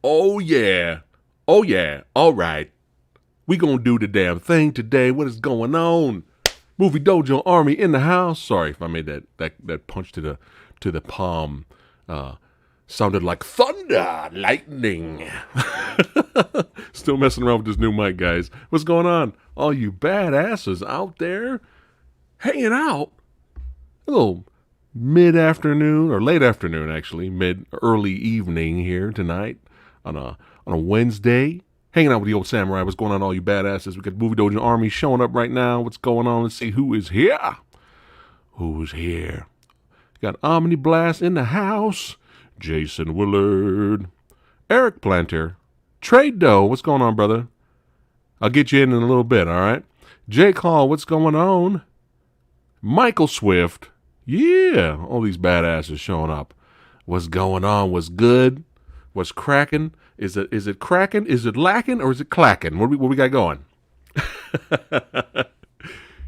Oh, yeah. Oh, yeah. All right. We gonna do the damn thing today. What is going on? Movie Dojo Army in the house. Sorry if I made that punch to the palm. Sounded like thunder, lightning. Still messing around with this new mic, guys. What's going on? All you badasses out there hanging out. A little mid-afternoon, or late afternoon, actually. Early evening here tonight on a Wednesday. Hanging out with the old samurai. What's going on, all you badasses? We got Movie Dojo Army showing up right now. What's going on? Let's see who is here. Who's here? Got Omni Blast in the house. Jason Willard. Eric Planter. Trade Dough. What's going on, brother? I'll get you in a little bit, all right? Jake Hall. What's going on? Michael Swift. Yeah. All these badasses showing up. What's going on? What's good? What's cracking? Is it cracking? Is it lacking? Or is it clacking? What we got going?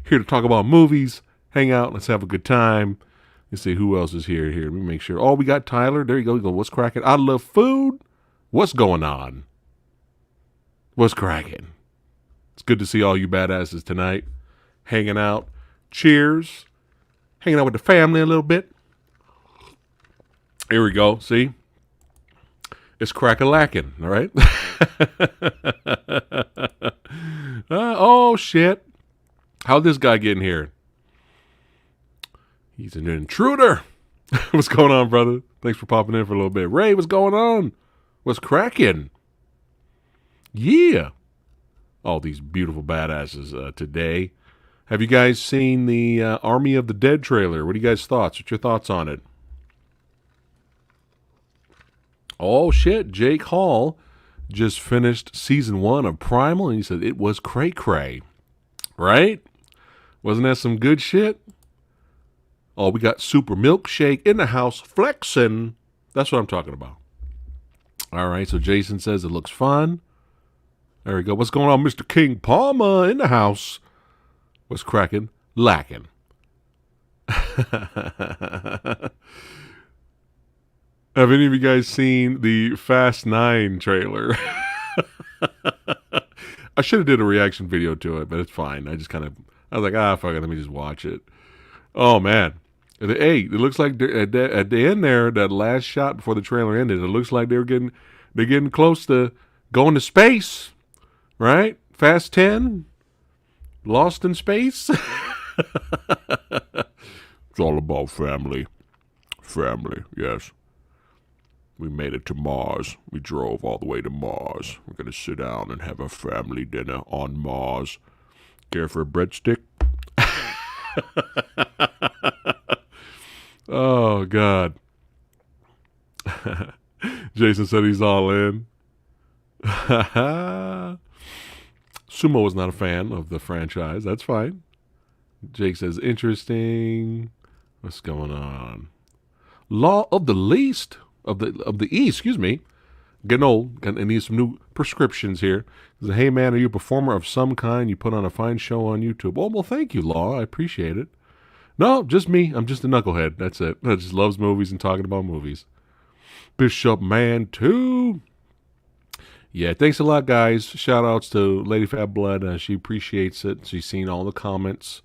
Here to talk about movies. Hang out. Let's have a good time. Let's see who else is here. Let me make sure. Oh, we got Tyler. There you go. What's cracking? I love food. What's going on? What's cracking? It's good to see all you badasses tonight. Hanging out. Cheers. Hanging out with the family a little bit. Here we go. See? It's crack-a-lacking, all right? Oh, shit. How'd this guy get in here? He's an intruder. What's going on, brother? Thanks for popping in for a little bit. Ray, what's going on? What's cracking? Yeah. All these beautiful badasses today. Have you guys seen the Army of the Dead trailer? What are you guys' thoughts? What's your thoughts on it? Oh, shit. Jake Hall just finished season 1 of Primal, and he said it was cray-cray. Right? Wasn't that some good shit? Oh, we got Super Milkshake in the house flexing. That's what I'm talking about. All right, so Jason says it looks fun. There we go. What's going on, Mr. King Palmer in the house? What's cracking? Lacking. Have any of you guys seen the Fast 9 trailer? I should have did a reaction video to it, but it's fine. I was like, fuck it, let me just watch it. Oh, man. Hey, it looks like at the end there, that last shot before the trailer ended, it looks like they're getting close to going to space, right? Fast 10, Lost in Space. It's all about family. Family, yes. We made it to Mars. We drove all the way to Mars. We're going to sit down and have a family dinner on Mars. Care for a breadstick? Oh, God. Jason said he's all in. Sumo was not a fan of the franchise. That's fine. Jake says, interesting. What's going on? Law of the Least. Of the East, excuse me. Getting old. I need some new prescriptions here. He says, hey, man, are you a performer of some kind? You put on a fine show on YouTube. Oh, well, thank you, Law. I appreciate it. No, just me. I'm just a knucklehead. That's it. I just loves movies and talking about movies. Bishop Man 2. Yeah, thanks a lot, guys. Shout outs to Lady Fat Blood. She appreciates it. She's seen all the comments.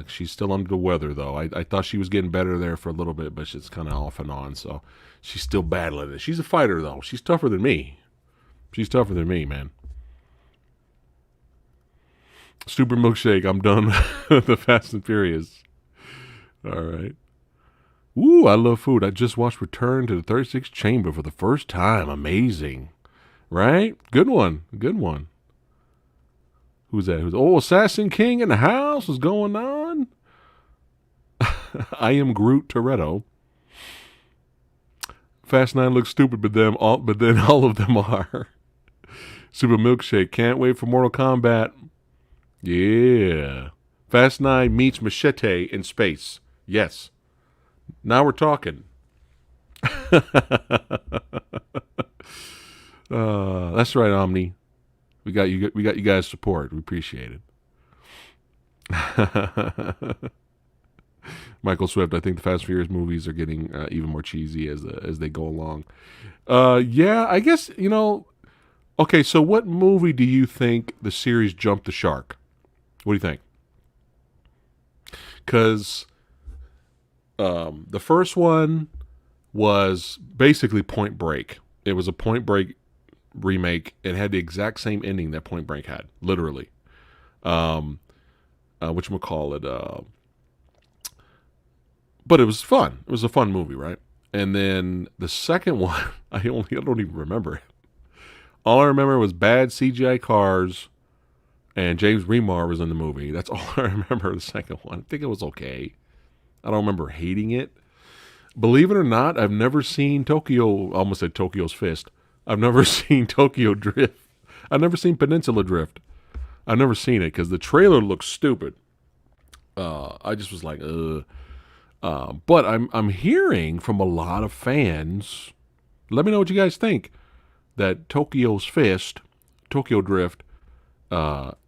She's still under the weather, though. I thought she was getting better there for a little bit, but she's kind of off and on, so she's still battling it. She's a fighter, though. She's tougher than me. She's tougher than me, man. Super Milkshake, I'm done with the Fast and Furious. All right. Ooh, I love food. I just watched Return to the 36th Chamber for the first time. Amazing. Right? Good one. Good one. Who's that? Assassin King in the house? What's going on? I am Groot Toretto. Fast 9 looks stupid, but then all of them are. Super Milkshake. Can't wait for Mortal Kombat. Yeah. Fast 9 meets Machete in space. Yes. Now we're talking. That's right, Omni. We got you guys' support. We appreciate it. Michael Swift. I think the Fast and Furious movies are getting even more cheesy as they go along. Yeah, I guess Okay, so what movie do you think the series jumped the shark? What do you think? Because the first one was basically Point Break. It was a Point Break remake. It had the exact same ending that Point Break had, literally. Whatchamacallit, but it was fun. It was a fun movie, right? And then the second one, I don't even remember it. All I remember was bad CGI cars, and James Remar was in the movie. That's all I remember of the second one. I think it was okay. I don't remember hating it. Believe it or not, I've never seen Tokyo. I almost said Tokyo's Fist. I've never seen Tokyo Drift. I've never seen Peninsula Drift. I've never seen it because the trailer looks stupid. I just was like, ugh. But I'm hearing from a lot of fans. Let me know what you guys think. That Tokyo Drift,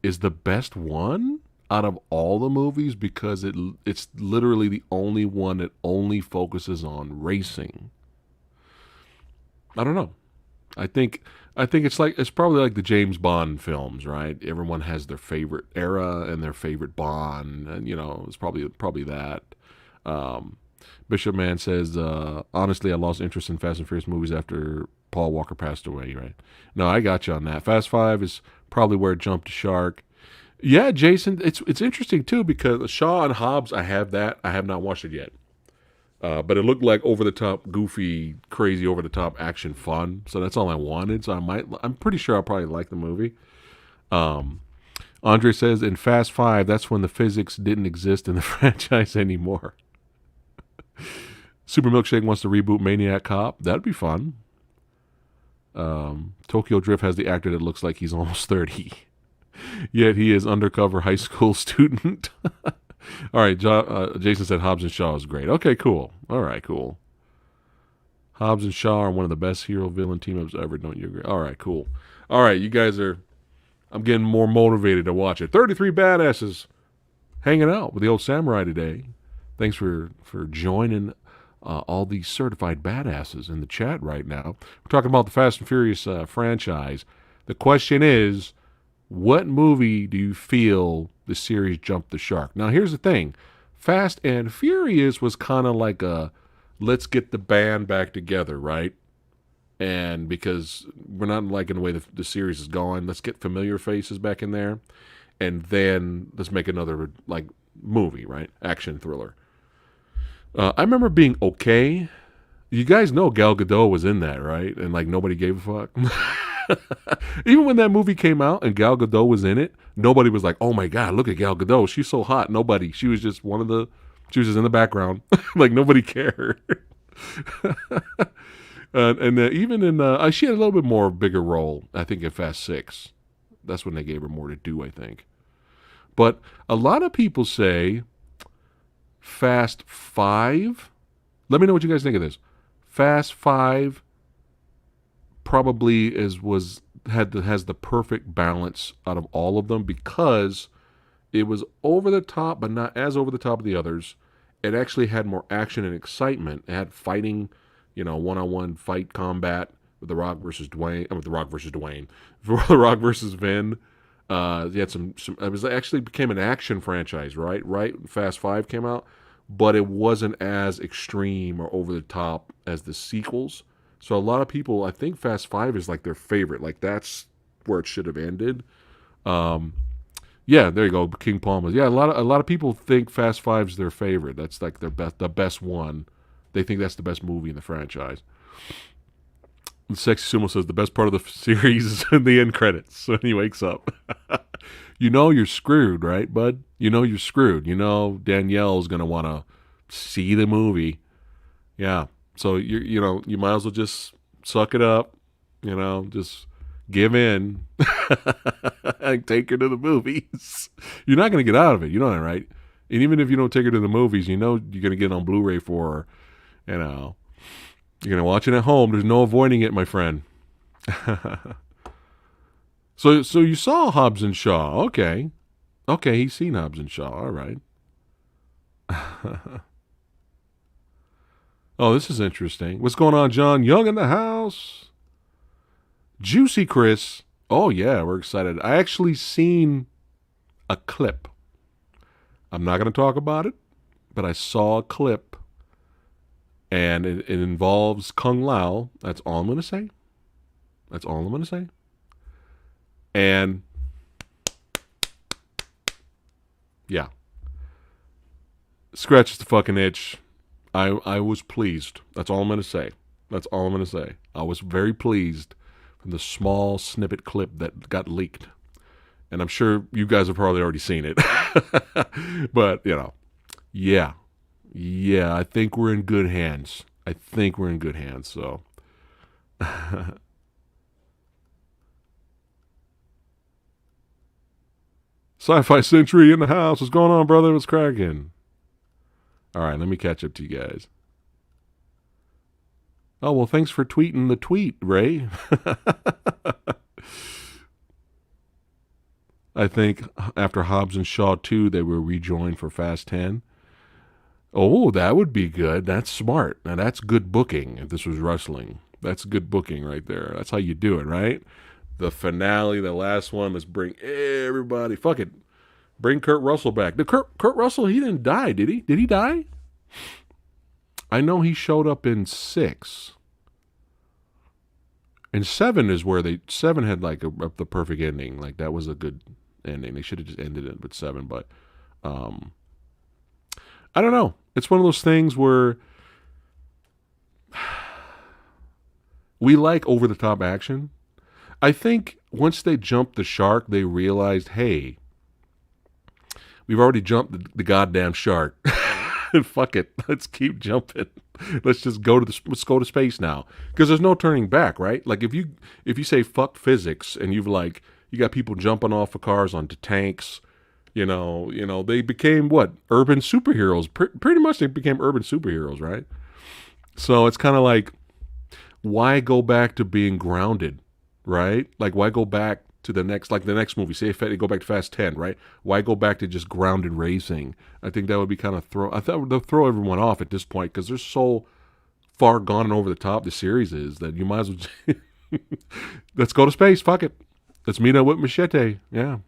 is the best one out of all the movies because it's literally the only one that only focuses on racing. I don't know. I think it's probably like the James Bond films, right? Everyone has their favorite era and their favorite Bond, and it's probably that. Bishop Man says, honestly, I lost interest in Fast and Furious movies after Paul Walker passed away, right? No, I got you on that. Fast 5 is probably where it jumped the shark. Yeah, Jason, it's interesting too because Shaw and Hobbs, I have that. I have not watched it yet. But it looked like over the top, goofy, crazy, over the top action fun. So that's all I wanted. So I'm pretty sure I'll probably like the movie. Andre says in Fast 5, that's when the physics didn't exist in the franchise anymore. Super Milkshake wants to reboot Maniac Cop. That'd be fun. Tokyo Drift has the actor that looks like he's almost 30. Yet he is undercover high school student. All right, Jason said Hobbs and Shaw is great. Okay, cool. All right, cool. Hobbs and Shaw are one of the best hero-villain team-ups ever. Don't you agree? All right, cool. All right, you guys are... I'm getting more motivated to watch it. 33 badasses hanging out with the old samurai today. Thanks for joining all these certified badasses in the chat right now. We're talking about the Fast and Furious franchise. The question is, what movie do you feel the series jumped the shark? Now, here's the thing. Fast and Furious was kind of like a, let's get the band back together, right? And because we're not liking the way the series is going, let's get familiar faces back in there. And then let's make another, like, movie, right? Action thriller. I remember being okay. You guys know Gal Gadot was in that, right? And, like, nobody gave a fuck. Even when that movie came out and Gal Gadot was in it, nobody was like, oh my God, look at Gal Gadot. She's so hot. Nobody. She was just she was just in the background. Like, nobody cared. And even in, she had a little bit more bigger role, I think, in Fast 6. That's when they gave her more to do, I think. But a lot of people say Fast 5. Let me know what you guys think of this. Fast 5 probably has the perfect balance out of all of them because it was over the top, but not as over the top of the others. It actually had more action and excitement. It had fighting, one-on-one fight combat with The Rock versus Dwayne. With The Rock versus Dwayne. The Rock versus Vin. You had some. It actually became an action franchise, right? Right. Fast 5 came out, but it wasn't as extreme or over the top as the sequels. So a lot of people, I think Fast 5 is like their favorite. Like that's where it should have ended. Yeah, there you go, King Palmas. Yeah, a lot of people think Fast 5 is their favorite. That's like the best one. They think that's the best movie in the franchise. And Sexy Sumo says the best part of the series is in the end credits when he wakes up. You're screwed, right, bud? You're screwed. Danielle's gonna want to see the movie. Yeah. So you might as well just suck it up. Just give in and take her to the movies. You're not gonna get out of it. You know that, right? And even if you don't take her to the movies, you're gonna get it on Blu-ray for her. You're gonna watch it at home. There's no avoiding it, my friend. So you saw Hobbs and Shaw. Okay, he's seen Hobbs and Shaw. All right. Oh, this is interesting. What's going on, John? Young in the house. Juicy Chris. Oh, yeah, we're excited. I actually seen a clip. I'm not going to talk about it, but I saw a clip, and it involves Kung Lao. That's all I'm going to say. That's all I'm going to say. And, yeah. Scratches the fucking itch. I was pleased. That's all I'm going to say. That's all I'm going to say. I was very pleased from the small snippet clip that got leaked. And I'm sure you guys have probably already seen it. But, yeah. Yeah, I think we're in good hands. So. Sci-Fi Century in the house. What's going on, brother? What's cracking? All right, let me catch up to you guys. Oh, well, thanks for tweeting the tweet, Ray. I think after Hobbs and Shaw 2, they were rejoined for Fast 10. Oh, that would be good. That's smart. Now, that's good booking if this was wrestling. That's good booking right there. That's how you do it, right? The finale, the last one, let's bring everybody. Fuck it. Bring Kurt Russell back. Kurt Russell, he didn't die, did he? Did he die? I know he showed up in 6. And 7 is where 7 had like the perfect ending. Like that was a good ending. They should have just ended it with 7, but I don't know. It's one of those things where we like over the top action. I think once they jumped the shark, they realized, hey, we've already jumped the goddamn shark. Fuck it. Let's keep jumping. Let's just let's go to space now. Because there's no turning back, right? Like if you say fuck physics and you got people jumping off of cars onto tanks, they became what? Urban superheroes. Pretty much they became urban superheroes, right? So it's kind of like, why go back to being grounded, right? Like why go back to the next movie? Say if they go back to Fast 10, right? Why go back to just grounded racing? I think that would be kind of I thought they'll throw everyone off at this point because they're so far gone and over the top the series is that you might as well let's go to space. Fuck it. Let's meet up with Machete. Yeah.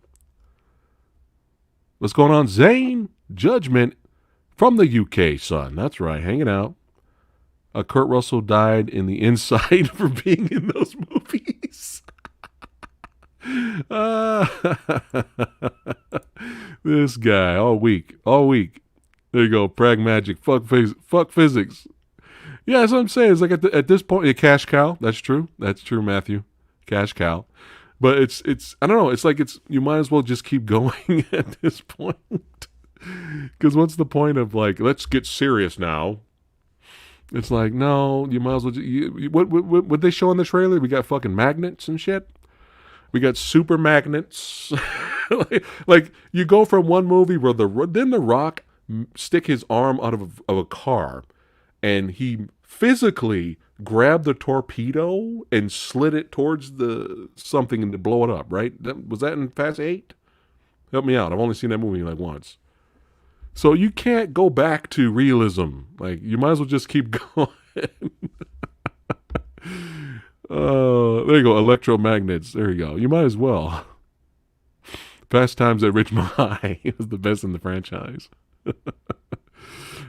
What's going on, Zane? Judgment from the UK, son. That's right, hanging out. Kurt Russell died in the inside for being in those movies. This guy all week. There you go, pragmatic. Fuck physics. Yeah, that's what I'm saying. It's like at this point, a cash cow. That's true, Matthew. Cash cow. But it's I don't know. It's like you might as well just keep going at this point. Because what's the point of like, let's get serious now? It's like, no, you might as well. What they show in the trailer? We got fucking magnets and shit. We got super magnets. like you go from one movie where the Rock stick his arm out of a car, and he physically grabbed the torpedo and slid it towards something and to blow it up. Right? Was that in Fast 8? Help me out. I've only seen that movie like once. So you can't go back to realism. Like you might as well just keep going. There you go. Electromagnets. There you go. You might as well. Fast Times at Ridgemont High. It was the best in the franchise.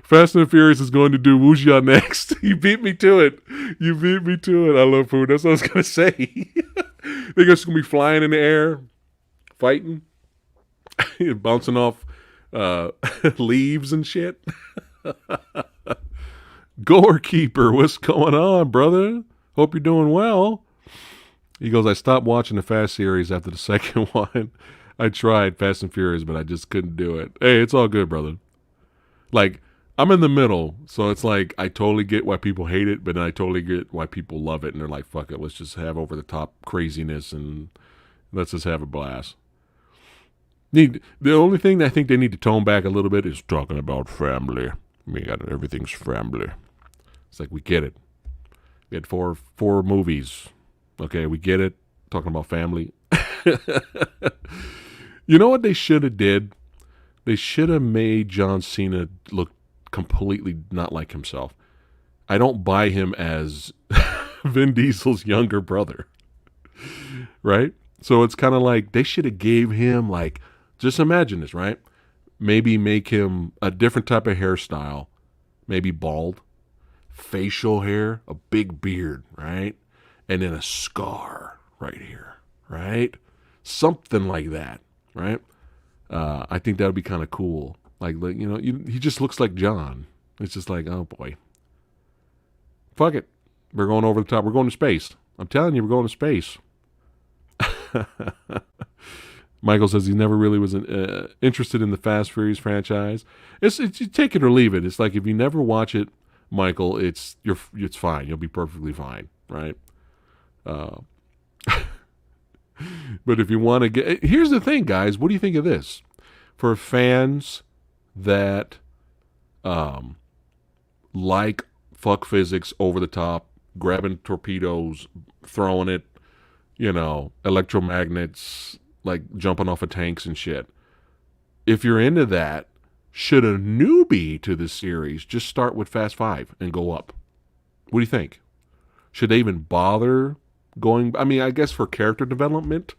Fast and Furious is going to do Wuxia next. You beat me to it. I love food. That's what I was going to say. They're just going to be flying in the air, fighting, bouncing off leaves and shit. Gorekeeper, what's going on, brother? Hope you're doing well. He goes, I stopped watching the Fast series after the second one. I tried Fast and Furious, but I just couldn't do it. Hey, it's all good, brother. Like, I'm in the middle, so it's like I totally get why people hate it, but then I totally get why people love it, and they're like, fuck it, let's just have over-the-top craziness, and let's just have a blast. The only thing that I think they need to tone back a little bit is talking about family. Everything's family. It's like, we get it. We had four movies. Okay, we get it. Talking about family. You know what they should have did? They should have made John Cena look completely not like himself. I don't buy him as Vin Diesel's younger brother, right? So it's kind of like they should have gave him like, just imagine this, right? Maybe make him a different type of hairstyle, maybe bald, facial hair, a big beard, right? And then a scar right here, right? Something like that, right? I think that would be kind of cool. Like he just looks like John. It's just like, oh boy, fuck it, we're going over the top. We're going to space. I'm telling you, we're going to space. Michael says he never really was interested in the Fast Furious franchise. It's you take it or leave it. It's like if you never watch it, Michael, it's fine. You'll be perfectly fine, right? But if you want to get, here's the thing, guys. What do you think of this? For fans that like fuck physics, over the top, grabbing torpedoes, throwing it, electromagnets, like jumping off of tanks and shit. If you're into that, should a newbie to this series just start with Fast 5 and go up? What do you think? Should they even bother going? I mean, I guess for character development,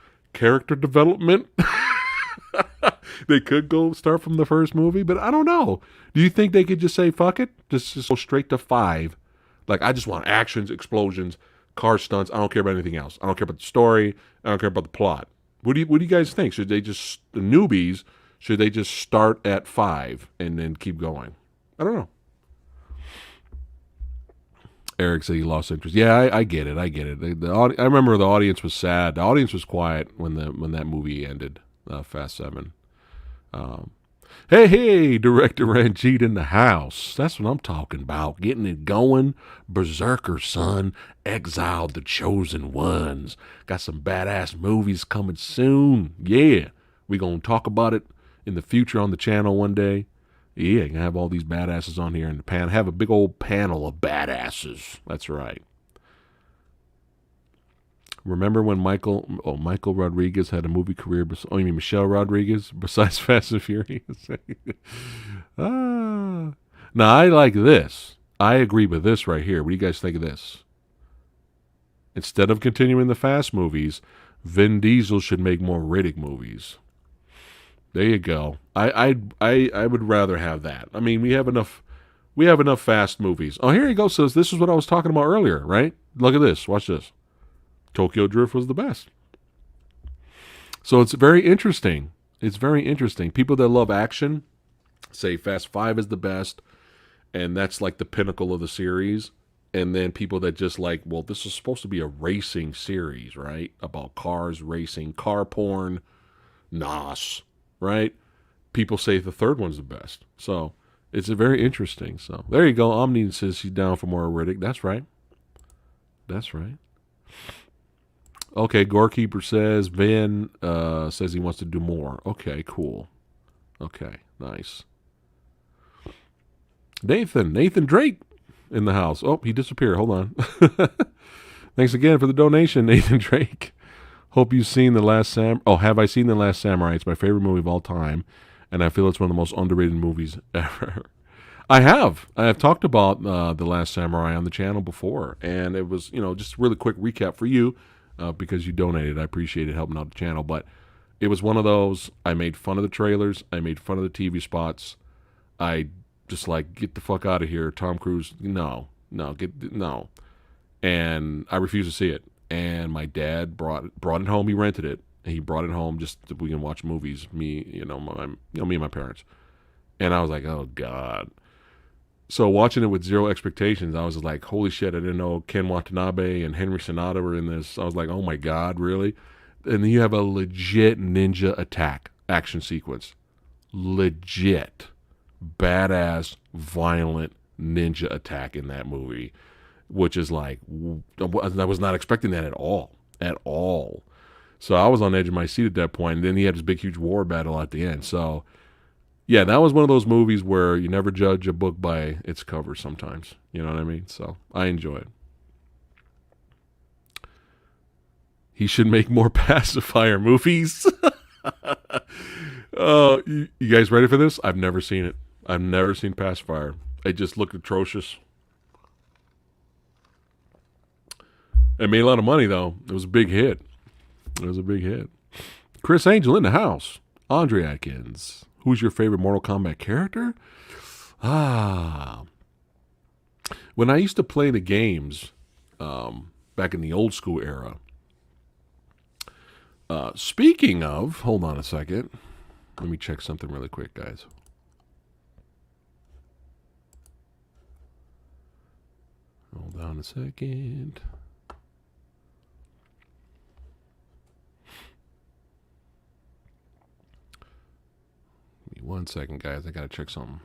they could go start from the first movie, but I don't know. Do you think they could just say, fuck it, just go straight to 5? Like, I just want actions, explosions, car stunts. I don't care about anything else. I don't care about the story. I don't care about the plot. What do you guys think? Should they just, the newbies, should they just start at 5 and then keep going? I don't know. Eric said he lost interest. Yeah, I get it. I remember the audience was sad. The audience was quiet when that movie ended, Fast 7. Hey, Director Ranjit in the house. That's what I'm talking about. Getting it going. Berserker, son. Exile the Chosen Ones. Got some badass movies coming soon. Yeah. We going to talk about it in the future on the channel one day. Yeah, you can have all these badasses on here in the pan. Have a big old panel of badasses. That's right. Remember when Michael Rodriguez had a movie career? Oh, you mean Michelle Rodriguez besides Fast and Furious? Now, I like this. I agree with this right here. What do you guys think of this? Instead of continuing the Fast movies, Vin Diesel should make more Riddick movies. There you go. I would rather have that. I mean, we have enough Fast movies. Oh, here you go. So this is what I was talking about earlier, right? Look at this. Watch this. Tokyo Drift was the best. So it's very interesting. It's very interesting. People that love action say Fast 5 is the best, and that's like the pinnacle of the series. And then people that just like, well, this is supposed to be a racing series, right? About cars, racing, car porn, NOS, right? People say the third one's the best. So it's a very interesting. So there you go. Omni says she's down for more Riddick. That's right. That's right. Okay, Gorekeeper says Vin says he wants to do more. Okay, cool. Okay, nice. Nathan Drake in the house. Oh, he disappeared. Hold on. Thanks again for the donation, Nathan Drake. Hope you've seen The Last Samurai. Oh, have I seen The Last Samurai? It's my favorite movie of all time, and I feel it's one of the most underrated movies ever. I have talked about The Last Samurai on the channel before, and it was, just a really quick recap for you. Because you donated. I appreciate it, helping out the channel. But it was one of those, I made fun of the trailers. I made fun of the TV spots. I just like, get the fuck out of here. Tom Cruise, no. And I refused to see it. And my dad brought it home. He rented it. And he brought it home just so we can watch movies. Me, me and my parents. And I was like, oh, God. So watching it with zero expectations, I was like, holy shit, I didn't know Ken Watanabe and Henry Sonata were in this. I was like, oh my God, really? And then you have a legit ninja attack action sequence. Legit, badass, violent ninja attack in that movie, which is like, I was not expecting that at all. At all. So I was on the edge of my seat at that point. And then he had this big, huge war battle at the end. So yeah, that was one of those movies where you never judge a book by its cover sometimes. You know what I mean? So I enjoy it. He should make more pacifier movies. You guys ready for this? I've never seen it. I've never seen Pacifier. It just looked atrocious. It made a lot of money, though. It was a big hit. It was a big hit. Chris Angel in the house. Andre Atkins. Who's your favorite Mortal Kombat character? When I used to play the games back in the old school era. Speaking of, hold on a second. Let me check something really quick, guys. Hold on a second. Give me 1 second, guys. I gotta check something.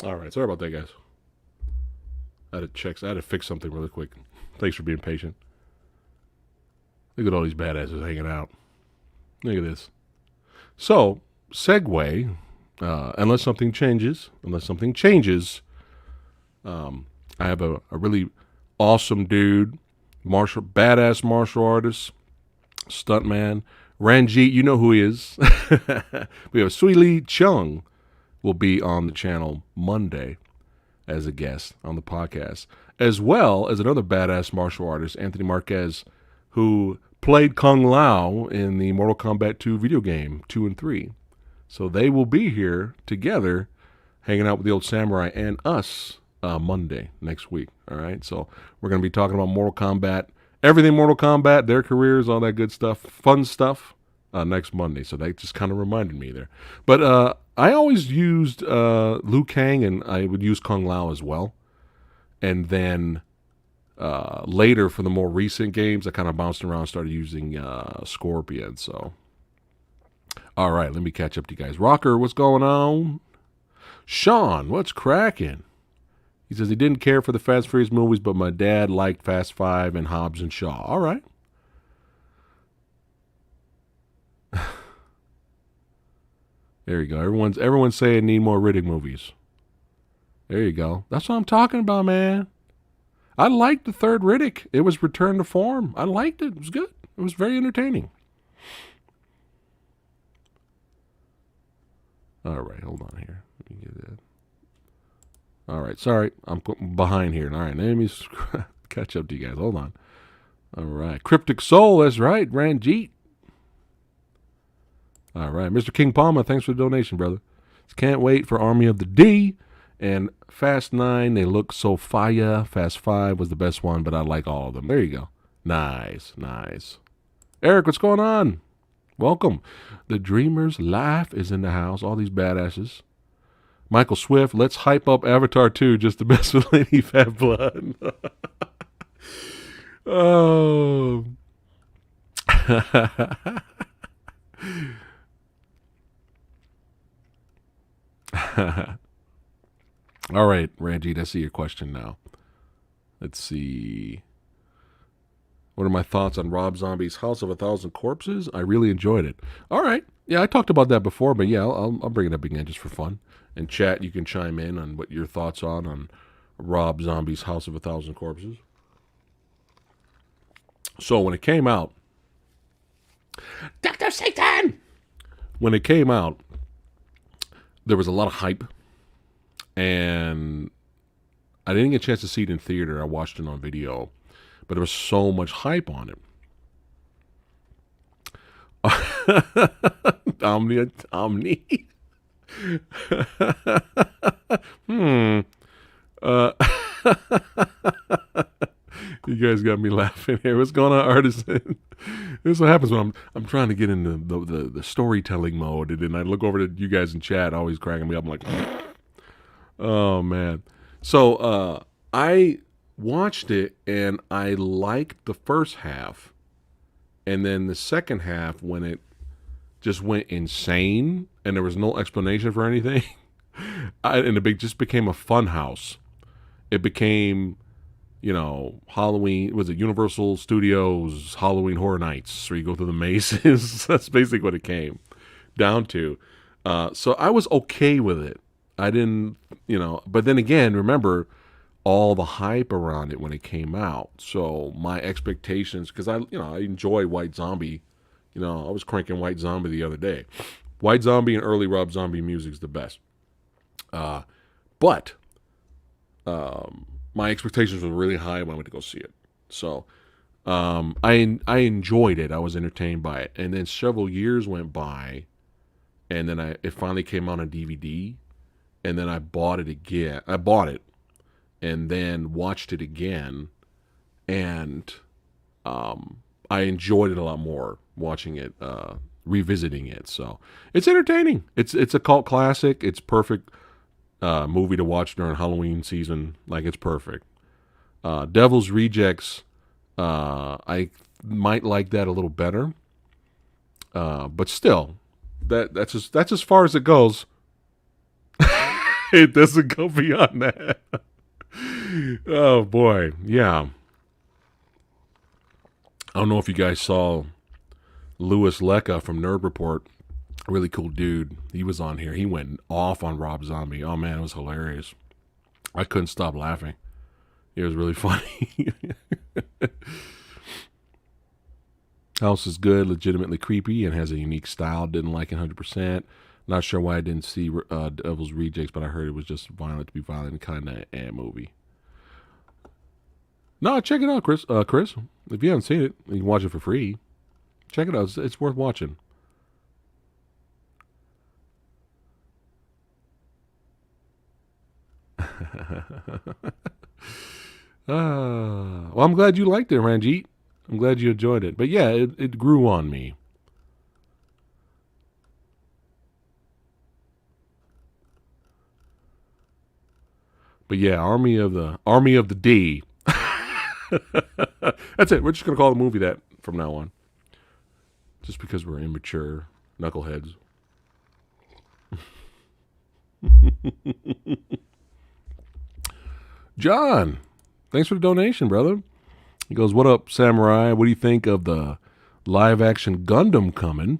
All right, sorry about that, guys. I had to fix something really quick. Thanks for being patient. Look at all these badasses hanging out. Look at this. So, segue. Unless something changes, I have a really awesome dude, badass martial artist, stuntman, Ranjit. You know who he is. We have Sui Lee Chung will be on the channel Monday as a guest on the podcast, as well as another badass martial artist, Anthony Marquez, who played Kung Lao in the Mortal Kombat 2 video game 2 and 3. So they will be here together, hanging out with the old samurai and us Monday next week. All right, so we're going to be talking about Mortal Kombat, everything Mortal Kombat, their careers, all that good stuff, fun stuff, next Monday. So that just kind of reminded me there. But I always used Liu Kang, and I would use Kung Lao as well. And then later, for the more recent games, I kind of bounced around, started using Scorpion. So, all right, let me catch up to you guys. Rocker, what's going on? Sean, what's cracking? He says he didn't care for the Fast Furious movies, but my dad liked Fast Five and Hobbs and Shaw. All right. There you go. Everyone's saying need more Riddick movies. There you go. That's what I'm talking about, man. I liked the third Riddick. It was return to form. I liked it. It was good. It was very entertaining. All right, hold on here. Let me get that. All right, sorry. I'm behind here. All right, let me catch up to you guys. Hold on. All right. Cryptic Soul, that's right. Ranjit. All right. Mr. King Palma, thanks for the donation, brother. Can't wait for Army of the D. And Fast 9, they look so fire. Fast 5 was the best one, but I like all of them. There you go. Nice, nice. Eric, what's going on? Welcome. The Dreamers Life is in the house. All these badasses. Michael Swift, let's hype up Avatar 2 just to mess with Lady Fat Blood. Oh. All right, Ranjit, I see your question now. Let's see. What are my thoughts on Rob Zombie's House of a Thousand Corpses? I really enjoyed it. All right. Yeah, I talked about that before, but yeah, I'll bring it up again just for fun. And chat, you can chime in on what your thoughts are on Rob Zombie's House of a Thousand Corpses. So when it came out, Dr. Satan! When it came out, there was a lot of hype. And I didn't get a chance to see it in theater. I watched it on video. But there was so much hype on it. Omni. You guys got me laughing here. What's going on, Artisan? This is what happens when I'm trying to get into the storytelling mode, and then I look over to you guys in chat, always cracking me up. I'm like, oh man. So I watched it and I liked the first half, and then the second half when it just went insane and there was no explanation for anything, and it just became a fun house. It became, Halloween, was it Universal Studios Halloween Horror Nights, where you go through the mazes? That's basically what it came down to. So I was okay with it. I didn't, but then again, remember all the hype around it when it came out. So my expectations, because I enjoy White Zombie. I was cranking White Zombie the other day. White Zombie and early Rob Zombie music is the best. But my expectations were really high when I went to go see it. So I enjoyed it. I was entertained by it. And then several years went by, and then it finally came out on DVD, and then I bought it again. I bought it, and then watched it again, and I enjoyed it a lot more watching it, revisiting it. So it's entertaining. It's a cult classic. It's perfect movie to watch during Halloween season. Like, it's perfect. Devil's Rejects, I might like that a little better, but still, that's as far as it goes. It doesn't go beyond that. Oh boy, yeah. I don't know if you guys saw Louis Lecca from Nerd Report. Really cool dude. He was on here. He went off on Rob Zombie. Oh man, it was hilarious. I couldn't stop laughing. It was really funny. House is good, legitimately creepy, and has a unique style. Didn't like it 100%. Not sure why I didn't see Devil's Rejects, but I heard it was just violent to be violent kind of a movie. No, check it out, Chris. Chris, if you haven't seen it, you can watch it for free. Check it out. It's worth watching. Well, I'm glad you liked it, Ranjit. I'm glad you enjoyed it. But yeah, it grew on me. But yeah, Army of the D. That's it. We're just gonna call the movie that from now on. Just because we're immature knuckleheads. John, thanks for the donation, brother. He goes, "What up, Samurai? What do you think of the live-action Gundam coming?"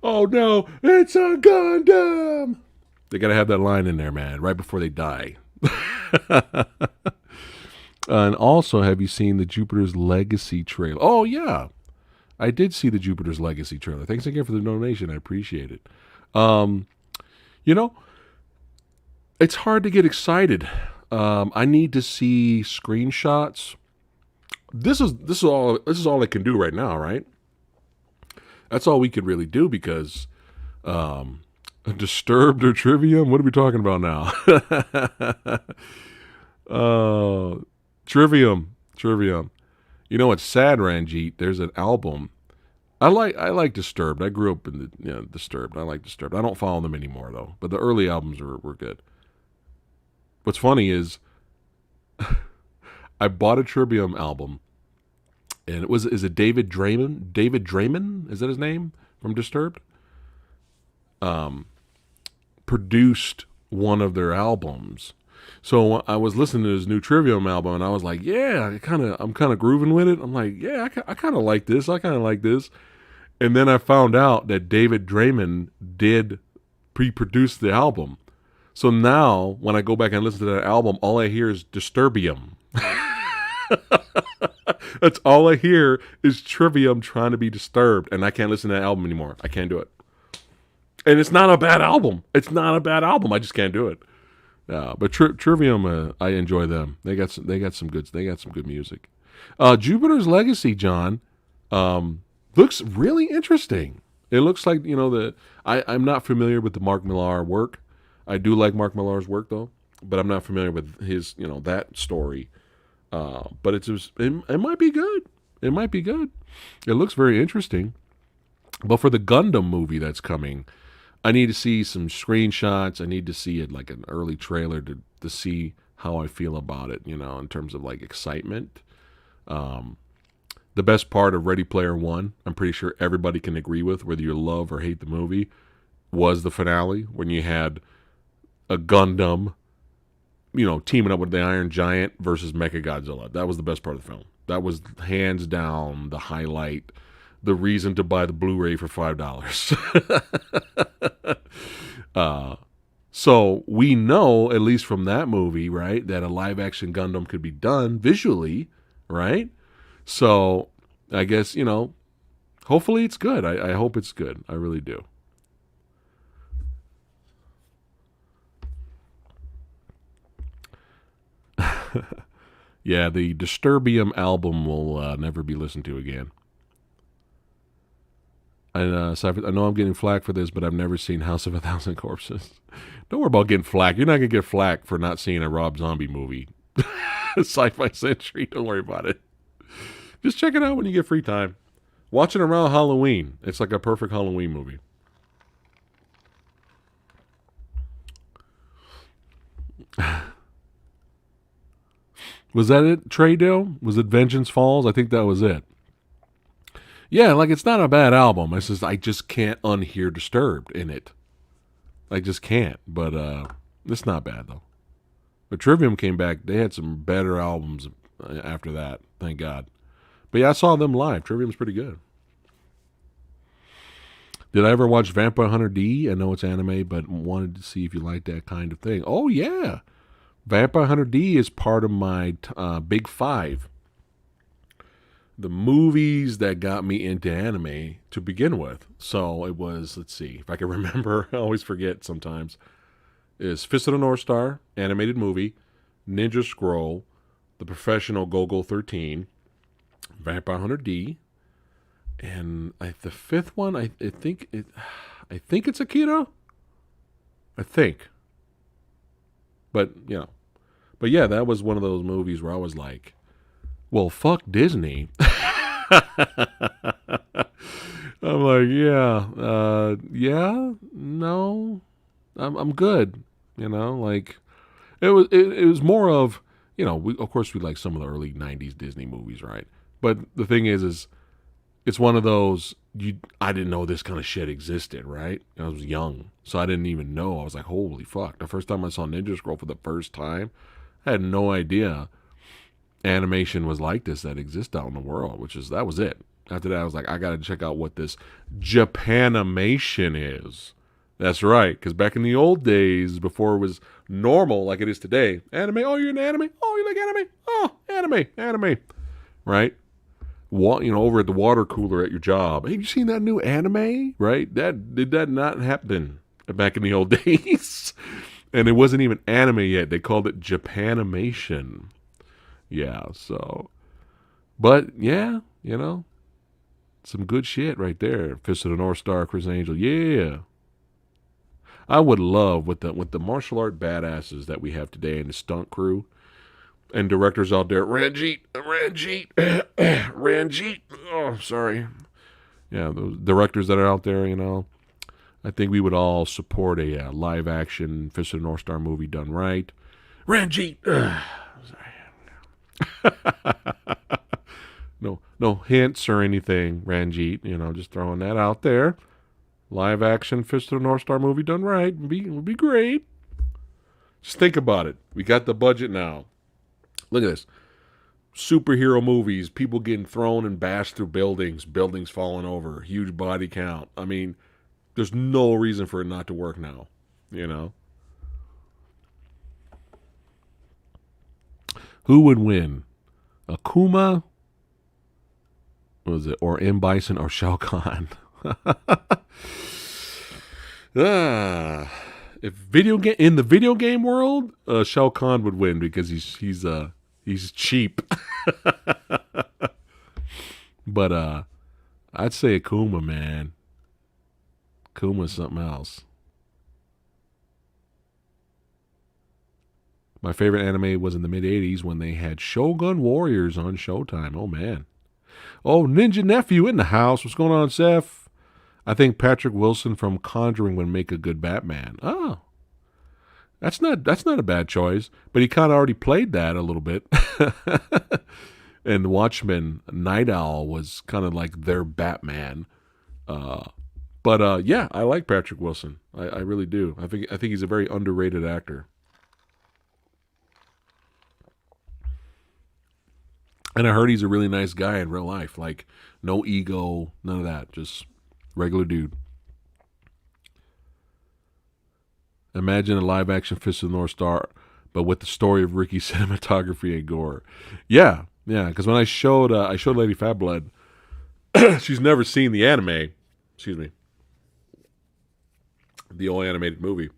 Oh no, it's a Gundam! They gotta have that line in there, man, right before they die. And also, have you seen the Jupiter's Legacy trailer? Oh yeah, I did see the Jupiter's Legacy trailer. Thanks again for the donation. I appreciate it. You know, it's hard to get excited. I need to see screenshots. This is all I can do right now, right? That's all we could really do because Disturbed or Trivium. What are we talking about now? Trivium. You know, it's sad, Ranjit. There's an album. I like Disturbed. I grew up in the Disturbed. I like Disturbed. I don't follow them anymore though. But the early albums were good. What's funny is I bought a Trivium album, and is it David Draymond? David Draymond, is that his name, from Disturbed? Produced one of their albums. So I was listening to his new Trivium album, and I was like, yeah, I'm kind of grooving with it. I'm like, yeah, I kind of like this. I kind of like this. And then I found out that David Draymond did pre-produce the album. So now, when I go back and listen to that album, all I hear is Disturbium. That's all I hear is Trivium trying to be disturbed, and I can't listen to that album anymore. I can't do it. And it's not a bad album. I just can't do it. But Trivium, I enjoy them. They got some good music. Jupiter's Legacy, John, looks really interesting. It looks like I'm not familiar with the Mark Millar work. I do like Mark Millar's work though, but I'm not familiar with his that story. But it might be good. It might be good. It looks very interesting. But for the Gundam movie that's coming, I need to see some screenshots. I need to see it like an early trailer to see how I feel about it, in terms of like excitement. Um, the best part of Ready Player One, I'm pretty sure everybody can agree with, whether you love or hate the movie, was the finale when you had a Gundam, teaming up with the Iron Giant versus Mechagodzilla. That was the best part of the film. That was hands down the highlight, the reason to buy the Blu-ray for $5. So we know, at least from that movie, right, that a live-action Gundam could be done visually, right? So I guess, hopefully it's good. I hope it's good. I really do. Yeah, the Disturbium album will never be listened to again. And so I know I'm getting flack for this, but I've never seen House of a Thousand Corpses. Don't worry about getting flack. You're not going to get flack for not seeing a Rob Zombie movie. Sci-Fi Century. Don't worry about it. Just check it out when you get free time. Watch it around Halloween. It's like a perfect Halloween movie. Was that it, Trey Dale? Was it Vengeance Falls? I think that was it. Yeah, like it's not a bad album. It's just I just can't unhear Disturbed in it. I just can't. But it's not bad though. But Trivium came back. They had some better albums after that. Thank God. But yeah, I saw them live. Trivium's pretty good. Did I ever watch Vampire Hunter D? I know it's anime, but wanted to see if you like that kind of thing. Oh yeah, Vampire Hunter D is part of my big five. The movies that got me into anime to begin with. So it was, let's see, if I can remember, I always forget sometimes, is Fist of the North Star, animated movie, Ninja Scroll, The Professional Go-Go 13, Vampire Hunter D, and the fifth one, I think it's Akira. I think. But, But yeah, that was one of those movies where I was like, well, fuck Disney. I'm like, yeah, no, I'm good. Like it was more of, of course we like some of the early '90s Disney movies, right? But the thing is it's one of those I didn't know this kind of shit existed, right? I was young, so I didn't even know. I was like, holy fuck! The first time I saw Ninja Scroll for the first time, I had no idea animation was like this that exists out in the world, that was it. After that, I was like, I got to check out what this Japanimation is. That's right, because back in the old days, before it was normal like it is today, anime, oh, you're an anime? Oh, you like anime? Oh, anime. Right? Over at the water cooler at your job. Hey, you seen that new anime? Right? Did that not happen back in the old days? And it wasn't even anime yet. They called it Japanimation. Yeah, so. But, yeah, some good shit right there. Fist of the North Star, Chris Angel. Yeah. I would love with the martial art badasses that we have today and the stunt crew and directors out there. Ranjit. Oh, sorry. Yeah, those directors that are out there, I think we would all support a live action Fist of the North Star movie done right. Ranjit. Sorry. No hints or anything, Ranjit. Just throwing that out there. Live action Fist of the North Star movie done right would be great. Just think about it. We got the budget now. Look at this. Superhero movies, people getting thrown and bashed through buildings falling over, huge body count. I mean, there's no reason for it not to work now, Who would win? Akuma? What was it? Or M. Bison or Shao Kahn? If in the video game world, Shao Kahn would win because he's cheap. But I'd say Akuma, man. Akuma's something else. My favorite anime was in the mid 80s when they had Shogun Warriors on Showtime. Oh, man. Oh, Ninja Nephew in the house. What's going on, Seth? I think Patrick Wilson from Conjuring would make a good Batman. Oh, that's not a bad choice. But he kind of already played that a little bit. And Watchmen, Night Owl was kind of like their Batman. But yeah, I like Patrick Wilson. I really do. I think he's a very underrated actor. And I heard he's a really nice guy in real life. Like, no ego, none of that. Just regular dude. Imagine a live action Fist of the North Star, but with the story of Ricky's cinematography and gore. Yeah, yeah. Because when I showed Lady Fat Blood, she's never seen the anime. Excuse me, the old animated movie.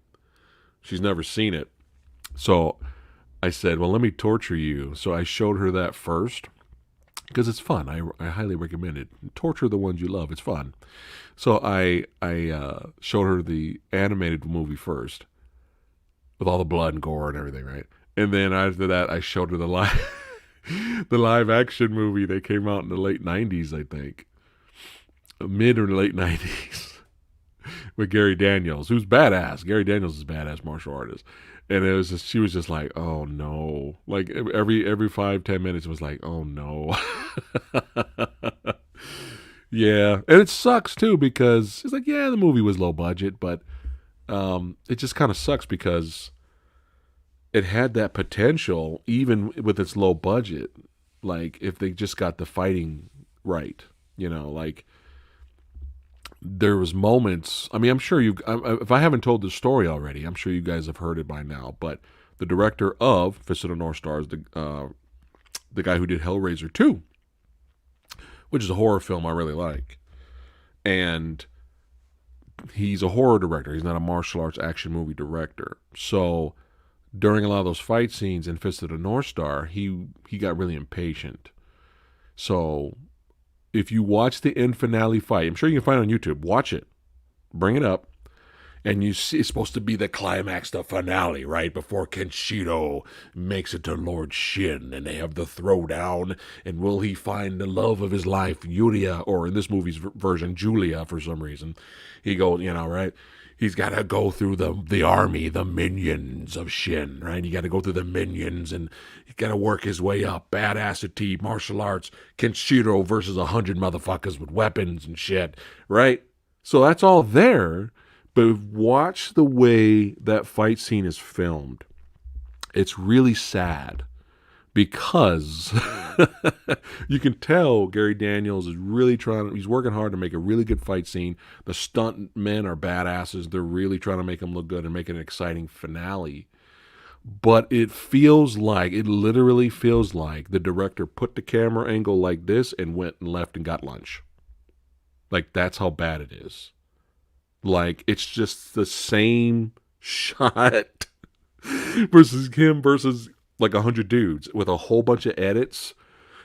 She's never seen it. So I said, well, let me torture you. So I showed her that first because it's fun. I highly recommend it. Torture the ones you love. It's fun. So I showed her the animated movie first with all the blood and gore and everything, right? And then after that, I showed her the live the live action movie. They came out in the late '90s, I think, mid or late '90s, with Gary Daniels, who's badass. Gary Daniels is a badass martial artist. And it was just, she was just like, oh no. Like every 5-10 minutes was like, oh no. Yeah. And it sucks too because it's like, yeah, the movie was low budget, but it just kind of sucks because it had that potential even with its low budget. Like if they just got the fighting right, like there was moments. I mean, I'm sure if I haven't told the story already, I'm sure you guys have heard it by now. But the director of Fist of the North Star is the guy who did Hellraiser 2, which is a horror film I really like. And he's a horror director. He's not a martial arts action movie director. So during a lot of those fight scenes in Fist of the North Star, he got really impatient. So if you watch the end finale fight, I'm sure you can find it on YouTube. Watch it. Bring it up. And you see it's supposed to be the climax, the finale, right? Before Kenshiro makes it to Lord Shin and they have the throwdown. And will he find the love of his life, Yuria, or in this movie's version, Julia, for some reason? He goes, right? He's got to go through the army, the minions of Shin, right? You got to go through the minions and you got to work his way up. Badassity, martial arts, Kenshiro versus 100 motherfuckers with weapons and shit, right? So that's all there. But watch the way that fight scene is filmed. It's really sad because you can tell Gary Daniels is really he's working hard to make a really good fight scene. The stunt men are badasses. They're really trying to make them look good and make it an exciting finale. But it literally feels like the director put the camera angle like this and went and left and got lunch. Like, that's how bad it is. Like, it's just the same shot versus him versus like 100 dudes with a whole bunch of edits.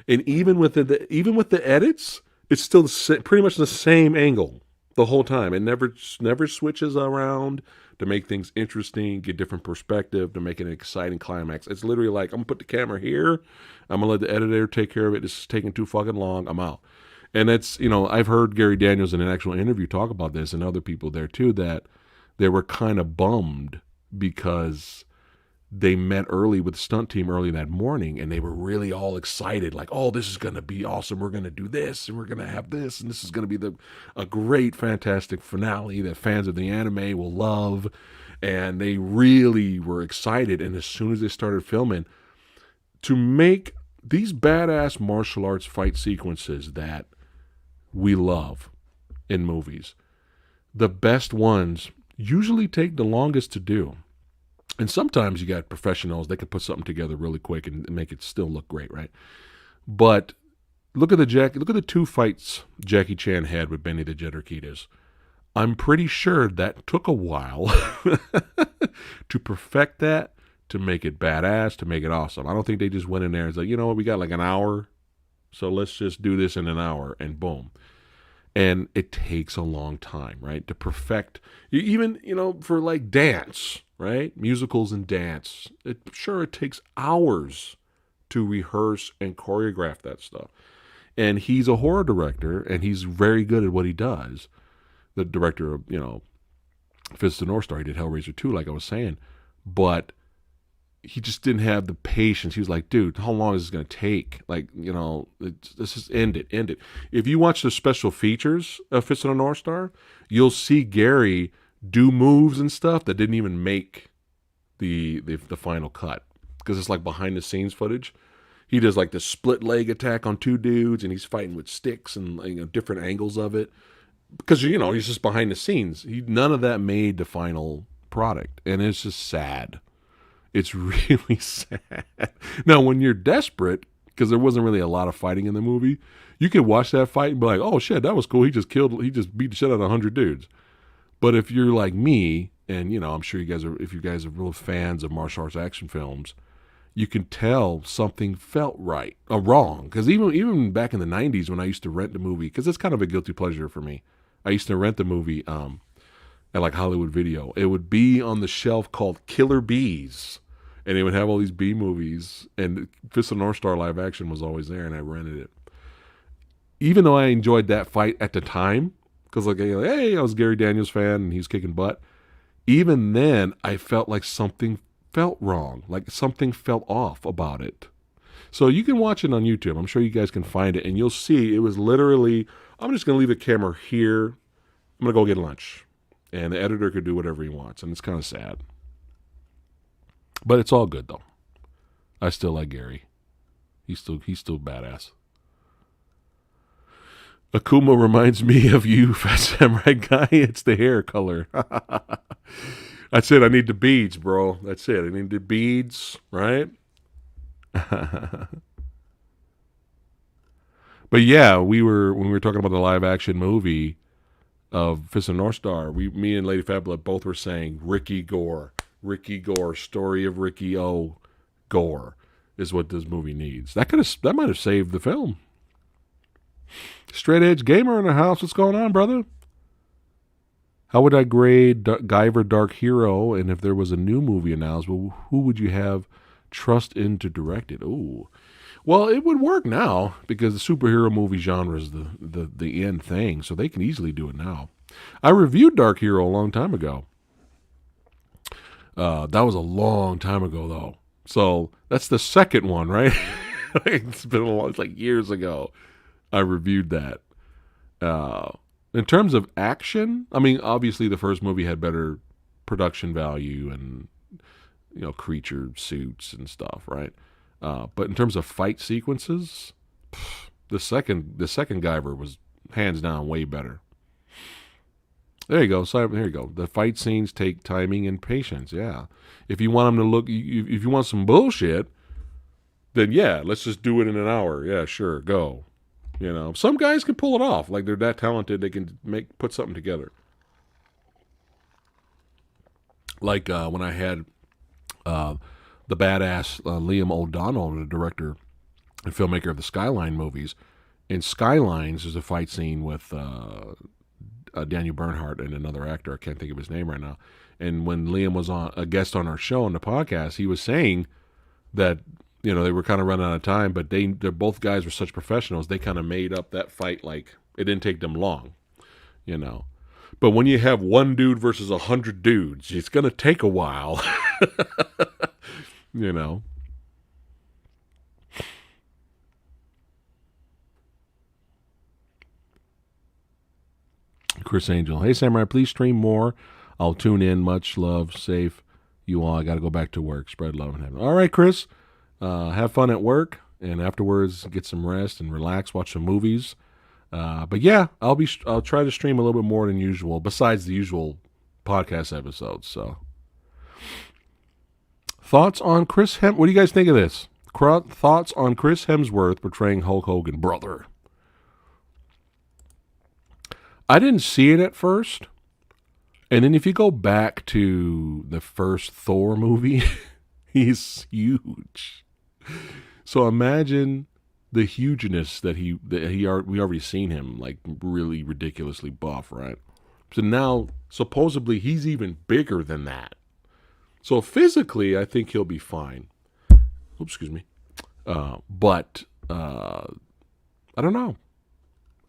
And even with the edits, it's still pretty much the same angle the whole time. It never switches around to make things interesting, get different perspective, to make it an exciting climax. It's literally like, I'm going to put the camera here. I'm going to let the editor take care of it. This is taking too fucking long. I'm out. And that's, I've heard Gary Daniels in an actual interview talk about this and other people there too, that they were kind of bummed because they met early with the stunt team early that morning and they were really all excited. Like, oh, this is going to be awesome. We're going to do this and we're going to have this. And this is going to be a great, fantastic finale that fans of the anime will love. And they really were excited. And as soon as they started filming, to make these badass martial arts fight sequences that we love in movies, the best ones usually take the longest to do. And sometimes you got professionals, they can put something together really quick and make it still look great, right? But look at the two fights Jackie Chan had with Benny the Jet Urquidez. I'm pretty sure that took a while to perfect that, to make it badass, to make it awesome. I don't think they just went in there and said, we got like an hour, so let's just do this in an hour, and boom. And it takes a long time, right, to perfect, even, for like dance, right? Musicals and dance. It takes hours to rehearse and choreograph that stuff. And he's a horror director, and he's very good at what he does. The director of, Fist of the North Star, he did Hellraiser 2, like I was saying. But he just didn't have the patience. He was like, dude, how long is this going to take? Like, let's just end it. If you watch the special features of Fist of the North Star, you'll see Gary do moves and stuff that didn't even make the final cut, because it's like behind the scenes footage. He does like the split leg attack on two dudes, and he's fighting with sticks and different angles of it, because he's just behind the scenes. None of that made the final product, and it's just sad. It's really sad. Now, when you're desperate, because there wasn't really a lot of fighting in the movie, you could watch that fight and be like, oh shit, that was cool. He just beat the shit out of 100 dudes. But if you're like me, and I'm sure if you guys are real fans of martial arts action films, you can tell something felt right or wrong. Because even back in the 90s, when I used to rent the movie, because it's kind of a guilty pleasure for me, I used to rent the movie at like Hollywood Video. It would be on the shelf called Killer Bees. And they would have all these B movies, and Fist of the North Star live action was always there, and I rented it. Even though I enjoyed that fight at the time, because hey, I was a Gary Daniels fan, and he's kicking butt. Even then, I felt like something felt wrong, like something felt off about it. So you can watch it on YouTube. I'm sure you guys can find it, and you'll see it was literally, I'm just going to leave the camera here. I'm going to go get lunch. And the editor could do whatever he wants, and it's kind of sad. But it's all good, though. I still like Gary. He's still badass. Akuma reminds me of you, Phat Samurai Guy. It's the hair color. That's it. I need the beads, bro. That's it. I need the beads, right? But yeah, when we were talking about the live action movie of Fist of the North Star, me and Lady Fabula both were saying Ricky Gore, story of Ricky O. Gore is what this movie needs. That might have saved the film. Straight Edge Gamer in the house. What's going on, brother? How would I grade Guyver Dark Hero? And if there was a new movie announced, who would you have trust in to direct it? Ooh. Well, it would work now because the superhero movie genre is the end thing, so they can easily do it now. I reviewed Dark Hero a long time ago. That was a long time ago, though. So that's the second one, right? It's like years ago I reviewed that. In terms of action, I mean, obviously the first movie had better production value and, creature suits and stuff, right? But in terms of fight sequences, the second Guyver was hands down way better. There you go. So here you go. The fight scenes take timing and patience. Yeah. If you want them to look, if you want some bullshit, then yeah, let's just do it in an hour. Yeah, sure, go. Some guys can pull it off. Like they're that talented, they can put something together. Like when I had the badass Liam O'Donnell, the director and filmmaker of the Skyline movies. In Skylines, there's a fight scene with Daniel Bernhardt and another actor. I can't think of his name right now. And when Liam was a guest on our show on the podcast, he was saying that they were kind of running out of time, but they're both guys were such professionals. They kind of made up that fight like it didn't take them long, But when you have one dude versus 100 dudes, it's gonna take a while, Chris Angel, hey Samurai, please stream more. I'll tune in. Much love, safe. You all. I got to go back to work. Spread love and heaven. All right, Chris. Have fun at work, and afterwards get some rest and relax. Watch some movies. But yeah, I'll try to stream a little bit more than usual, besides the usual podcast episodes. So, thoughts on Chris What do you guys think of this? Thoughts on Chris Hemsworth portraying Hulk Hogan, brother? I didn't see it at first, and then if you go back to the first Thor movie, he's huge. So imagine the hugeness we already seen him like really ridiculously buff, right? So now supposedly he's even bigger than that. So physically, I think he'll be fine. Oops, excuse me. But I don't know.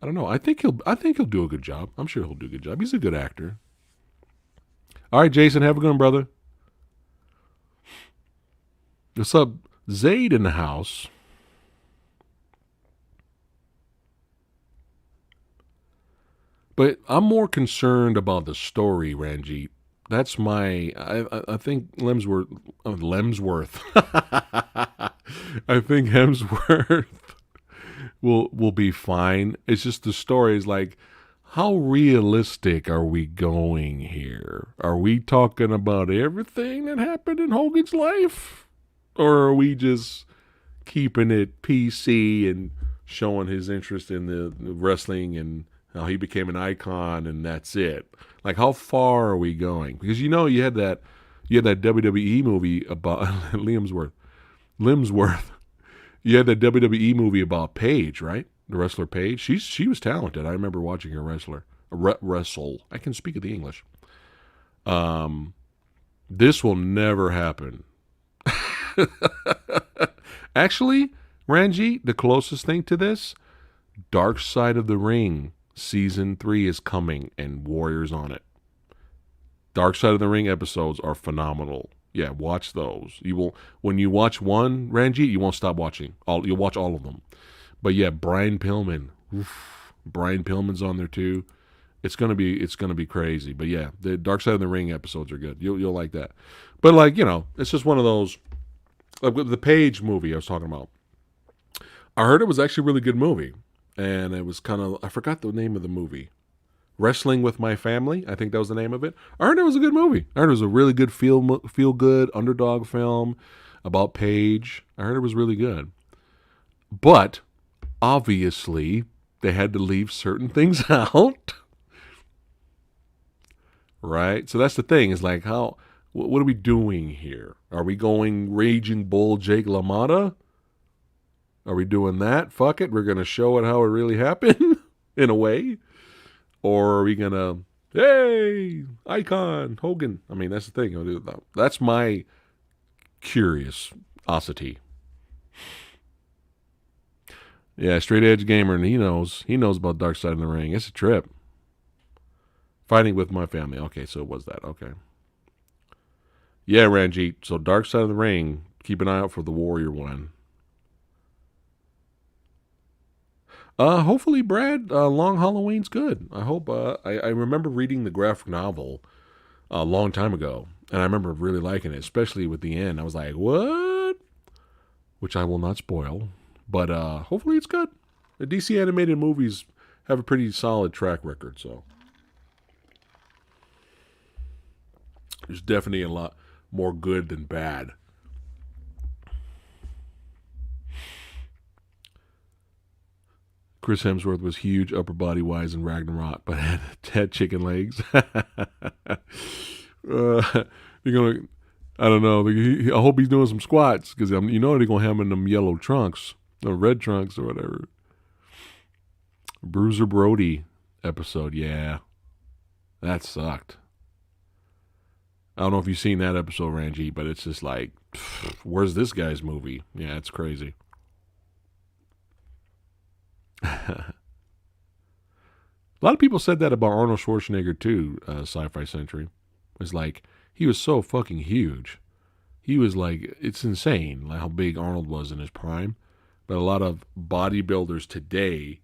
I don't know. I think he'll do a good job. I'm sure he'll do a good job. He's a good actor. All right, Jason, have a good one, brother. What's up? Zayd in the house. But I'm more concerned about the story, Ranjit. That's my. I think Lemsworth. I think Hemsworth will be fine. It's just the story is like, how realistic are we going here? Are we talking about everything that happened in Hogan's life, or are we just keeping it PC and showing his interest in the wrestling and how he became an icon and that's it? Like, how far are we going? Because you had that WWE movie about Limsworth. You had that WWE movie about Paige, right? The wrestler Paige. She was talented. I remember watching her wrestle. I can speak of the English. This will never happen. Actually, Ranji, the closest thing to this, Dark Side of the Ring season 3 is coming, and Warriors on it. Dark Side of the Ring episodes are phenomenal. Yeah, watch those. You will when you watch one, Ranji, you won't stop watching. You'll watch all of them. But yeah, Brian Pillman. Oof, Brian Pillman's on there too. It's gonna be crazy. But yeah, the Dark Side of the Ring episodes are good. You'll like that. But like, it's just one of those. Like with the Page movie I was talking about. I heard it was actually a really good movie, and it was I forgot the name of the movie. Wrestling with My Family, I think that was the name of it. I heard it was a good movie. I heard it was a really good feel good underdog film about Paige. I heard it was really good. But obviously, they had to leave certain things out. Right? So that's the thing. Is like, what are we doing here? Are we going Raging Bull Jake LaMotta? Are we doing that? Fuck it. We're going to show it how it really happened in a way. Or are we going to, hey, icon, Hogan? I mean, that's the thing. That's my curiosity. Yeah, straight edge gamer, and he knows about Dark Side of the Ring. It's a trip. Fighting with My Family. Okay, so it was that. Okay. Yeah, Ranjit. So Dark Side of the Ring. Keep an eye out for the Warrior one. Hopefully, Brad, Long Halloween's good. I hope. I remember reading the graphic novel a long time ago, and I remember really liking it, especially with the end. I was like, what? Which I will not spoil, but hopefully it's good. The DC animated movies have a pretty solid track record, so there's definitely a lot more good than bad. Chris Hemsworth was huge upper body wise in Ragnarok, but had chicken legs. You're gonna, I don't know. I hope he's doing some squats because they're gonna have him in them yellow trunks, or red trunks, or whatever. Bruiser Brody episode, yeah, that sucked. I don't know if you've seen that episode, Ranji, but it's just like, where's this guy's movie? Yeah, it's crazy. A lot of people said that about Arnold Schwarzenegger too, Sci-Fi Century. It's like, he was so fucking huge. He was like, it's insane like how big Arnold was in his prime. But a lot of bodybuilders today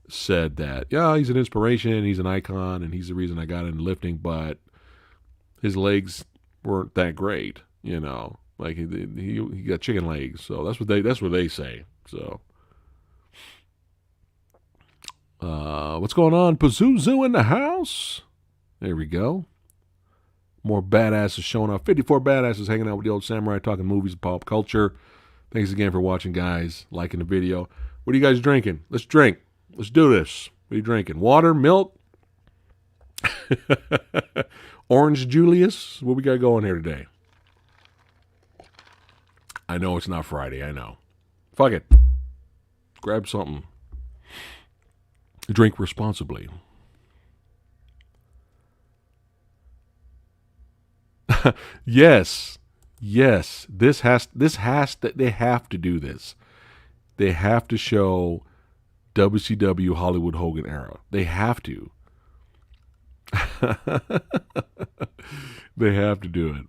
said that, yeah, he's an inspiration, he's an icon, and he's the reason I got into lifting, but his legs weren't that great, Like he got chicken legs, so that's what they say. So what's going on? Pazuzu in the house. There we go. More badasses showing up. 54 badasses hanging out with the old samurai, talking movies and pop culture. Thanks again for watching, guys. Liking the video. What are you guys drinking? Let's drink. Let's do this. What are you drinking? Water? Milk? Orange Julius? What we got going here today? I know it's not Friday. I know. Fuck it. Grab something. Drink responsibly. Yes. Yes. They have to do this. They have to show WCW Hollywood Hogan era. They have to. They have to do it.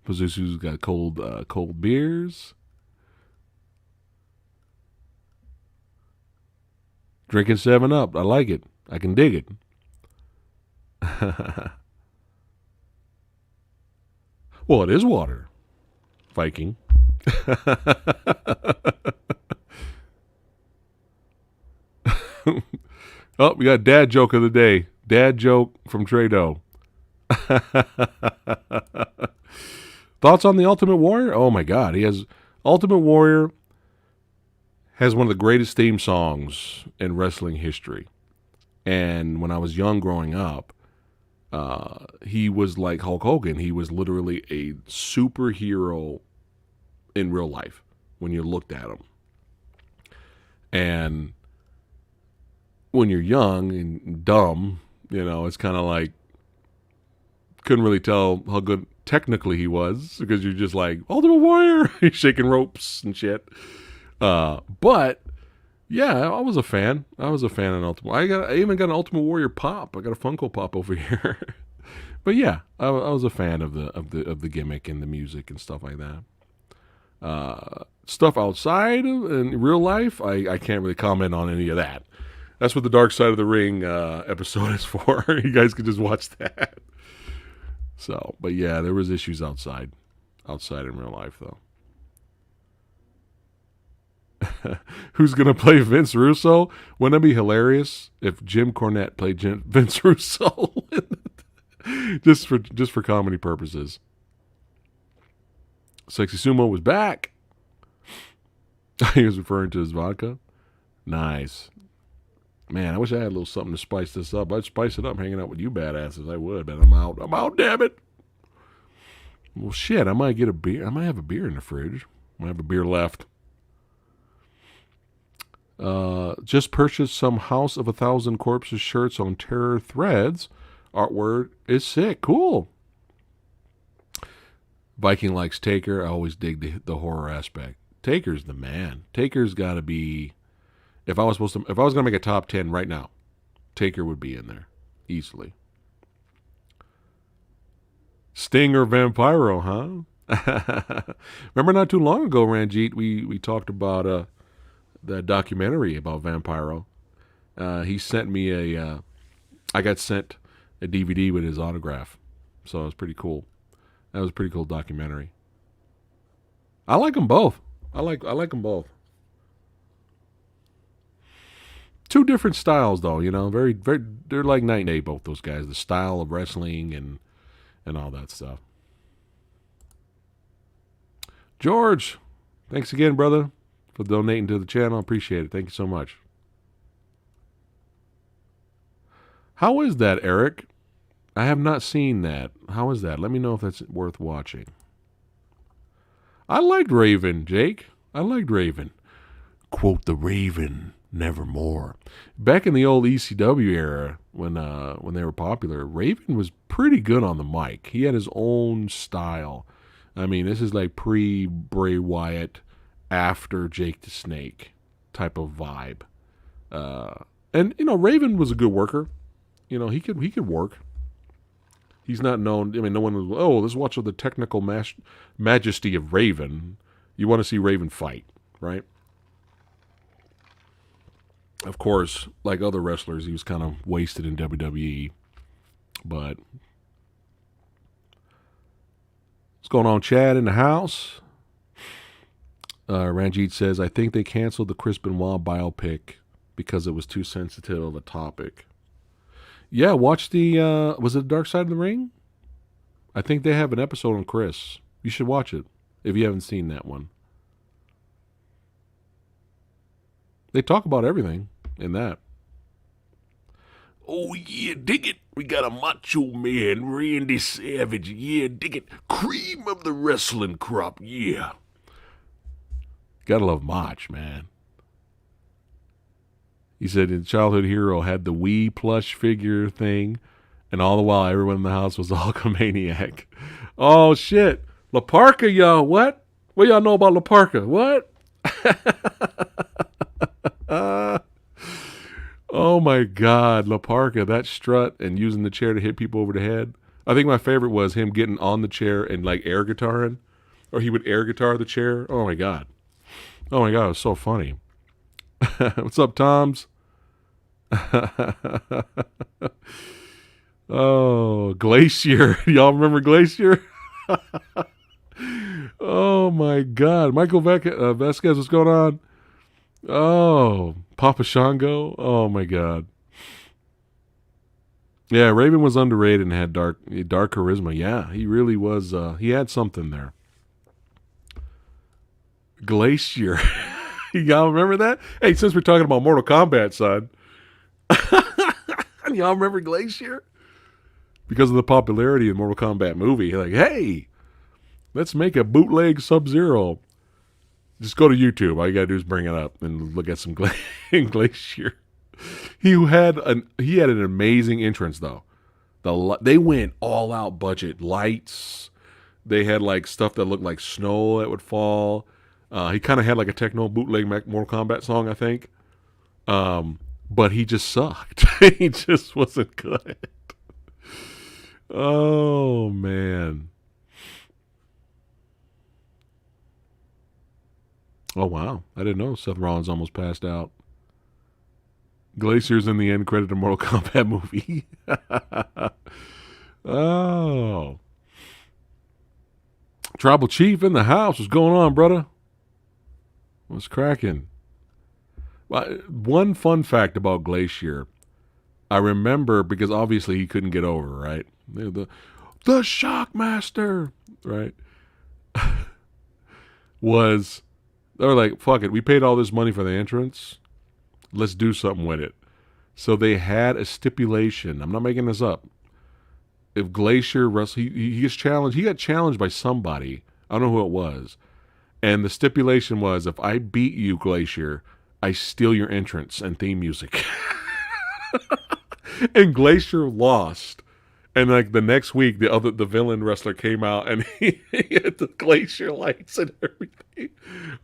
Pazuzu's got cold beers. Drinking 7-Up. I like it. I can dig it. Well, it is water. Viking. Oh, we got dad joke of the day. Dad joke from Trado. Thoughts on the Ultimate Warrior? Oh my God, Ultimate Warrior has one of the greatest theme songs in wrestling history. And when I was young growing up, he was like Hulk Hogan. He was literally a superhero in real life when you looked at him. And when you're young and dumb, it's kind of like, couldn't really tell how good technically he was because you're just like, Ultimate Warrior, he's shaking ropes and shit. But yeah, I was a fan. I was a fan of Ultimate. I even got an Ultimate Warrior pop. I got a Funko Pop over here. But yeah, I was a fan of the gimmick and the music and stuff like that. Stuff outside in real life, I can't really comment on any of that. That's what the Dark Side of the Ring episode is for. You guys can just watch that. So, but yeah, there was issues outside in real life though. Who's gonna play Vince Russo? Wouldn't that be hilarious if Jim Cornette played Vince Russo? just for comedy purposes. Sexy Sumo was back. He was referring to his vodka. Nice. Man, I wish I had a little something to spice this up. I'd spice it up hanging out with you badasses. I would, but I'm out. Damn it. Well, shit, I might get a beer. I might have a beer in the fridge. I might have a beer left. Just purchased some House of 1,000 Corpses shirts on Terror Threads. Artwork is sick. Cool. Viking likes Taker. I always dig the horror aspect. Taker's the man. Taker's got to be... If I was going to make a top 10 right now, Taker would be in there easily. Sting or Vampiro, huh? Remember not too long ago, Ranjit, we talked about the documentary about Vampiro. He sent me I got sent a DVD with his autograph, so it was pretty cool. That was a pretty cool documentary. I like them both. I like them both. Two different styles, though, very, very. They're like night and day, both those guys. The style of wrestling and all that stuff. George, thanks again, brother, for donating to the channel. Appreciate it. Thank you so much. How is that, Eric? I have not seen that. How is that? Let me know if that's worth watching. I liked Raven, Jake. I liked Raven. Quote the Raven. Nevermore. Back in the old ECW era, when they were popular, Raven was pretty good on the mic. He had his own style. I mean, this is like pre-Bray Wyatt, after Jake the Snake type of vibe. And Raven was a good worker. He could work. He's not known. I mean, no one was. Oh, let's watch the technical majesty of Raven. You want to see Raven fight, right? Of course, like other wrestlers, he was kind of wasted in WWE. But what's going on, Chad, in the house? Ranjit says, I think they canceled the Chris Benoit biopic because it was too sensitive of a topic. Yeah, watch the, was it Dark Side of the Ring? I think they have an episode on Chris. You should watch it if you haven't seen that one. They talk about everything in that. Oh, yeah, dig it. We got a macho man, Randy Savage. Yeah, dig it. Cream of the wrestling crop. Yeah. Gotta love Mach, man. He said his childhood hero had the Wii plush figure thing, and all the while everyone in the house was a Hulkamaniac. Oh, shit. La Parka, y'all. What? What y'all know about La Parka? What? Oh my God, La Parka, that strut and using the chair to hit people over the head. I think my favorite was him getting on the chair and like air guitaring, or he would air guitar the chair. Oh my God. Oh my God, it was so funny. What's up, Toms? Oh, Glacier. Y'all remember Glacier? Oh my God. Michael Vasquez, what's going on? Oh, Papa Shango. Oh my God. Yeah, Raven was underrated and had dark charisma. Yeah, he really was. He had something there. Glacier. Y'all remember that? Hey, since we're talking about Mortal Kombat, son. Y'all remember Glacier? Because of the popularity of the Mortal Kombat movie. Like, hey, let's make a bootleg Sub-Zero. Just go to YouTube. All you gotta do is bring it up and look at some Glacier. He had an amazing entrance though. They went all out budget. Lights. They had like stuff that looked like snow that would fall. He kind of had like a techno bootleg Mortal Kombat song, I think. But he just sucked. He just wasn't good. Oh man. Oh wow. I didn't know Seth Rollins almost passed out. Glacier's in the end credit of Mortal Kombat movie. Oh. Tribal Chief in the house. What's going on, brother? What's cracking? Well, one fun fact about Glacier, I remember because obviously he couldn't get over, right? The Shockmaster, right? They were like, fuck it, we paid all this money for the entrance. Let's do something with it. So they had a stipulation. I'm not making this up. If Glacier wrestled, he gets challenged. He got challenged by somebody. I don't know who it was. And the stipulation was, if I beat you, Glacier, I steal your entrance and theme music. And Glacier lost. And like the next week, the villain wrestler came out and he had the Glacier lights and everything.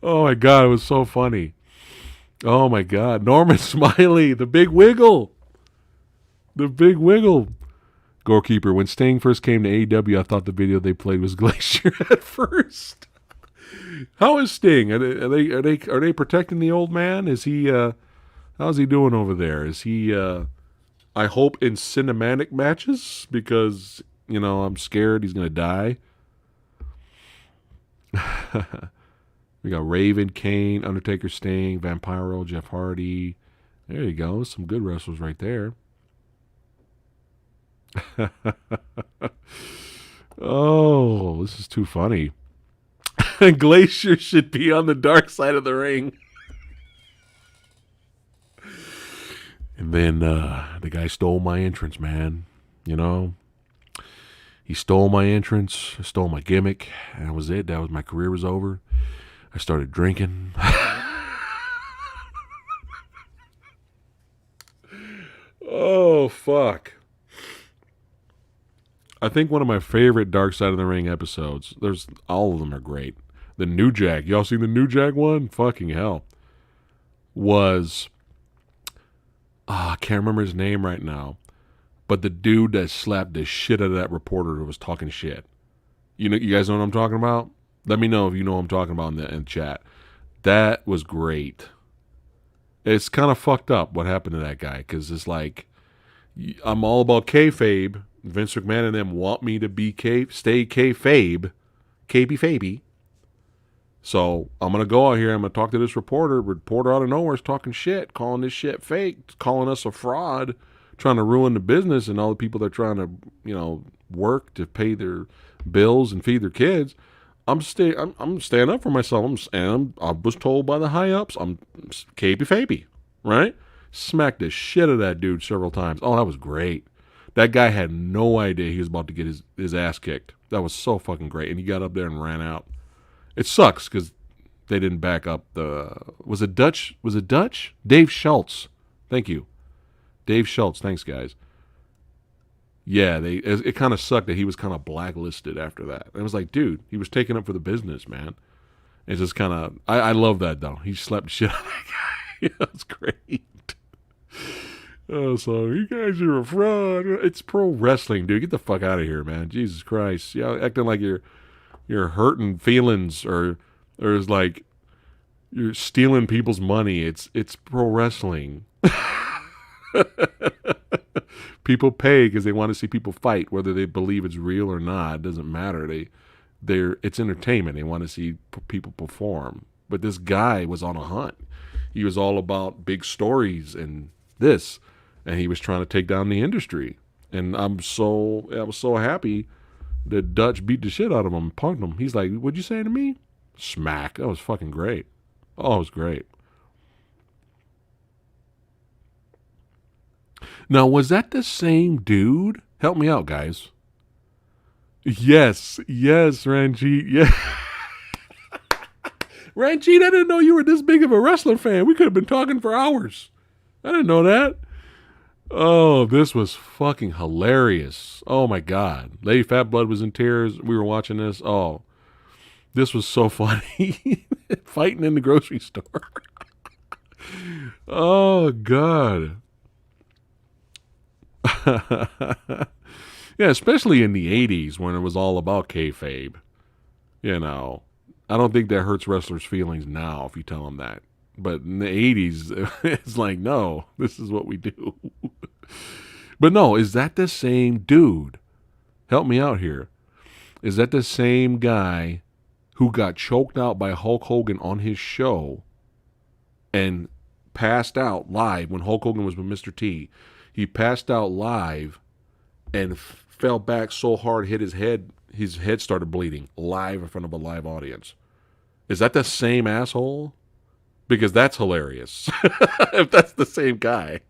Oh my God, it was so funny. Oh my God, Norman Smiley, the Big Wiggle, the Big Wiggle. Goalkeeper. When Sting first came to AEW, I thought the video they played was Glacier at first. How is Sting? Are they protecting the old man? Is he? How's he doing over there? Is he? I hope in cinematic matches because I'm scared he's gonna die. We got Raven, Kane, Undertaker, Sting, Vampiro, Jeff Hardy. There you go. Some good wrestlers right there. Oh, this is too funny. Glacier should be on the dark side of the ring. And then the guy stole my entrance, man. He stole my entrance, stole my gimmick, and that was it. My career was over. I started drinking. Oh, fuck. I think one of my favorite Dark Side of the Ring episodes, all of them are great. The New Jack, y'all seen the New Jack one? Fucking hell. Was, I can't remember his name right now, but the dude that slapped the shit out of that reporter who was talking shit. You guys know what I'm talking about? Let me know if you know what I'm talking about in chat. That was great. It's kind of fucked up what happened to that guy, because it's like, I'm all about kayfabe. Vince McMahon and them want me to stay kayfabe, faby. So I'm going to go out here. I'm going to talk to this reporter. Reporter out of nowhere is talking shit, calling this shit fake, calling us a fraud, trying to ruin the business and all the people that are trying to, work to pay their bills and feed their kids. I'm staying up for myself. I was told by the high ups, I'm faby, right? Smacked the shit out of that dude several times. Oh, that was great. That guy had no idea he was about to get his ass kicked. That was so fucking great. And he got up there and ran out. It sucks because they didn't back up the... Was it Dutch? Dave Schultz. Thank you. Dave Schultz. Thanks, guys. Yeah, it kind of sucked that he was kind of blacklisted after that. And it was like, dude, he was taking up for the business, man. It's just kind of... I love that, though. He slapped the shit out of that guy. Yeah, that's great. Oh, so you guys are a fraud. It's pro wrestling, dude. Get the fuck out of here, man. Jesus Christ. Yeah, acting like you're hurting feelings or it's like you're stealing people's money. It's pro wrestling. People pay because they want to see people fight, whether they believe it's real or not. It doesn't matter. It's entertainment. They want to see people perform. But this guy was on a hunt. He was all about big stories and this, and he was trying to take down the industry. And I was so happy that Dutch beat the shit out of him, punked him. He's like, "What'd you say to me?" Smack. That was fucking great. Oh, it was great. Now, was that the same dude? Help me out, guys. Yes, Ranjit. Yeah. Ranjit, I didn't know you were this big of a wrestler fan. We could have been talking for hours. I didn't know that. Oh, this was fucking hilarious. Oh, my God. Lady Fat Blood was in tears. We were watching this. Oh, this was so funny. Fighting in the grocery store. Oh, God. Yeah, especially in the 80s when it was all about kayfabe. You know, I don't think that hurts wrestlers' feelings now if you tell them that. But in the 80s, it's like, no, this is what we do. But no, is that the same dude? Help me out here. Is that the same guy who got choked out by Hulk Hogan on his show and passed out live when Hulk Hogan was with Mr. T? He passed out live and fell back so hard, hit his head started bleeding live in front of a live audience. Is that the same asshole? Because that's hilarious. If that's the same guy.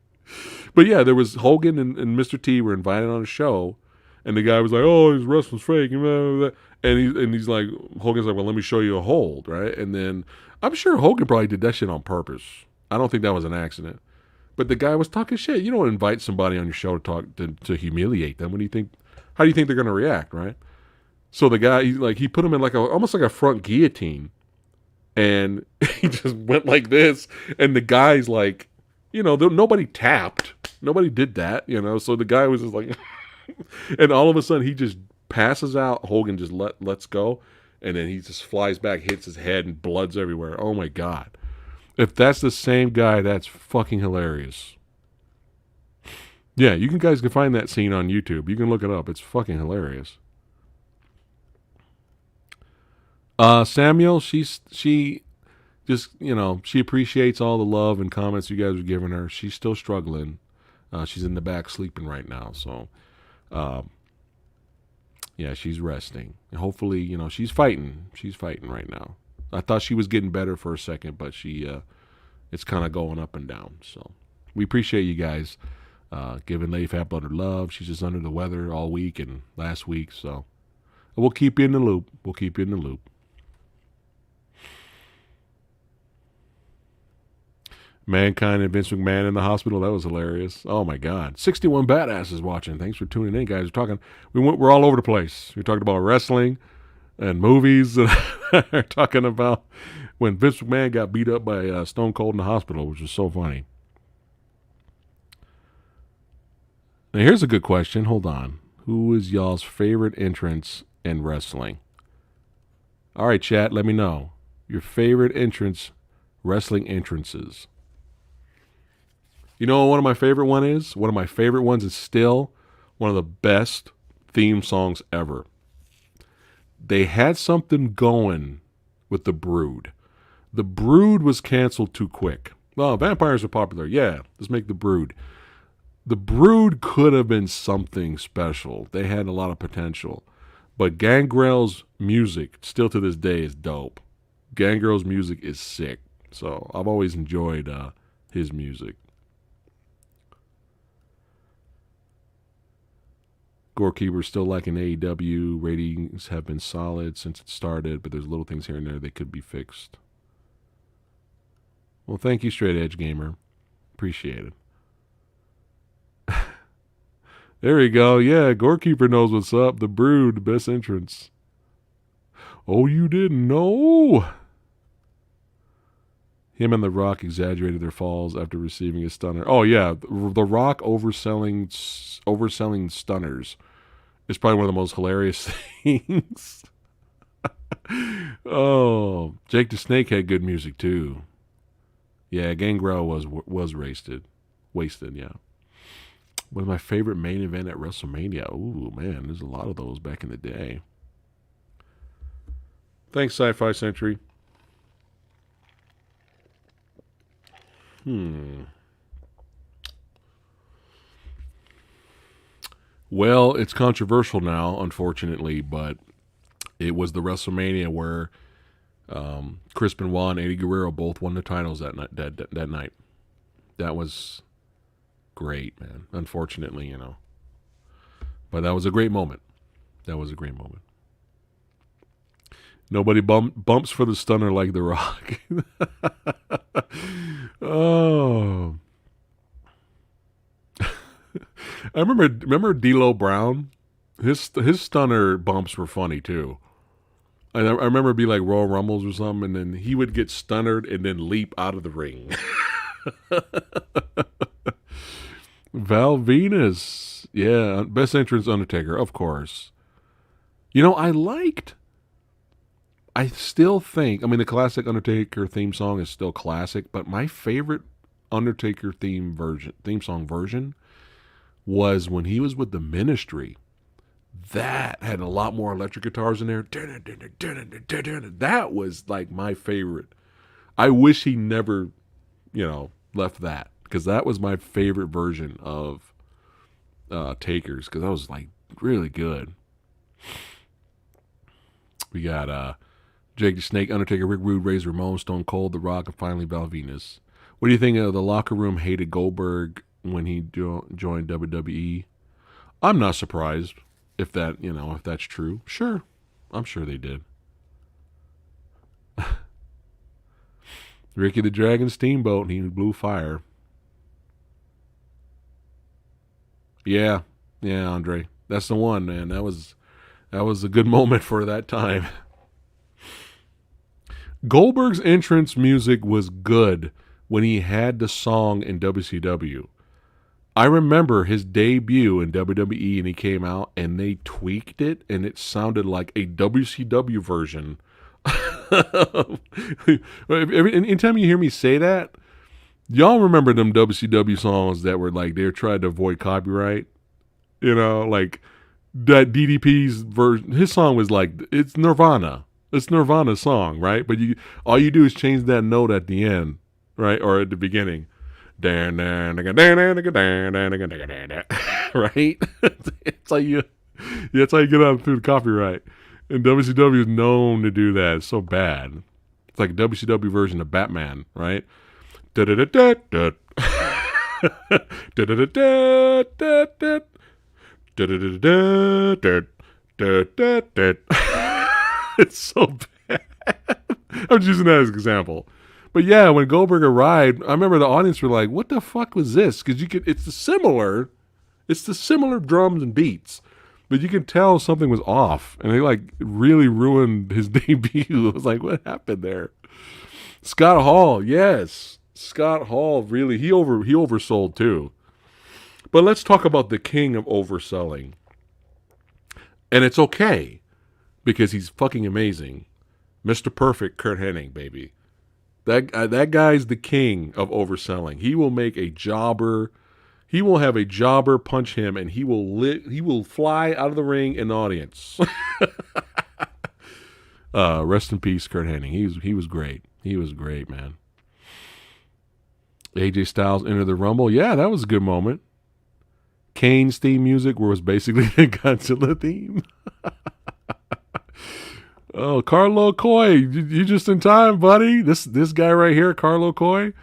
But yeah, there was Hogan and Mr. T were invited on a show, and the guy was like, "Oh, his wrestling's fake," and he's like, Hogan's like, "Well, let me show you a hold," right? And then I'm sure Hogan probably did that shit on purpose. I don't think that was an accident. But the guy was talking shit. You don't invite somebody on your show to humiliate them. How do you think they're going to react, right? So the guy, he put him in almost like a front guillotine. And he just went like this. And the guy's like, nobody tapped. Nobody did that, So the guy was just like, and all of a sudden he just passes out. Hogan just lets go. And then he just flies back, hits his head, and blood's everywhere. Oh, my God. If that's the same guy, that's fucking hilarious. Yeah, you guys can find that scene on YouTube. You can look it up. It's fucking hilarious. Samuel, she just, she appreciates all the love and comments you guys are giving her. She's still struggling. She's in the back sleeping right now. So, yeah, she's resting. And hopefully, she's fighting. She's fighting right now. I thought she was getting better for a second, but it's kind of going up and down. So we appreciate you guys giving Lady Fat Blood her love. She's just under the weather all week and last week. So we'll keep you in the loop. Mankind and Vince McMahon in the hospital. That was hilarious. Oh, my God. 61 Badasses watching. Thanks for tuning in, guys. We're all over the place. We're talking about wrestling and movies. We're talking about when Vince McMahon got beat up by Stone Cold in the hospital, which was so funny. Now, here's a good question. Hold on. Who is y'all's favorite entrance in wrestling? All right, chat, let me know. Your favorite wrestling entrances. You know what one of my favorite ones is? One of my favorite ones is still one of the best theme songs ever. They had something going with The Brood. The Brood was canceled too quick. Well, vampires are popular. Yeah, let's make The Brood. The Brood could have been something special. They had a lot of potential. But Gangrel's music, still to this day, is dope. Gangrel's music is sick. So I've always enjoyed his music. Gorekeeper still like an AEW. Ratings have been solid since it started, but there's little things here and there that could be fixed. Well, thank you, Straight Edge Gamer. Appreciate it. There you go. Yeah, Gorekeeper knows what's up. The Brood, the best entrance. Oh, you didn't know? Him and The Rock exaggerated their falls after receiving a stunner. Oh, yeah. The Rock overselling stunners is probably one of the most hilarious things. Oh, Jake the Snake had good music, too. Yeah, Gangrel was wasted, yeah. One of my favorite main event at WrestleMania. Ooh, man, there's a lot of those back in the day. Thanks, Sci-Fi Century. Well, it's controversial now, unfortunately, but it was the WrestleMania where Chris Benoit and Eddie Guerrero both won the titles that night. That was great, man. Unfortunately, but that was a great moment. Nobody bumps for the stunner like The Rock. Oh. I remember D'Lo Brown? His stunner bumps were funny, too. I remember it'd be like Royal Rumbles or something, and then he would get stunnered and then leap out of the ring. Val Venus. Yeah, best entrance Undertaker, of course. I still think, the classic Undertaker theme song is still classic, but my favorite Undertaker theme song version was when he was with the Ministry. That had a lot more electric guitars in there. That was like my favorite. I wish he never, left that, because that was my favorite version of Takers, because that was like really good. We got Jake the Snake, Undertaker, Rick Rude, Razor Ramon, Stone Cold, The Rock, and finally Val Venus. What do you think of the locker room hated Goldberg when he joined WWE? I'm not surprised if that's true. Sure. I'm sure they did. Ricky the Dragon Steamboat, he blew fire. Yeah, Andre. That's the one, man. That was a good moment for that time. Goldberg's entrance music was good when he had the song in WCW. I remember his debut in WWE, and he came out and they tweaked it, and it sounded like a WCW version. Anytime you hear me say that, y'all remember them WCW songs that were like they were trying to avoid copyright? Like that DDP's version. His song was like, it's Nirvana. It's Nirvana's song, right? But all you do is change that note at the end, right? Or at the beginning. Right? That's how you get out through the copyright. And WCW is known to do that. It's so bad. It's like a WCW version of Batman, right? It's so bad. I'm just using that as an example. But yeah, when Goldberg arrived, I remember the audience were like, what the fuck was this? Because it's the similar drums and beats, but you can tell something was off, and they like really ruined his debut. I was like, what happened there? Scott Hall, yes. Scott Hall, really, he oversold too. But let's talk about the king of overselling. And it's okay, because he's fucking amazing. Mr. Perfect, Kurt Hennig, baby. That guy's the king of overselling. He will make a jobber. He will have a jobber punch him, and he will fly out of the ring in the audience. Rest in peace, Kurt Hennig. He was great. He was great, man. AJ Styles entered the Rumble. Yeah, that was a good moment. Kane's theme music was basically the Godzilla theme. Oh, Carlo Coy, you just in time, buddy. This guy right here, Carlo Coy.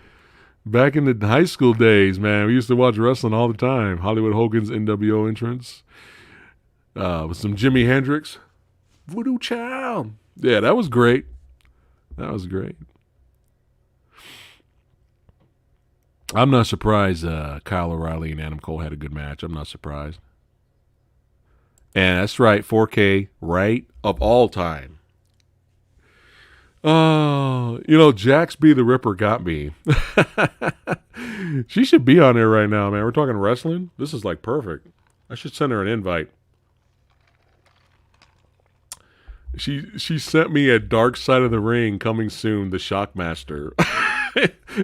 Back in the high school days, man, we used to watch wrestling all the time. Hollywood Hogan's NWO entrance. with some Jimi Hendrix. Voodoo Child. Yeah, that was great. That was great. I'm not surprised Kyle O'Reilly and Adam Cole had a good match. I'm not surprised. And that's right, 4K, right, of all time. Oh, Jax B. the Ripper got me. She should be on there right now, man. We're talking wrestling. This is like perfect. I should send her an invite. She sent me a Dark Side of the Ring coming soon, the Shockmaster.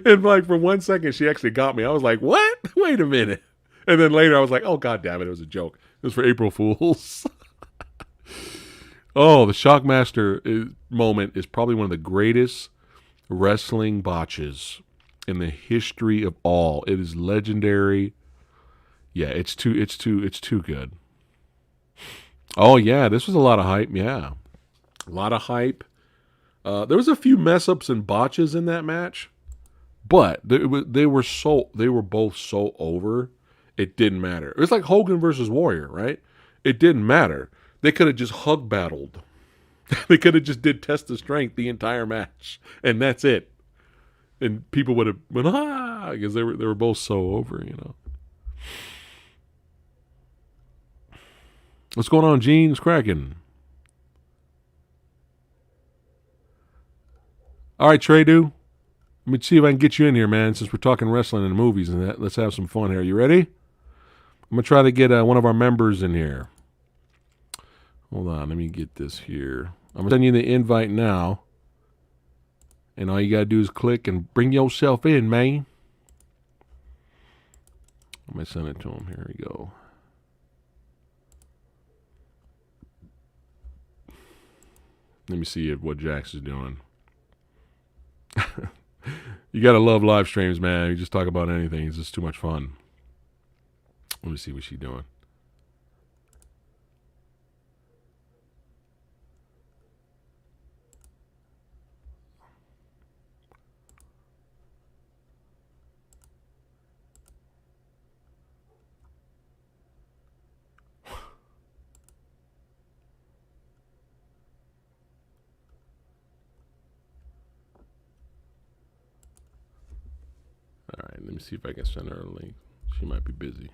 And like for 1 second, she actually got me. I was like, what? Wait a minute. And then later I was like, oh, God damn it. It was a joke. It was for April Fools. Oh, the Shockmaster moment is probably one of the greatest wrestling botches in the history of all. It is legendary. Yeah, it's too good. Oh yeah, this was a lot of hype. Yeah, a lot of hype. There was a few mess ups and botches in that match, but they were both so over. It didn't matter. It was like Hogan versus Warrior, right? It didn't matter. They could have just hug battled. They could have just did test of strength the entire match, and that's it. And people would have went because they were both so over, What's going on, Gene's cracking? All right, Trey, let me see if I can get you in here, man. Since we're talking wrestling and movies and that, let's have some fun here. You ready? I'm gonna try to get one of our members in here. Hold on, let me get this here. I'm gonna send you the invite now, and all you gotta do is click and bring yourself in, man. I'm gonna send it to him. Here we go. Let me see what Jax is doing. You gotta love live streams, man. You just talk about anything. It's just too much fun. Let me see what she's doing. All right, let me see if I can send her a link. She might be busy.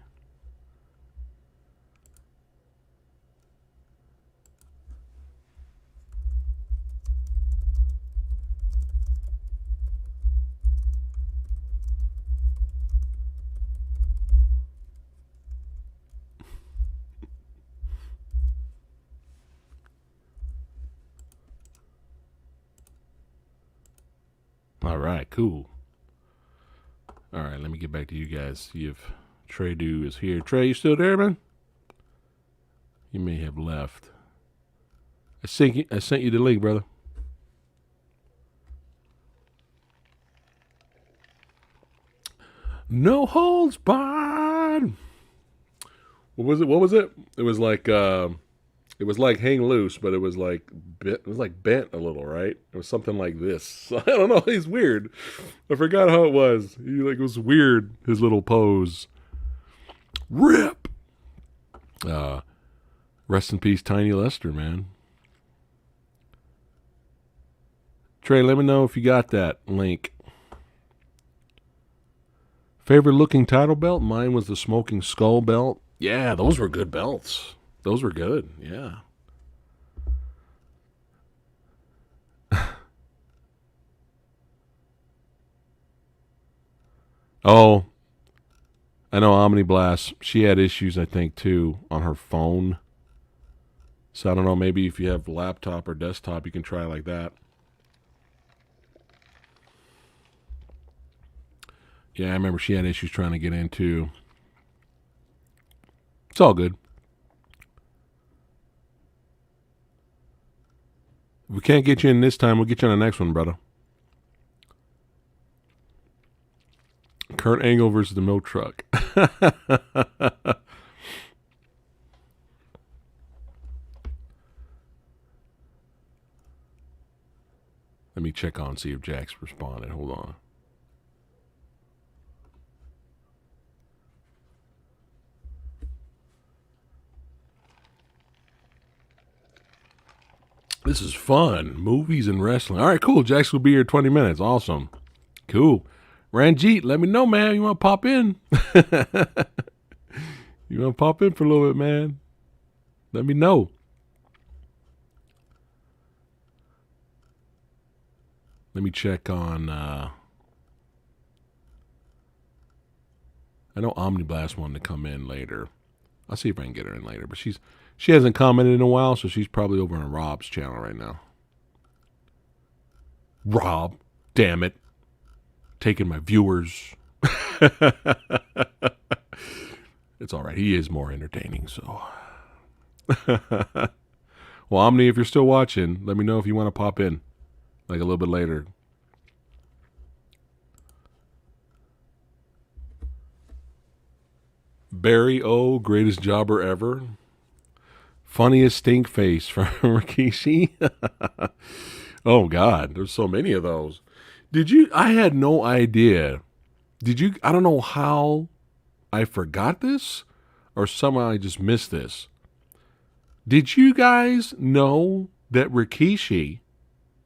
All right, cool. All right, let me get back to you guys. See if Trey is here. Trey, you still there, man? You may have left. I sent you the link, brother. No holds barred. What was it? It was like Hang Loose, but it was like bent a little, right? It was something like this. I don't know. He's weird. I forgot how it was. It was weird. His little pose. Rip. Rest in peace, Tiny Lester, man. Trey, let me know if you got that link. Favorite looking title belt? Mine was the Smoking Skull belt. Yeah, those were good belts. Those were good, yeah. Oh, I know Omni Blast. She had issues, I think, too, on her phone. So I don't know, maybe if you have laptop or desktop, you can try like that. Yeah, I remember she had issues trying to get into. It's all good. If we can't get you in this time, we'll get you on the next one, brother. Kurt Angle versus the milk truck. Let me check on, see if Jack's responded. Hold on. This is fun. Movies and wrestling. All right, cool. Jax will be here 20 minutes. Awesome. Cool. Ranjit, let me know, man. You want to pop in? You want to pop in for a little bit, man? Let me know. Let me check on. I know Omniblast wanted to come in later. I'll see if I can get her in later. But she hasn't commented in a while, so she's probably over on Rob's channel right now. Rob, damn it. Taking my viewers. It's all right. He is more entertaining, so. Well, Omni, if you're still watching, let me know if you want to pop in, like a little bit later. Barry O, greatest jobber ever. Funniest stink face from Rikishi. Oh, God. There's so many of those. I had no idea. I don't know how I forgot this or somehow I just missed this. Did you guys know that Rikishi,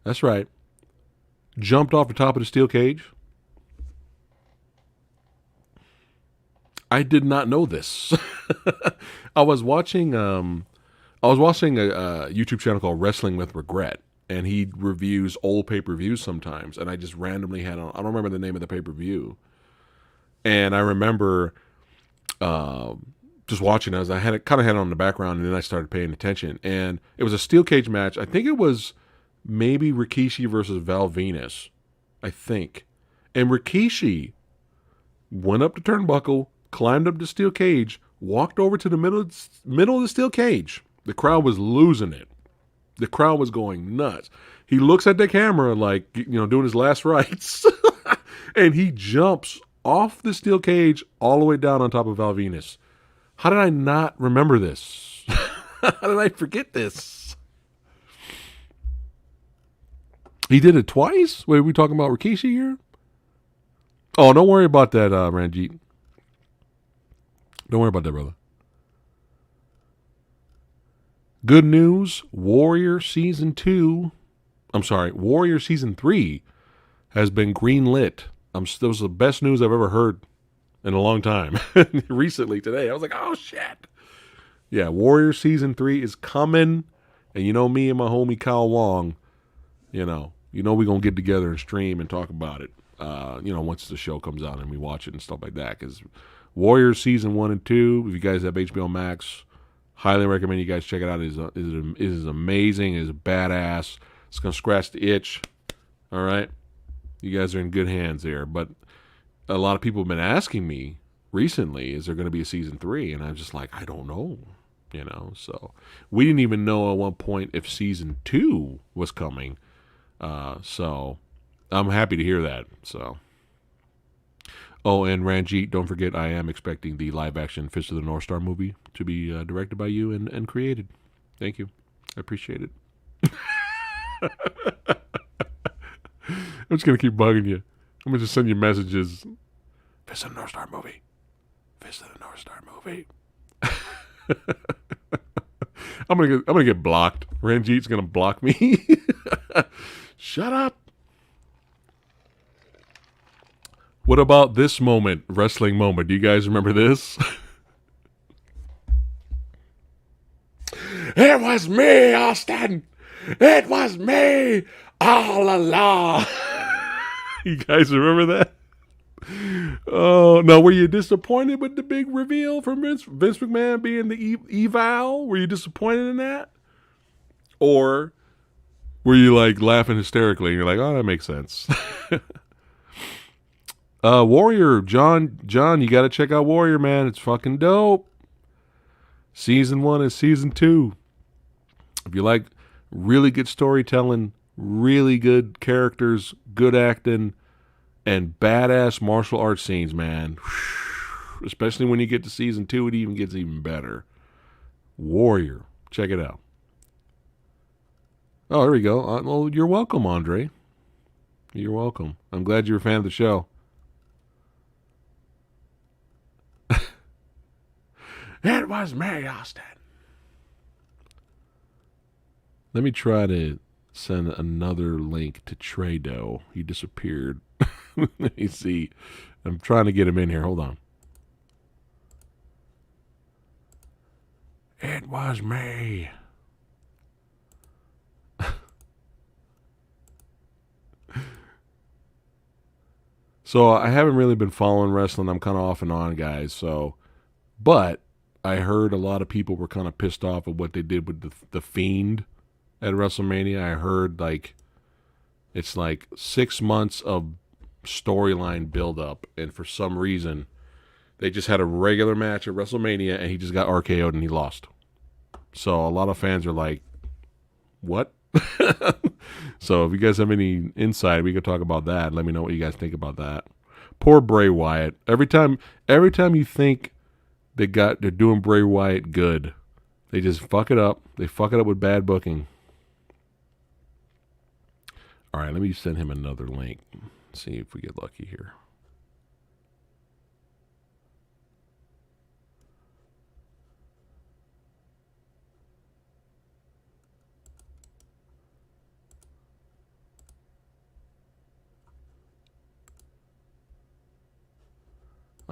that's right, jumped off the top of the steel cage? I did not know this. I was watching a YouTube channel called Wrestling with Regret, and he reviews old pay-per-views sometimes, and I just randomly had on, I don't remember the name of the pay-per-view. And I remember just watching as I had it kind of had it on the background, and then I started paying attention. And it was a steel cage match. I think it was maybe Rikishi versus Val Venus, I think. And Rikishi went up the turnbuckle, climbed up the steel cage, walked over to the middle of the steel cage. The crowd was losing it. The crowd was going nuts. He looks at the camera like, doing his last rites. And he jumps off the steel cage all the way down on top of Val Venus. How did I not remember this? How did I forget this? He did it twice? Wait, are we talking about Rikishi here? Oh, don't worry about that, Ranjit. Don't worry about that, brother. Good news, Warrior Season 3 has been greenlit. That was the best news I've ever heard in a long time. Recently, today, I was like, oh, shit. Yeah, Warrior Season 3 is coming. And you know me and my homie Kyle Wong, we're going to get together and stream and talk about it, once the show comes out and we watch it and stuff like that. Because Warrior Season 1 and 2, if you guys have HBO Max, highly recommend you guys check it out. It is amazing. It is badass. It's going to scratch the itch. All right? You guys are in good hands there. But a lot of people have been asking me recently, is there going to be a Season 3? And I'm just like, I don't know. So we didn't even know at one point if Season 2 was coming. So I'm happy to hear that. So. Oh, and Ranjit, don't forget, I am expecting the live-action Fist of the North Star movie to be directed by you and created. Thank you. I appreciate it. I'm just going to keep bugging you. I'm going to just send you messages. Fist of the North Star movie. Fist of the North Star movie. I'm gonna get blocked. Ranjit's going to block me. Shut up. What about this moment, wrestling moment? Do you guys remember this? It was me, Austin. It was me all along. You guys remember that? Oh, no. Were you disappointed with the big reveal from Vince McMahon being the eval? Were you disappointed in that? Or were you like laughing hysterically and you're like, oh, that makes sense? Warrior, John, you got to check out Warrior, man. It's fucking dope. Season 1 and Season 2. If you like really good storytelling, really good characters, good acting, and badass martial arts scenes, man. Especially when you get to Season 2, it even gets even better. Warrior. Check it out. Oh, there we go. Well, you're welcome, Andre. You're welcome. I'm glad you're a fan of the show. It was me, Austin. Let me try to send another link to Trado. He disappeared. Let me see. I'm trying to get him in here. Hold on. It was me. So I haven't really been following wrestling. I'm kind of off and on, guys. So, but I heard a lot of people were kind of pissed off at what they did with the Fiend at WrestleMania. I heard like it's like 6 months of storyline buildup, and for some reason they just had a regular match at WrestleMania and he just got RKO'd and he lost. So a lot of fans are like, what? So if you guys have any insight, we could talk about that. Let me know what you guys think about that. Poor Bray Wyatt. Every time you think they're doing Bray Wyatt good, they just fuck it up. They fuck it up with bad booking. All right, let me send him another link. See if we get lucky here.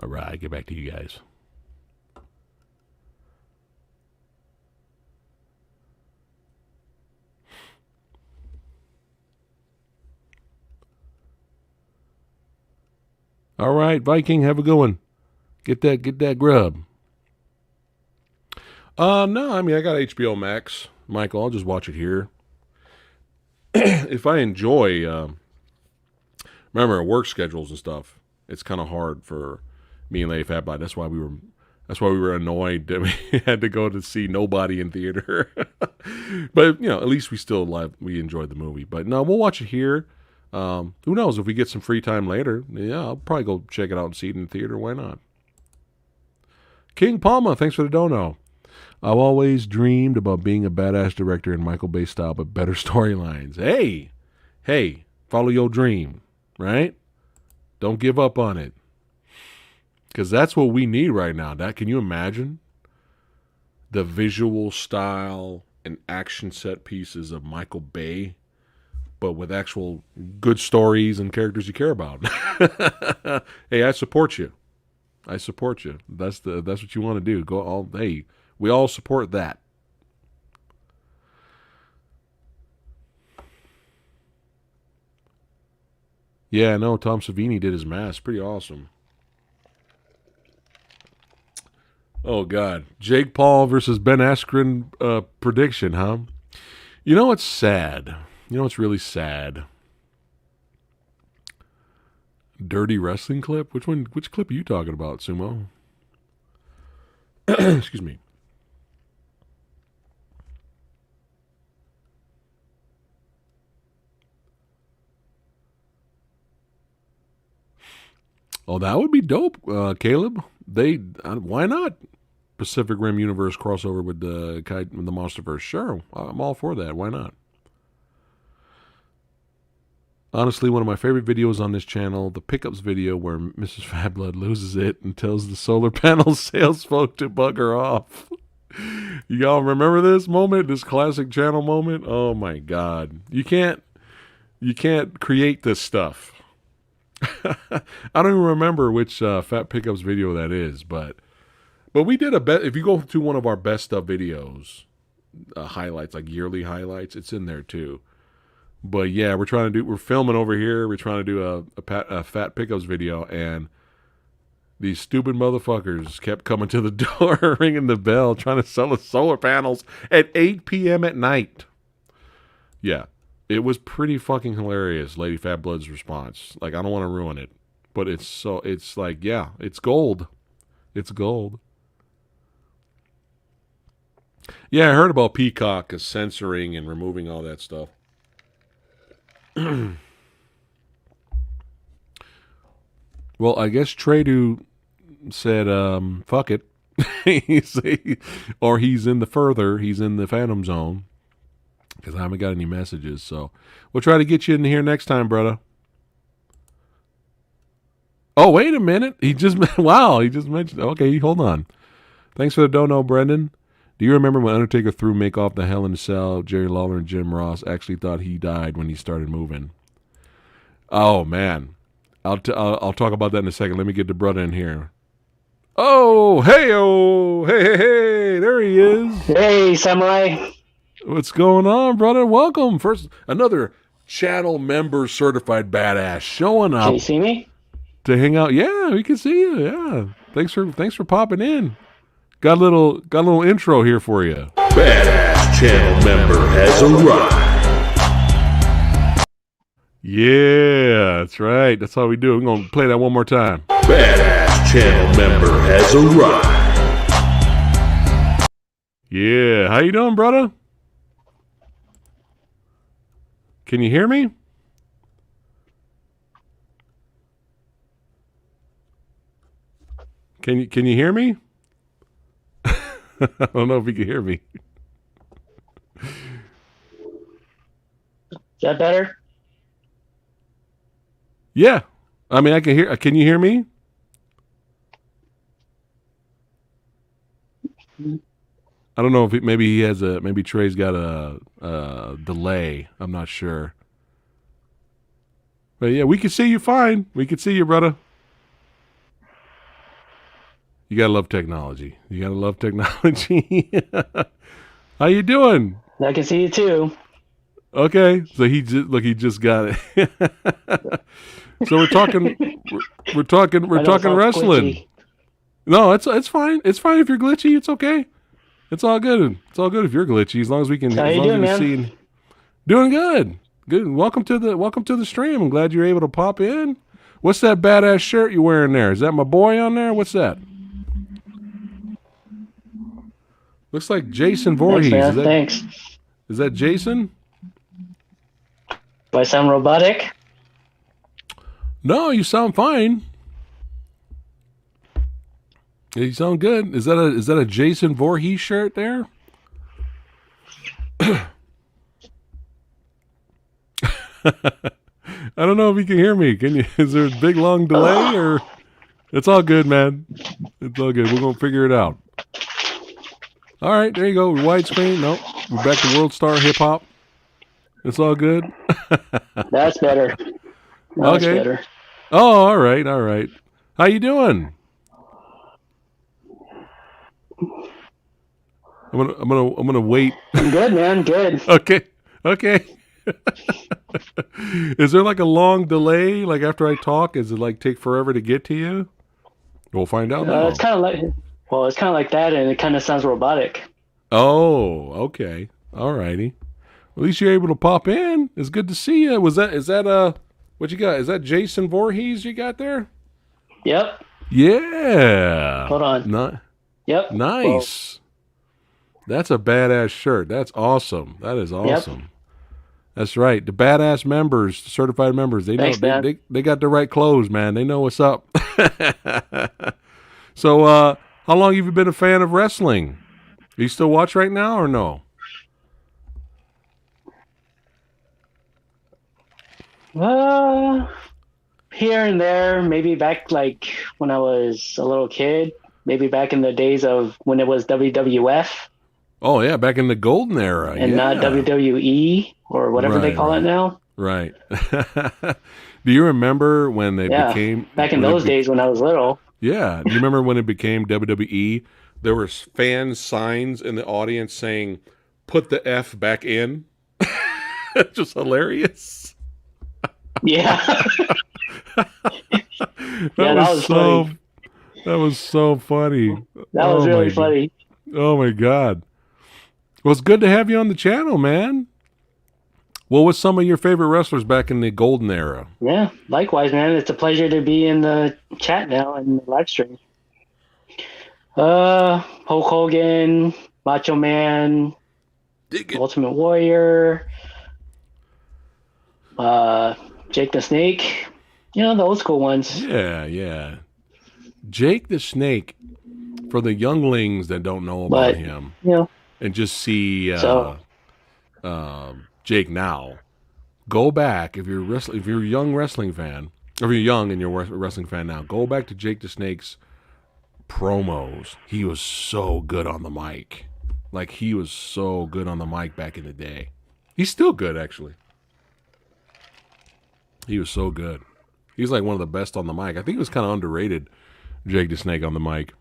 All right, get back to you guys. All right, Viking, have a good one. Get that grub. No, I mean I got HBO Max, Michael. I'll just watch it here. If I enjoy, remember work schedules and stuff, it's kind of hard for me and Lady Fat Black. That's why we were annoyed that we had to go to see nobody in theater. But at least we enjoyed the movie. But no, we'll watch it here. Who knows if we get some free time later? Yeah, I'll probably go check it out and see it in the theater. Why not? King Palma, thanks for the dono. I've always dreamed about being a badass director in Michael Bay style, but better storylines. Hey, follow your dream, right? Don't give up on it. Because that's what we need right now. Can you imagine the visual style and action set pieces of Michael Bay, but with actual good stories and characters you care about? Hey, I support you. That's what you want to do. Hey, we all support that. Yeah, no, Tom Savini did his mask. Pretty awesome. Oh, God. Jake Paul versus Ben Askren prediction, huh? You know what's sad? You know what's really sad? Dirty wrestling clip? Which clip are you talking about, Sumo? Excuse me. Oh, that would be dope, Caleb. Why not? Pacific Rim Universe crossover with the MonsterVerse. Sure, I'm all for that. Why not? Honestly, one of my favorite videos on this channel, the pickups video where Mrs. Fablood loses it and tells the solar panel sales folk to bug her off. Y'all remember this moment? This classic channel moment? Oh my God. You can't create this stuff. I don't even remember which Fat Pickups video that is, but we did a bet. If you go to one of our best of videos, highlights, like yearly highlights, it's in there too. But yeah, we're filming over here. We're trying to do a Fat Pickups video, and these stupid motherfuckers kept coming to the door, ringing the bell, trying to sell us solar panels at 8 p.m. at night. Yeah, it was pretty fucking hilarious, Lady Fat Blood's response. Like, I don't want to ruin it, but it's like, yeah, it's gold. It's gold. Yeah, I heard about Peacock censoring and removing all that stuff. Well, I guess Tradu said, fuck it. He's in the Phantom Zone. Because I haven't got any messages, so we'll try to get you in here next time, brother. Oh, wait a minute. He just mentioned, okay, hold on. Thanks for the dono, Brendan. Do you remember when Undertaker threw Mick off the Hell in a Cell? Jerry Lawler and Jim Ross actually thought he died when he started moving. Oh man, I'll talk about that in a second. Let me get the brother in here. Oh, hey, there he is. Hey, Samurai. What's going on, brother? Welcome. First, another channel member certified badass showing up. Can you see me? To hang out. Yeah, we can see you. Yeah. Thanks for popping in. Got a little intro here for you. Badass channel member has arrived. Yeah, that's right. That's how we do it. We're going to play that one more time. Badass channel member has arrived. Yeah, how you doing, brother? Can you hear me? Can you hear me? I don't know if you can hear me. Is that better? Yeah. I mean, I can hear. Can you hear me? I don't know if maybe Trey's got a delay. I'm not sure. But yeah, we can see you fine. We can see you, brother. You gotta love technology. How you doing? I can see you too. Okay, so he just got it. So we're talking wrestling. Glitchy. No, it's fine. It's fine if you're glitchy. It's okay. It's all good. It's all good if you're glitchy, as long as we can. How you doing, man? Doing good. Good. Welcome to the stream. I'm glad you're able to pop in. What's that badass shirt you're wearing there? Is that my boy on there? What's that? Looks like Jason Voorhees. Thanks. Is that Jason? Do I sound robotic? No, you sound fine. Yeah, you sound good. Is that a Jason Voorhees shirt there? I don't know if you can hear me. Can you? Is there a big long delay or? It's all good, man. It's all good. We're gonna figure it out. All right, there you go. Widescreen. Nope. We're back to World Star Hip Hop. It's all good. That's better. That's okay. better. Oh, all right. How you doing? I'm gonna wait. I'm good, man. Good. Okay. Is there like a long delay? Like after I talk, is it like take forever to get to you? We'll find out now. It's kind of like that, and it kind of sounds robotic. Oh, okay. All righty. At least you're able to pop in. It's good to see you. Is that what you got? Is that Jason Voorhees you got there? Yep. Yeah. Hold on. Yep. Nice. That's a badass shirt. That's awesome. That is awesome. Yep. That's right. The badass members, the certified members, they know. Thanks, they got the right clothes, man. They know what's up. So, how long have you been a fan of wrestling? Do you still watch right now or no? Here and there, maybe back like when I was a little kid, maybe back in the days of when it was WWF. Oh yeah, back in the golden era, and not WWE or whatever they call it now. Right. Do you remember when they became back in those days when I was little? Yeah. Do you remember when it became WWE? There were fan signs in the audience saying, "Put the F back in." Just hilarious. Yeah. That was funny. That was so funny. That was really funny. Oh my God. Well, it's good to have you on the channel, man. What was some of your favorite wrestlers back in the golden era? Yeah, likewise, man. It's a pleasure to be in the chat now and the live stream. Hulk Hogan, Macho Man, Ultimate Warrior, Jake the Snake. You know, the old school ones. Yeah. Jake the Snake, for the younglings that don't know about him, and just see Jake now, go back if you're a young wrestling fan, or if you're young and you're a wrestling fan now, go back to Jake the Snake's promos. He was so good on the mic. Like, he was so good on the mic back in the day. He's still good, actually. He was so good. He's like one of the best on the mic. I think he was kind of underrated, Jake the Snake, on the mic.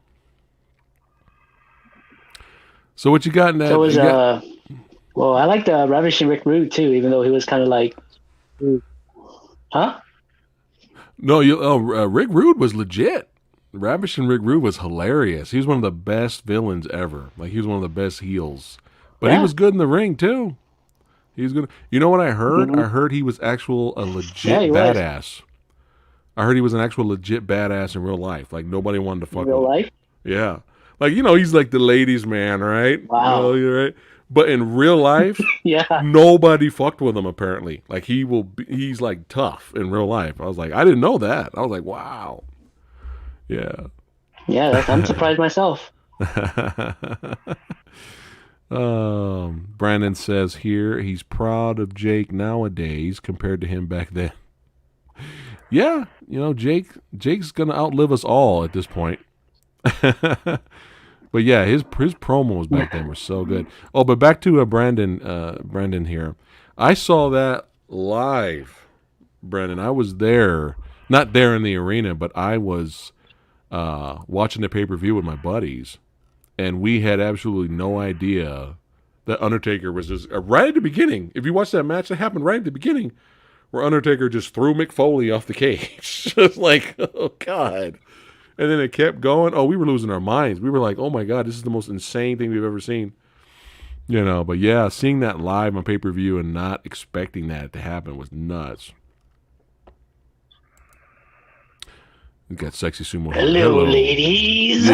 So what you got in that? So was well, I like the Ravishing Rick Rude too, even though he was kind of like, huh? No, Rick Rude was legit. Ravishing Rick Rude was hilarious. He was one of the best villains ever. Like, he was one of the best heels. But he was good in the ring too. He was good. You know what I heard? I heard he was a legit badass. I heard he was an actual legit badass in real life. Like, nobody wanted to fuck with him. Real life? Yeah. Like, he's like the ladies' man, right? Wow. Right? But in real life, Yeah. nobody fucked with him, apparently. Like, he's like tough in real life. I was like, I didn't know that. I was like, wow. Yeah. Yeah, I'm surprised myself. Brandon says here he's proud of Jake nowadays compared to him back then. Yeah, Jake's gonna outlive us all at this point. But yeah, his promos back then were so good. Oh, but back to Brandon here. I saw that live, Brandon. I was there, not there in the arena, but I was watching the pay-per-view with my buddies, and we had absolutely no idea that Undertaker was just right at the beginning. If you watch that match, that happened right at the beginning, where Undertaker just threw Mick Foley off the cage. It's like, oh God. And then it kept going. Oh, we were losing our minds. We were like, oh my God, this is the most insane thing we've ever seen. But yeah, seeing that live on pay-per-view and not expecting that to happen was nuts. We got Sexy Sumo. Hello. Ladies.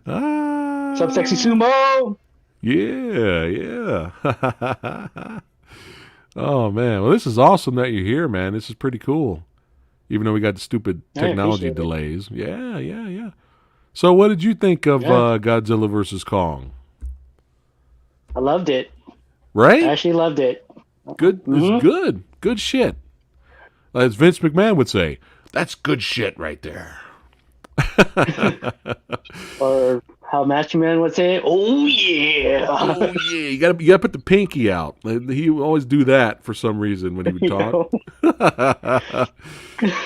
What's up, Sexy Sumo? Yeah. Oh, man. Well, this is awesome that you're here, man. This is pretty cool. Even though we got the stupid technology delays. Yeah. So what did you think of Godzilla vs. Kong? I loved it. Right? I actually loved it. Good. It's good. Good shit. As Vince McMahon would say, that's good shit right there. Or how Macho Man would say, oh yeah. Oh yeah. You gotta put the pinky out. He would always do that for some reason when he would talk.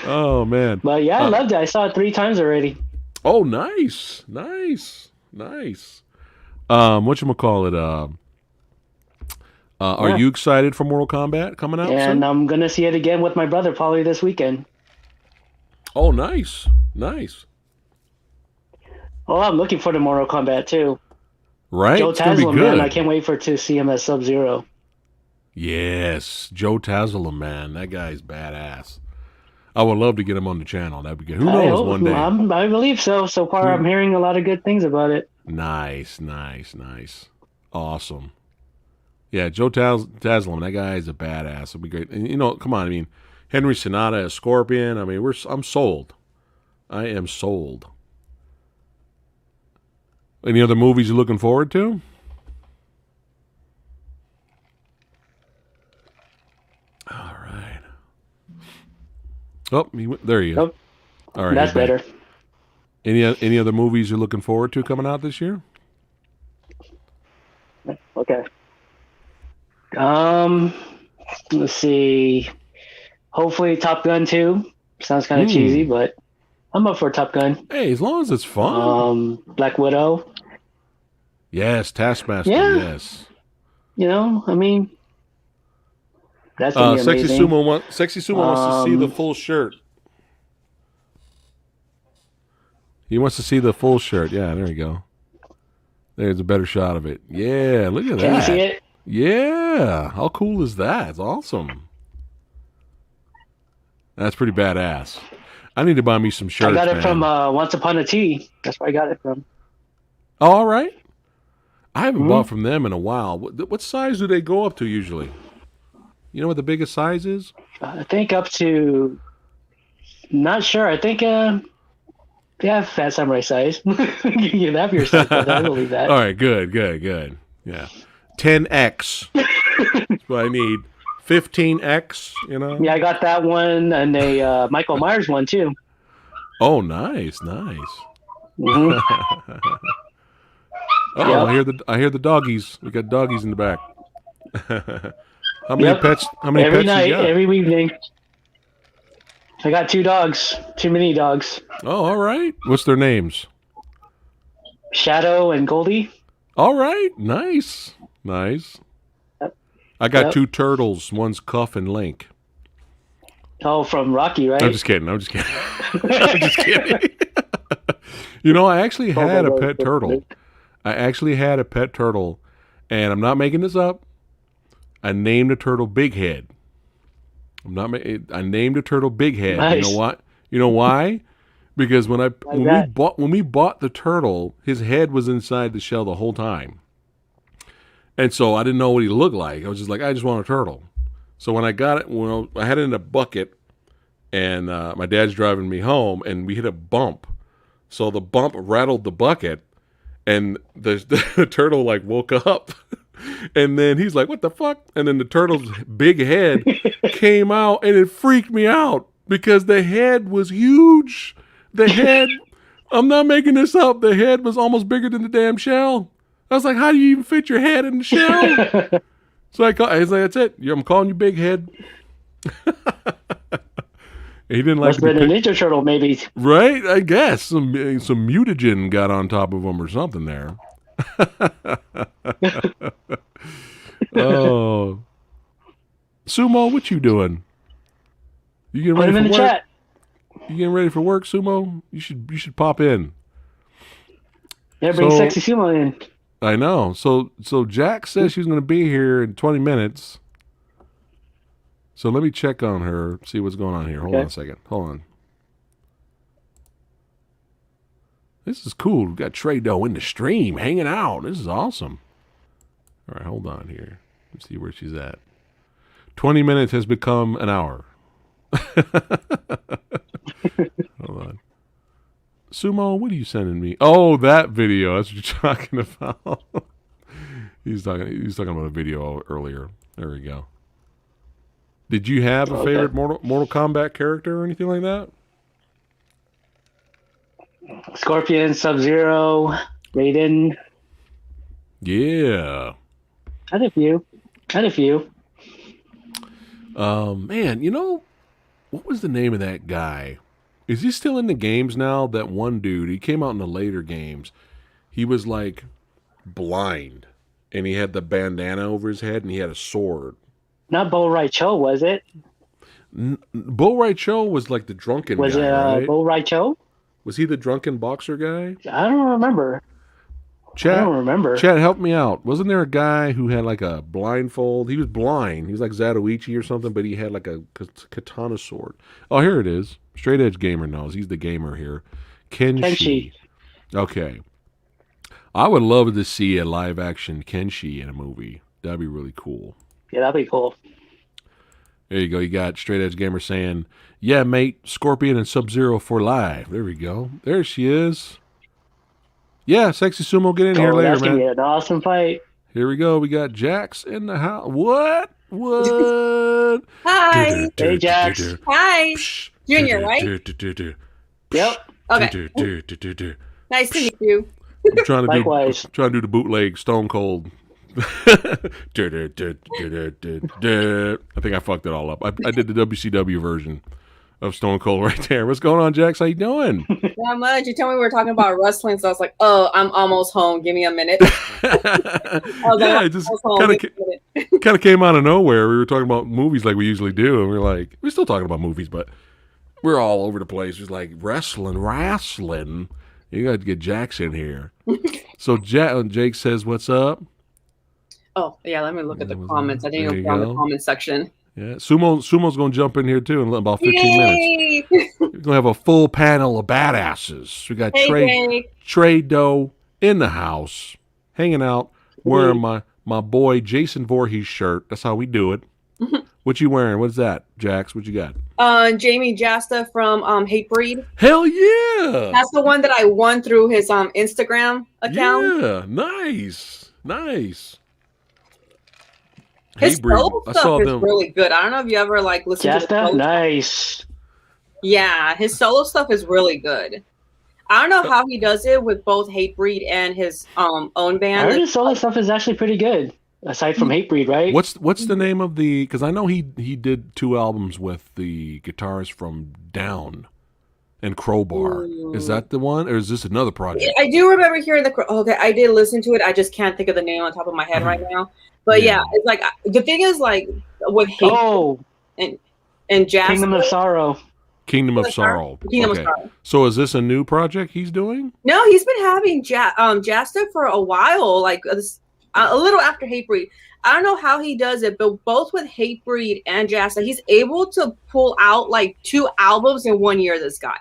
Oh man. But yeah, I loved it. I saw it 3 times already. Oh, nice. Whatchamacallit? Are you excited for Mortal Kombat coming out And soon? I'm going to see it again with my brother probably this weekend. Oh, nice. Oh, I'm looking for the Mortal Kombat too. Right? Joe It's gonna be Taslim, good. man, I can't wait to see him as Sub-Zero. Yes, Joe Taslim, man. That guy's badass. I would love to get him on the channel. That'd be good. Who knows one day? I believe so. So far, I'm hearing a lot of good things about it. Nice. Awesome. Yeah, Joe Taslim, that guy is a badass. It'll be great. And, come on. I mean, Henry Sonata as Scorpion. I mean, I'm sold. I am sold. Any other movies you're looking forward to? All right. Oh, there he is. Nope. All right, That's better. Any other movies you're looking forward to coming out this year? Okay. Let's see. Hopefully, Top Gun 2. Sounds kind of cheesy, but I'm up for Top Gun. Hey, as long as it's fun. Black Widow. Yes, Taskmaster. Yeah. Yes. I mean, that's gonna be amazing. Sexy Sumo wants to see the full shirt. He wants to see the full shirt. Yeah, there you go. There's a better shot of it. Yeah, look at that. Can you see it? Yeah. How cool is that? It's awesome. That's pretty badass. I need to buy me some shirts. I got it from Once Upon a Tea. That's where I got it from. Oh, all right. I haven't bought from them in a while. What size do they go up to usually? You know what the biggest size is? I think up to... Not sure. I think... They have Phat Samurai size. You have your size, I believe that. All right, good. Yeah. 10X. That's what I need. 15X, Yeah, I got that one and a Michael Myers one, too. Oh, nice. Mhm. Oh, Yep. I hear the doggies. We got doggies in the back. How many Yep. pets? How many Every pets you night, got? every evening. I got 2 dogs. Too many dogs. Oh, all right. What's their names? Shadow and Goldie. All right. Nice. Nice. Yep. I got Yep. 2 turtles. One's Cuff and Link. Oh, from Rocky, I'm right? just kidding. I'm just kidding. I'm just kidding. I actually had a pet turtle. I actually had a pet turtle, and I'm not making this up. I named the turtle Big Head. I named the turtle Big Head. You know Nice. what? You know why? Because Why is that? when we bought the turtle, his head was inside the shell the whole time. And so I didn't know what he looked like. I was just like, I just want a turtle. So when I got it, well, I had it in a bucket, and my dad's driving me home, and we hit a bump. So the bump rattled the bucket, and the turtle like woke up, and then he's like, "What the fuck?" And then the turtle's big head came out, and it freaked me out because the head was huge. The head, I'm not making this up. The head was almost bigger than the damn shell. I was like, "How do you even fit your head in the shell?" So I was like, "That's it. I'm calling you Big Head." He didn't like Must to have be been a picked. Ninja Turtle, maybe. Right, I guess some mutagen got on top of him or something there. Oh, Sumo, what you doing? You getting Put ready him for in the work? chat. You getting ready for work, Sumo? You should pop in. Yeah, bring So Sexy Sumo in. I know. So Jack says she's going to be here in 20 minutes. So let me check on her, see what's going on here. Hold on Okay. a second. Hold on. This is cool. We got Trey Doe in the stream, hanging out. This is awesome. All right, hold on here. Let's see where she's at. 20 minutes has become an hour. Hold on. Sumo, what are you sending me? Oh, that video. That's what you're talking about. He's talking about a video earlier. There we go. Did you have a Okay. favorite Mortal Kombat character or anything like that? Scorpion, Sub-Zero, Raiden. Yeah. Had a few. Had a few. Man, what was the name of that guy? Is he still in the games now? That one dude, he came out in the later games. He was like blind, and he had the bandana over his head, and he had a sword. Not Bo Rai Cho, was it? Bo Rai Cho was like the drunken Was guy, it right? Bo Rai Cho? Was he the drunken boxer guy? I don't remember. I don't remember. Chat, help me out. Wasn't there a guy who had like a blindfold? He was blind. He was like Zatoichi or something, but he had like a katana sword. Oh, here it is. Straight Edge Gamer knows. He's the gamer here. Kenshi. Kenshi. Okay. I would love to see a live action Kenshi in a movie. That'd be really cool. Yeah, that'd be cool. There you go. You got Straight Edge Gamer saying, "Yeah, mate, Scorpion and Sub-Zero for live." There we go. There she is. Yeah, Sexy Sumo, get in here later, That's gonna be man. an awesome fight. Here we go. We got Jax in the house. What? What? Hi. Hey, Jax. Hi. Junior, right? Yep. Okay. Nice to meet you. I'm trying to Likewise. trying to do the bootleg Stone Cold. I think I fucked it all up. I did the WCW version of Stone Cold right there. What's going on, Jax? How you doing? Not much. You told me we were talking about wrestling, so I was like, oh, I'm almost home. Give me a minute. Yeah, it just kind of came out of nowhere. We were talking about movies like we usually do, and we're still talking about movies, but we're all over the place. It's like wrestling. You got to get Jax in here. So Jake says, "What's up?" Oh, yeah, let me look at the comments. I didn't There even you go in the go. comment section. Yeah, Sumo's gonna jump in here too in about 15 minutes. Yay! We're gonna have a full panel of badasses. We got Hey, Jake. Trey Doe in the house, hanging out, wearing my boy Jason Voorhees shirt. That's how we do it. What you wearing? What's that, Jax? What you got? Jamie Jasta from Hatebreed. Hell yeah! That's the one that I won through his Instagram account. Yeah, nice. His Hatebreed. solo stuff is really good. I don't know if you ever listened to his Jasta? solo Nice. Yeah, his solo stuff is really good. I don't know how he does it with both Hatebreed and his own I band. heard his solo stuff is actually pretty good, aside from Hatebreed, right? What's the name of the? Because I know he did 2 albums with the guitarist from Down and Crowbar. Is that the one, or is this another project? I do remember hearing okay, I did listen to it. I just can't think of the name on top of my head right now. But yeah, it's like the thing is like with Hatebreed and Jazz Kingdom of Sorrow. Kingdom of Sorrow. Okay. So is this a new project he's doing? No, he's been having Jasta for a while, like a little after Hatebreed. I don't know how he does it, but both with Hatebreed and Jasta, he's able to pull out like 2 albums in 1 year. This guy,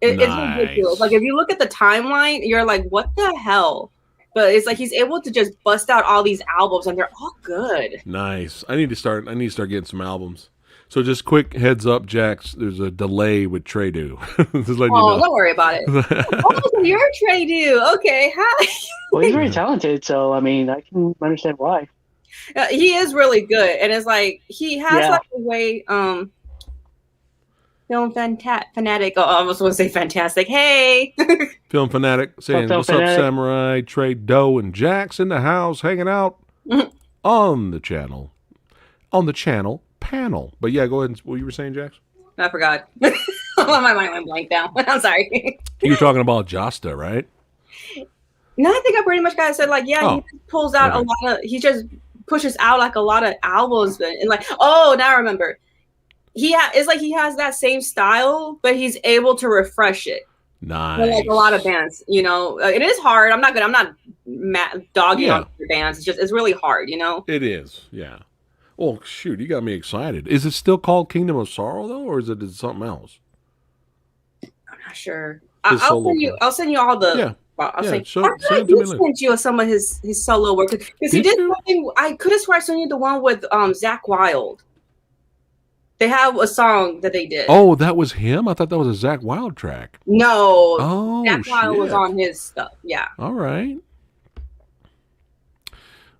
it's ridiculous. Like if you look at the timeline, you're like, what the hell? But it's like he's able to just bust out all these albums, and they're all good. Nice. I need to start getting some albums. So just quick heads up, Jax. There's a delay with Trey Do. Just letting you know. Don't worry about it. Oh, you're Trey Do. Okay, hi. Well, he's very talented, so I mean, I can understand why. He is really good, and it's like he has like a way. Film fanatic. Oh, I was going to say fantastic. Hey, film fanatic saying, "What's up, Samurai?" Trey Doe and Jax in the house, hanging out on the channel. Panel. But yeah, go ahead. What you were saying, Jax? I forgot. My mind went blank now. I'm sorry. You were talking about Jasta, right? No, I think I pretty much got said like, he pulls out a lot of. He just pushes out like a lot of albums, and like, now I remember. It's like he has that same style, but he's able to refresh it. Nice. But like a lot of bands, it is hard. I'm not dogging on your bands. It's really hard, It is, yeah. Well, shoot, you got me excited. Is it still called Kingdom of Sorrow though, or is it something else? I'm not sure. I'll send you all the. Yeah. I'll send you some of his solo work because he did something. I could have sworn I sent you the one with Zach Wild. They have a song that they did. Oh, that was him? I thought that was a Zach Wild track. No. Oh, Zach Wild was on his stuff. Yeah. All right.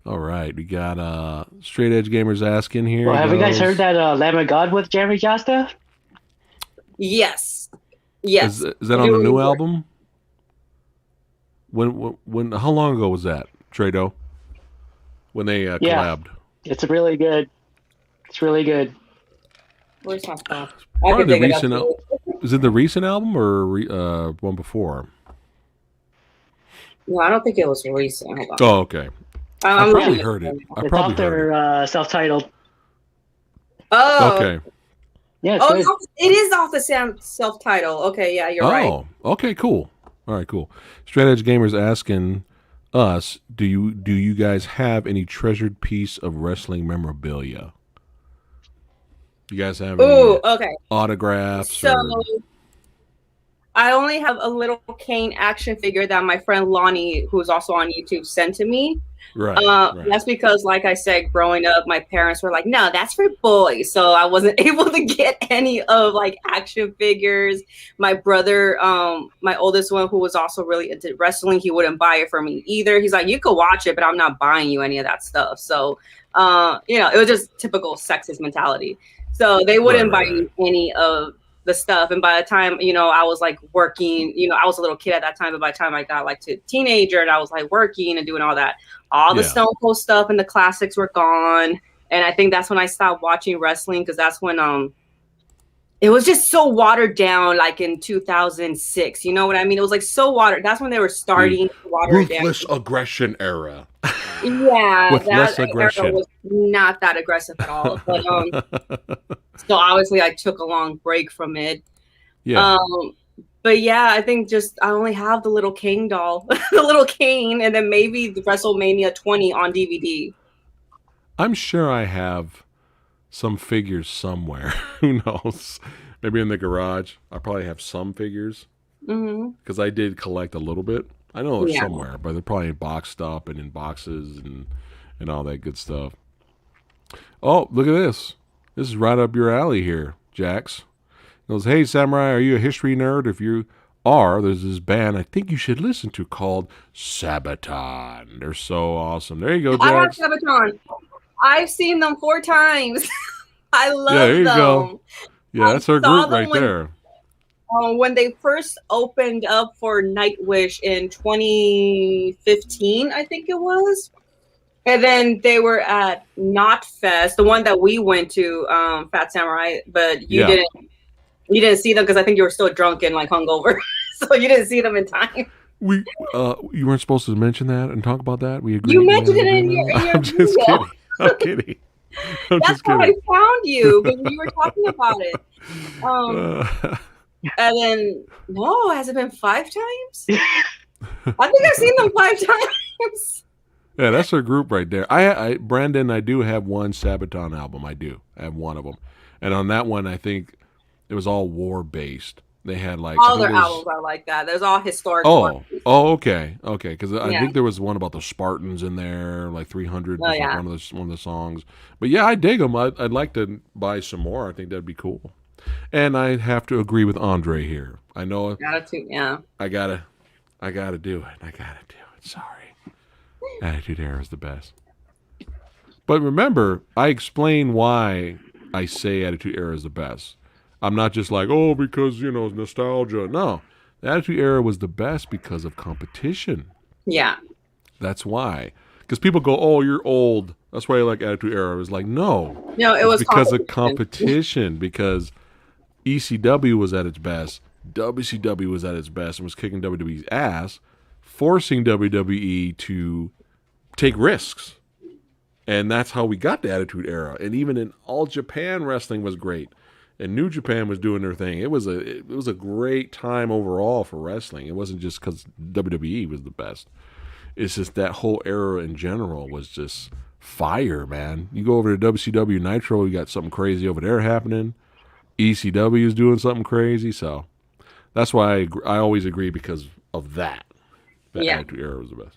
We got Straight Edge Gamers asking here. Well, have you guys heard that Lamb of God with Jeremy Jasta? Yes. Is that on the new album? When? How long ago was that, Trado? When they collabed? It's really good. It's really good. Where's my stuff? Probably the recent. Is it the recent album or one before? No, I don't think it was recent. Hold on. Oh, okay. I probably heard it. It's off their self-titled. Oh, okay. Yeah, it's good. It is off the self-titled. Okay, yeah, you're right. Oh, okay, cool. All right, cool. Straight Edge Gamers asking us, do you guys have any treasured piece of wrestling memorabilia? You guys have any autographs? So I only have a little Kane action figure that my friend Lonnie, who's also on YouTube, sent to me. Right. That's because, like I said, growing up, my parents were like, "No, that's for boys." So I wasn't able to get any of like action figures. My brother, my oldest one, who was also really into wrestling, he wouldn't buy it for me either. He's like, "You could watch it, but I'm not buying you any of that stuff." So, it was just typical sexist mentality. So they wouldn't buy me any of the stuff. And by the time, I was like working, I was a little kid at that time, but by the time I got like to teenager and I was like working and doing all that, all the Stone Cold stuff and the classics were gone. And I think that's when I stopped watching wrestling, because that's when it was just so watered down, like in 2006. You know what I mean? It was like so watered. That's when they were starting to water it down. Ruthless aggression era. Yeah, with less aggression. Era was not that aggressive at all. But so obviously I took a long break from it. Yeah. But yeah, I think I only have the little Kane doll, the little Kane, and then maybe the WrestleMania 20 on DVD. I'm sure I have some figures somewhere. Who knows? Maybe in the garage. I probably have some figures. Because I did collect a little bit. I know they're somewhere, but they're probably boxed up and in boxes and all that good stuff. Oh, look at this. This is right up your alley here, Jax. He goes, "Hey, Samurai, are you a history nerd? If you are, there's this band I think you should listen to called Sabaton. They're so awesome." There you go, Jax. I have Sabaton. I've seen them 4 times. I love them. There you go. Yeah, that's our group right there. when they first opened up for Nightwish in 2015, I think it was. And then they were at Knot Fest, the one that we went to, Phat Samurai, but you didn't see them because I think you were still drunk and like hungover, so you didn't see them in time. You weren't supposed to mention that and talk about that. We agreed. You mentioned it in your I'm just video. kidding. I'm kidding. That's how I found you, because you were talking about it. And then has it been 5 times? I think I've seen them 5 times. Yeah, that's our group right there. Brandon, I do have one Sabaton album. I have one of them, and on that one, I think it was all war based. They had like all their albums are like that. There's all historic. Okay. Because I think there was one about the Spartans in there, like 300. Oh, yeah. One of the songs. But yeah, I dig them. I'd like to buy some more. I think that'd be cool. And I have to agree with Andre here. I know. Yeah. I gotta do it. Sorry. Attitude Era is the best. But remember, I explain why I say Attitude Era is the best. I'm not just like, because, nostalgia. No. The Attitude Era was the best because of competition. Yeah. That's why. Because people go, oh, you're old. That's why I like Attitude Era. It was like, no. No, it was because of competition. Because ECW was at its best. WCW was at its best and was kicking WWE's ass, forcing WWE to take risks. And that's how we got the Attitude Era. And even in All Japan wrestling was great. And New Japan was doing their thing. It was a great time overall for wrestling. It wasn't just because WWE was the best. It's just that whole era in general was just fire, man. You go over to WCW Nitro, you got something crazy over there happening. ECW is doing something crazy. So that's why I always agree because of that. The Attitude Era was the best.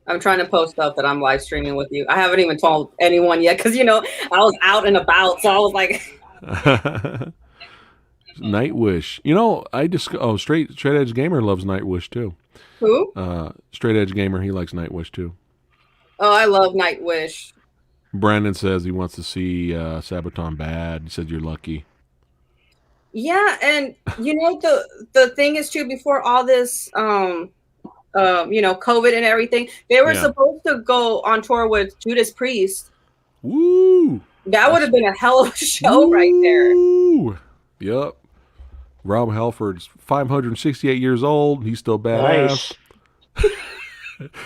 I'm trying to post stuff that I'm live streaming with you. I haven't even told anyone yet because, I was out and about. So I was like... Nightwish. Straight Edge Gamer loves Nightwish too. Who? Straight Edge Gamer, he likes Nightwish too. Oh, I love Nightwish. Brandon says he wants to see Sabaton bad. He said you're lucky. Yeah, and the thing is too, before all this COVID and everything, they were supposed to go on tour with Judas Priest. Woo! That would have been a hell of a show right there. Yep. Rob Halford's 568 years old. He's still badass. Nice.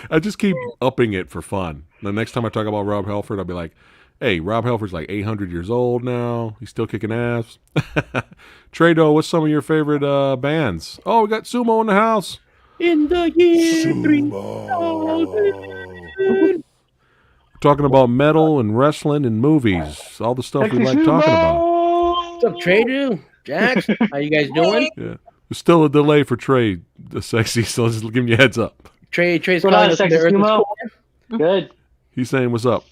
I just keep upping it for fun. The next time I talk about Rob Halford, I'll be like, hey, Rob Halford's like 800 years old now. He's still kicking ass. Trado, what's some of your favorite bands? Oh, we got Sumo in the house. In the year 3000. Talking about metal and wrestling and movies. All the stuff we like talking about. What's up, Trado? Jax? How you guys doing? Yeah. There's still a delay for Trey, the sexy, so just giving you a heads up. Trey's calling us from the Earth's core. Good. He's saying, what's up?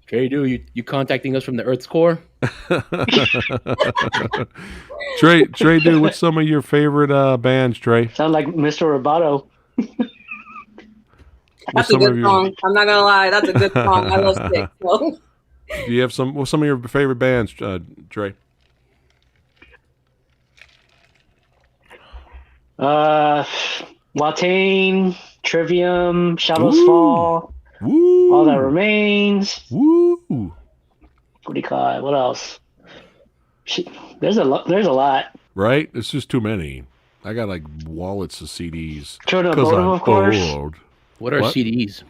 Trey, you contacting us from the Earth's core? Trey, dude, what's some of your favorite bands, Trey? Sound like Mr. Roboto. That's a good song. I'm not gonna lie, that's a good song. I love Stick. So. Do you have what's some of your favorite bands, Trey? Watain, Trivium, Shadows Fall, All That Remains. Woo! What do you call it? What else? There's a lot. Right? It's just too many. I got like wallets of CDs. Children of Bodom, of course. Old. What are CDs?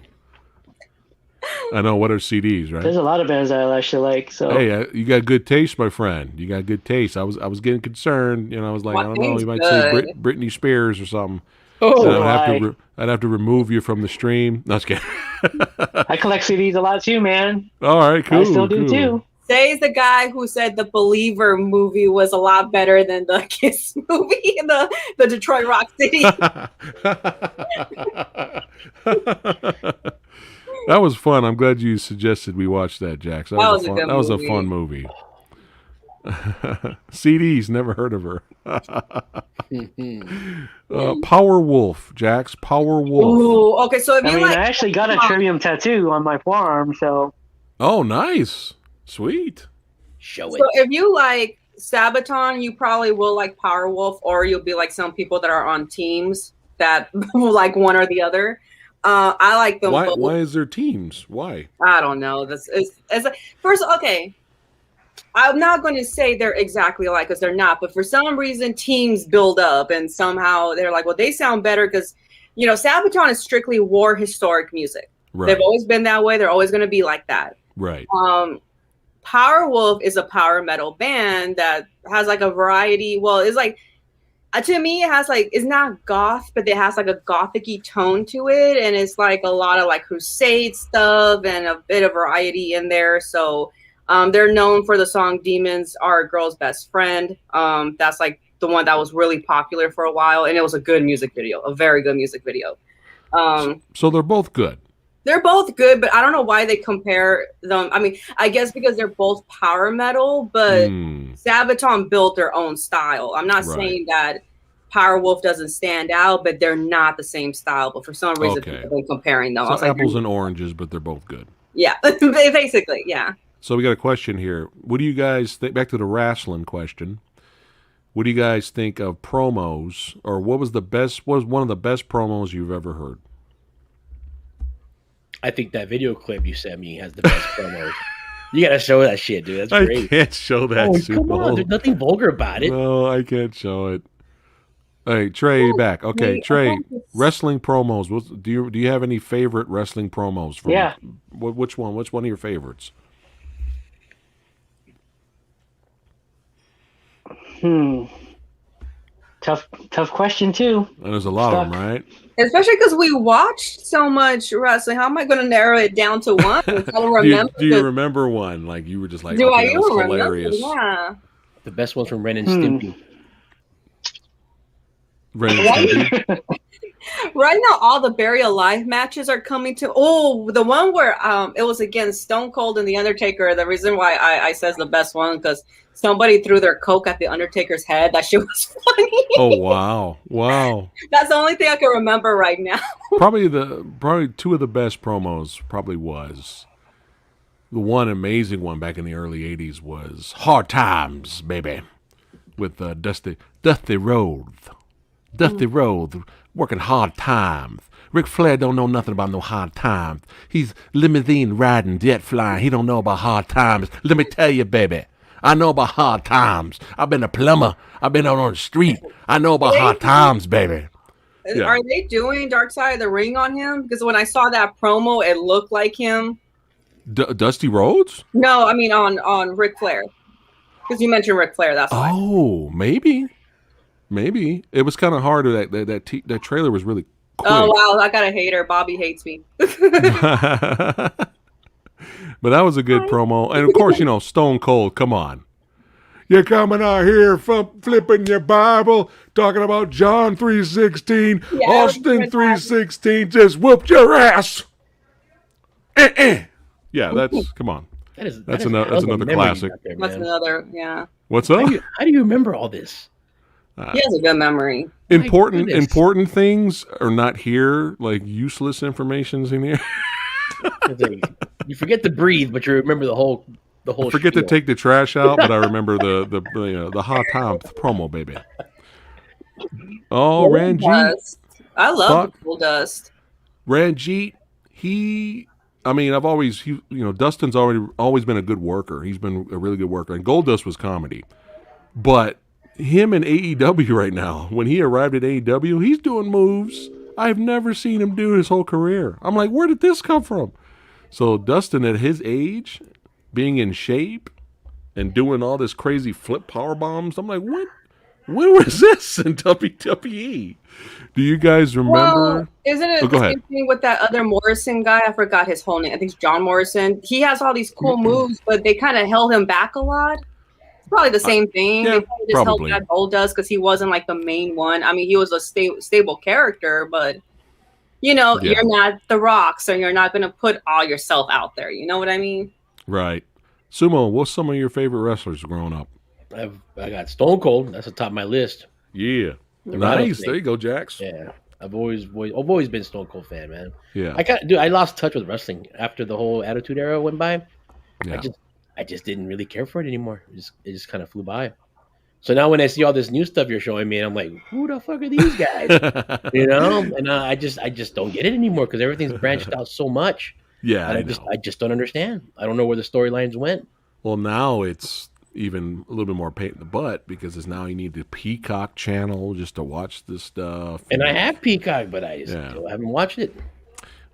I know, what are CDs, right? There's a lot of bands that I actually like. So hey, you got good taste, my friend. You got good taste. I was getting concerned. I was like, I don't know, you might say Britney Spears or something. Oh, I'd have to remove you from the stream. No, just kidding. I collect CDs a lot too, man. All right, cool. I still do too. Says the guy who said the Believer movie was a lot better than the Kiss movie in the Detroit Rock City. That was fun. I'm glad you suggested we watch that, Jax. That was a fun movie. CDs, never heard of her. Power Wolf, Jax. Power Wolf. Ooh, okay. So if I actually got a Trivium tattoo on my forearm. So. Oh, nice, sweet. Show it. So if you like Sabaton, you probably will like Powerwolf, or you'll be like some people that are on teams that will like one or the other. I like them Why? both. Why is there teams? Why? I don't know. This is first. Okay, I'm not going to say they're exactly alike because they're not. But for some reason, teams build up, and somehow they're like, well, they sound better because Sabaton is strictly war historic music. Right. They've always been that way. They're always going to be like that. Right. Powerwolf is a power metal band that has like a variety. Well, it's like to me, it has like it's not goth, but it has like a gothic-y tone to it, and it's like a lot of like Crusade stuff and a bit of variety in there. So they're known for the song "Demons Are a Girl's Best Friend." That's like the one that was really popular for a while, and it was a good music video, a very good music video. So they're both good. They're both good, but I don't know why they compare them. I mean, I guess because they're both power metal, but Sabaton built their own style. I'm not saying that Powerwolf doesn't stand out, but they're not the same style. But for some reason, people have been comparing them. So apples and oranges, but they're both good. Yeah, basically, yeah. So we got a question here. What do you guys think? Back to the wrestling question. What do you guys think of promos, or what was one of the best promos you've ever heard? I think that video clip you sent me has the best promos. You gotta show that shit, dude. That's great. I can't show that. Oh, come on, there's nothing vulgar about it. No, I can't show it. Hey, Trey, back. Okay, Trey. Wrestling promos. Do you have any favorite wrestling promos? Yeah. Which one? Which one of your favorites? Tough question too. And there's a lot of them, right? Especially because we watched so much wrestling. How am I going to narrow it down to one? I don't remember. Do you remember one? Like you were just like, do okay, I that was even hilarious. remember? Yeah. The best one's from Ren and Stimpy. Ren and Stimpy. Right now, all the Buried Alive matches are coming to. Oh, the one where it was against Stone Cold and The Undertaker. The reason why I says the best one because somebody threw their Coke at The Undertaker's head. That shit was funny. Oh wow! That's the only thing I can remember right now. Probably two of the best promos. Probably was the one amazing one back in the early '80s was "Hard Times, Baby," with Dusty Rhodes. Dusty Rhodes working hard times. Ric Flair don't know nothing about no hard times. He's limousine riding, jet flying. He don't know about hard times. Let me tell you, baby. I know about hard times. I've been a plumber. I've been out on the street. I know about hard times, baby. Yeah. Are they doing Dark Side of the Ring on him? Because when I saw that promo, it looked like him. Dusty Rhodes? No, I mean on Ric Flair. Because you mentioned Ric Flair, that's why. Oh, maybe. It was kind of hard. That trailer was really quick. Oh, wow. I got a hater. Bobby hates me. But that was a good promo. And, of course, Stone Cold, come on. You're coming out here flipping your Bible, talking about John 3:16, Yeah, Austin 3:16, just whooped your ass. Yeah, come on. That's another classic. That's another, yeah. What's up? How do you remember all this? He has a good memory. Important things are not here, like useless information's in here. You forget to breathe, but you remember the whole. I forget to take the trash out, but I remember the hot time promo, baby. Oh, Ranjit. I love Goldust. Ranjit, Dustin's always been a good worker. He's been a really good worker, and Goldust was comedy. But him in AEW right now, when he arrived at AEW, he's doing moves I've never seen him do his whole career. I'm like, where did this come from? So Dustin at his age, being in shape and doing all this crazy flip power bombs, I'm like, what? When was this in WWE? Do you guys remember? Well, isn't it the same thing with that other Morrison guy? I forgot his whole name. I think it's John Morrison. He has all these cool moves, but they kind of held him back a lot. It's probably the same thing. Yeah, they just held back Goldust because he wasn't like the main one. I mean, he was a stable character, but you're not The Rock, so you're not going to put all yourself out there. You know what I mean? Right. Sumo, what's some of your favorite wrestlers growing up? I got Stone Cold. That's the top of my list. Yeah. Nice. There you go, Jax. Yeah. I've always been a Stone Cold fan, man. Yeah. I lost touch with wrestling after the whole Attitude Era went by. Yeah. I just didn't really care for it anymore. It just kind of flew by. So now when I see all this new stuff you're showing me, I'm like, who the fuck are these guys? And I just don't get it anymore because everything's branched out so much. Yeah, And I know. I just don't understand. I don't know where the storylines went. Well, now it's even a little bit more pain in the butt because it's now you need the Peacock channel just to watch this stuff. And I have Peacock, but I Yeah. still haven't watched it.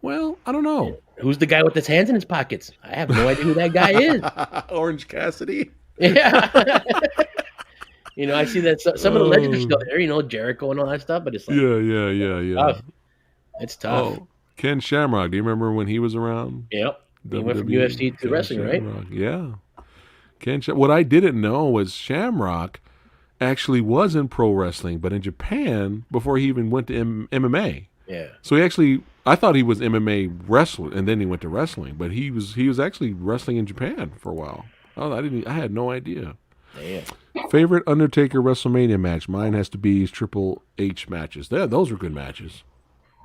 Well, I don't know. Who's the guy with his hands in his pockets? I have no idea who that guy is. Orange Cassidy. Yeah. I see that some of the legends are still there, Jericho and all that stuff, but it's like, Yeah. tough. It's tough. Oh, Ken Shamrock. Do you remember when he was around? Yep. He went from WWE? UFC to Ken wrestling, Shamrock. right? Yeah. What I didn't know was Shamrock actually was in pro wrestling, but in Japan before he even went to MMA. Yeah. So I thought he was MMA wrestler, and then he went to wrestling, but he was actually wrestling in Japan for a while. Oh, I had no idea. Damn. Favorite Undertaker WrestleMania match? Mine has to be Triple H matches. Those were good matches.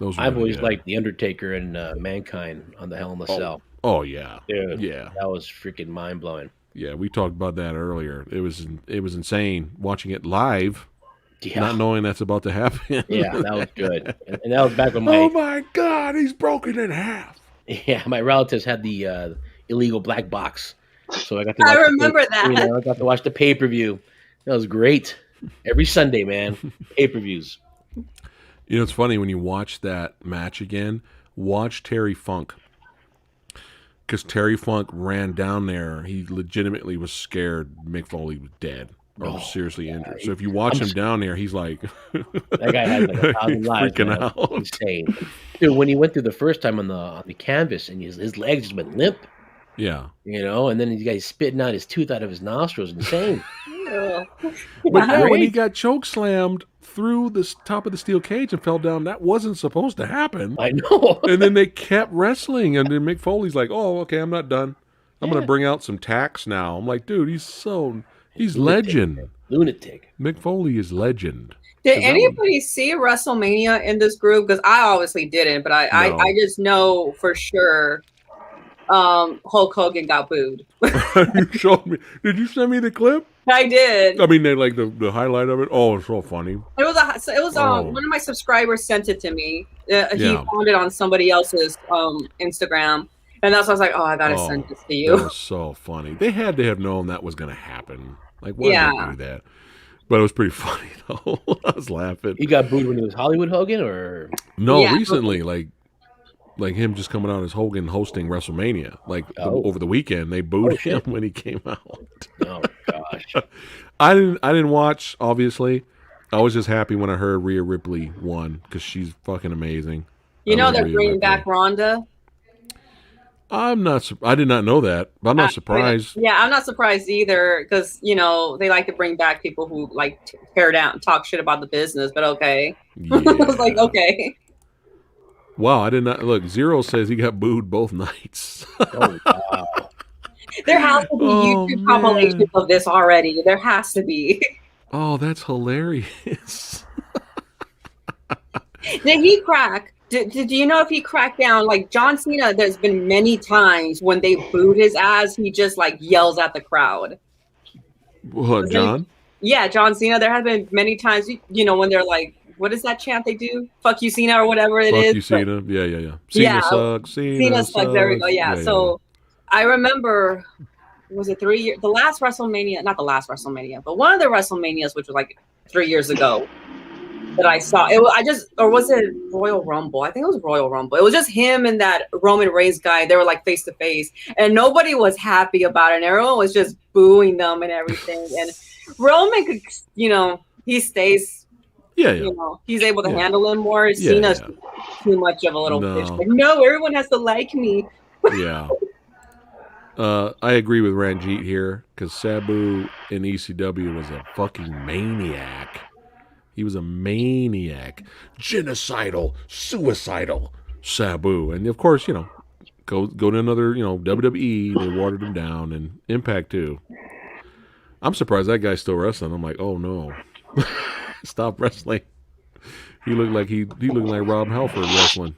Those were I've really always good. liked the Undertaker and Mankind on the Hell in a Cell. Oh yeah, Dude, yeah, that was freaking mind blowing. yeah. We talked about that earlier. It was insane watching it live, Yeah. not knowing that's about to happen. Yeah, that was good. And that was back when Oh my God, he's broken in half. my relatives had the illegal black box. So I got to I remember that. I got to watch the pay-per-view. That was great. Every Sunday, man. Pay-per-views. It's funny when you watch that match again. Watch Terry Funk, because Terry Funk ran down there. He legitimately was scared Mick Foley was dead or was seriously injured. So if you watch him down there, he's like That guy had like 1,000 lives. freaking Man. out. Insane. Dude, when he went through the first time on the canvas and his legs just went limp, Yeah. and then the guy's spitting out his tooth out of his nostrils. Insane. Ugh. But yeah, when he Great. got choke slammed through the top of the steel cage and fell down, that wasn't supposed to happen. I know. And then they kept wrestling, and then Mick Foley's like, "Oh, okay, I'm not done. I'm gonna bring out some tacks now." I'm like, dude, he's legend. Lunatic. Mick Foley is legend. Did 'Cause that anybody see WrestleMania in this group? Because I obviously didn't, but I No. just know for sure Hulk Hogan got booed. You showed me. Did you send me the clip? I did. I mean, they like the highlight of it. Oh, it's so funny. It was Oh. one of my subscribers sent it to me. He Yeah. found it on somebody else's Instagram, and that's why I was like, oh, I gotta send this to That you. was so funny. They had to have known that was going to happen. Like, why Yeah. did they do that? But it was pretty funny though. I was laughing. He got booed when he was Hollywood Hogan, or No, Yeah. recently, like him just coming out as Hogan hosting WrestleMania. Over the weekend, they booed him when he came out. oh gosh, I didn't watch. Obviously, I was just happy when I heard Rhea Ripley won because she's fucking amazing. You I know love they're Rhea bringing Ripley. back Ronda. I did not know that, but I'm not surprised. Yeah, I'm not surprised either because they like to bring back people who like tear down, talk shit about the business. But okay, I was like, Yeah. okay. Wow, I did not look. Zero says he got booed both nights. oh wow. There has to be Oh, YouTube man. compilations of this already. There has to be. Oh, that's hilarious. Did he crack? Did you know if he cracked down? Like John Cena, there's been many times when they booed his ass, he just like yells at the crowd. What, John? Yeah, John Cena. There have been many times, when they're like, what is that chant they do? Fuck you, Cena, or whatever it is. Fuck you, Cena. Yeah. Cena Yeah, sucks. Cena sucks. There we go. Yeah. So I remember, was it 3 years? The last WrestleMania, not the last WrestleMania, but one of the WrestleManias, which was like 3 years ago, that I saw. Or was it Royal Rumble? I think it was Royal Rumble. It was just him and that Roman Reigns guy. They were like face to face, and nobody was happy about it. And everyone was just booing them and everything. And Roman could, he stays. Yeah. He's able to Yeah. handle him more. Yeah, Cena's yeah. too much of a little No. bitch. Like, no, everyone has to like me. Yeah. I agree with Ranjit here because Sabu in ECW was a fucking maniac. He was a maniac, genocidal, suicidal Sabu, and of course, go to another, WWE. They watered him down, and Impact too. I'm surprised that guy's still wrestling. I'm like, oh no, stop wrestling. He looked like Rob Halford wrestling.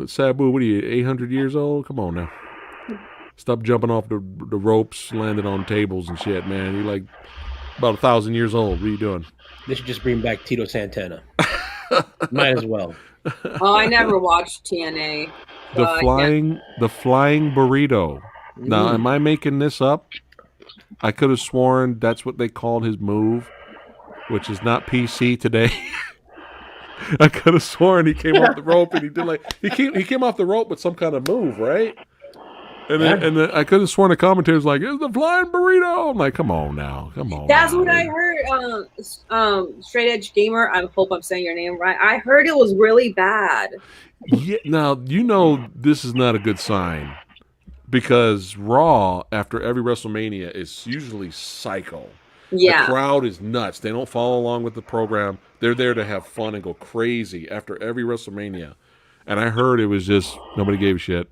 Sabu, what are you, 800 years old? Come on now. Stop jumping off the ropes, landing on tables and shit, man. About 1,000 years old. What are you doing? They should just bring back Tito Santana. Might as well. Oh, I never watched TNA. The I flying burrito. Now, am I making this up? I could have sworn that's what they called his move, which is not PC today. I could have sworn he came off the rope and he did like he came off the rope with some kind of move, right? And then I could have sworn the commentator was like, "It's the flying burrito." I'm like, "Come on now, come on." That's now, what I heard. Straight Edge Gamer. I hope I'm saying your name right. I heard it was really bad. Yeah. Now this is not a good sign because Raw after every WrestleMania is usually psycho. Yeah. The crowd is nuts. They don't follow along with the program. They're there to have fun and go crazy after every WrestleMania. And I heard it was just nobody gave a shit.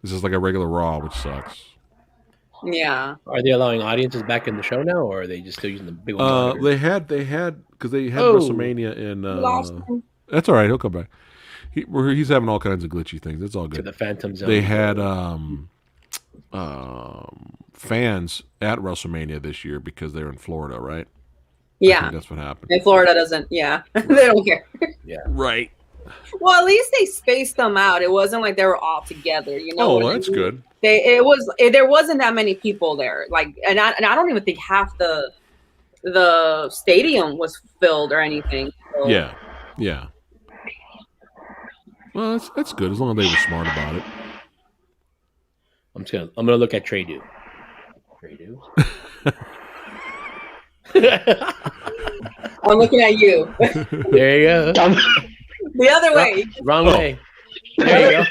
It's just like a regular Raw, which sucks. Yeah. Are they allowing audiences back in the show now, or are they just still using the big one? They had because they had WrestleMania in. That's all right. He'll come back. He's having all kinds of glitchy things. It's all good. To the Phantom Zone. They had fans at WrestleMania this year because they're in Florida, right? Yeah. I think that's what happened. And Florida doesn't. Yeah. They don't care. Yeah. Right. Well, at least they spaced them out. It wasn't like they were all together. You know. Oh, that's good. There wasn't that many people there. Like, and I don't even think half the stadium was filled or anything. So. Yeah. Yeah. Well, that's good as long as they were smart about it. I'm gonna look at Tradu. Tradu. I'm looking at you. There you go. The other way. Wrong way. There you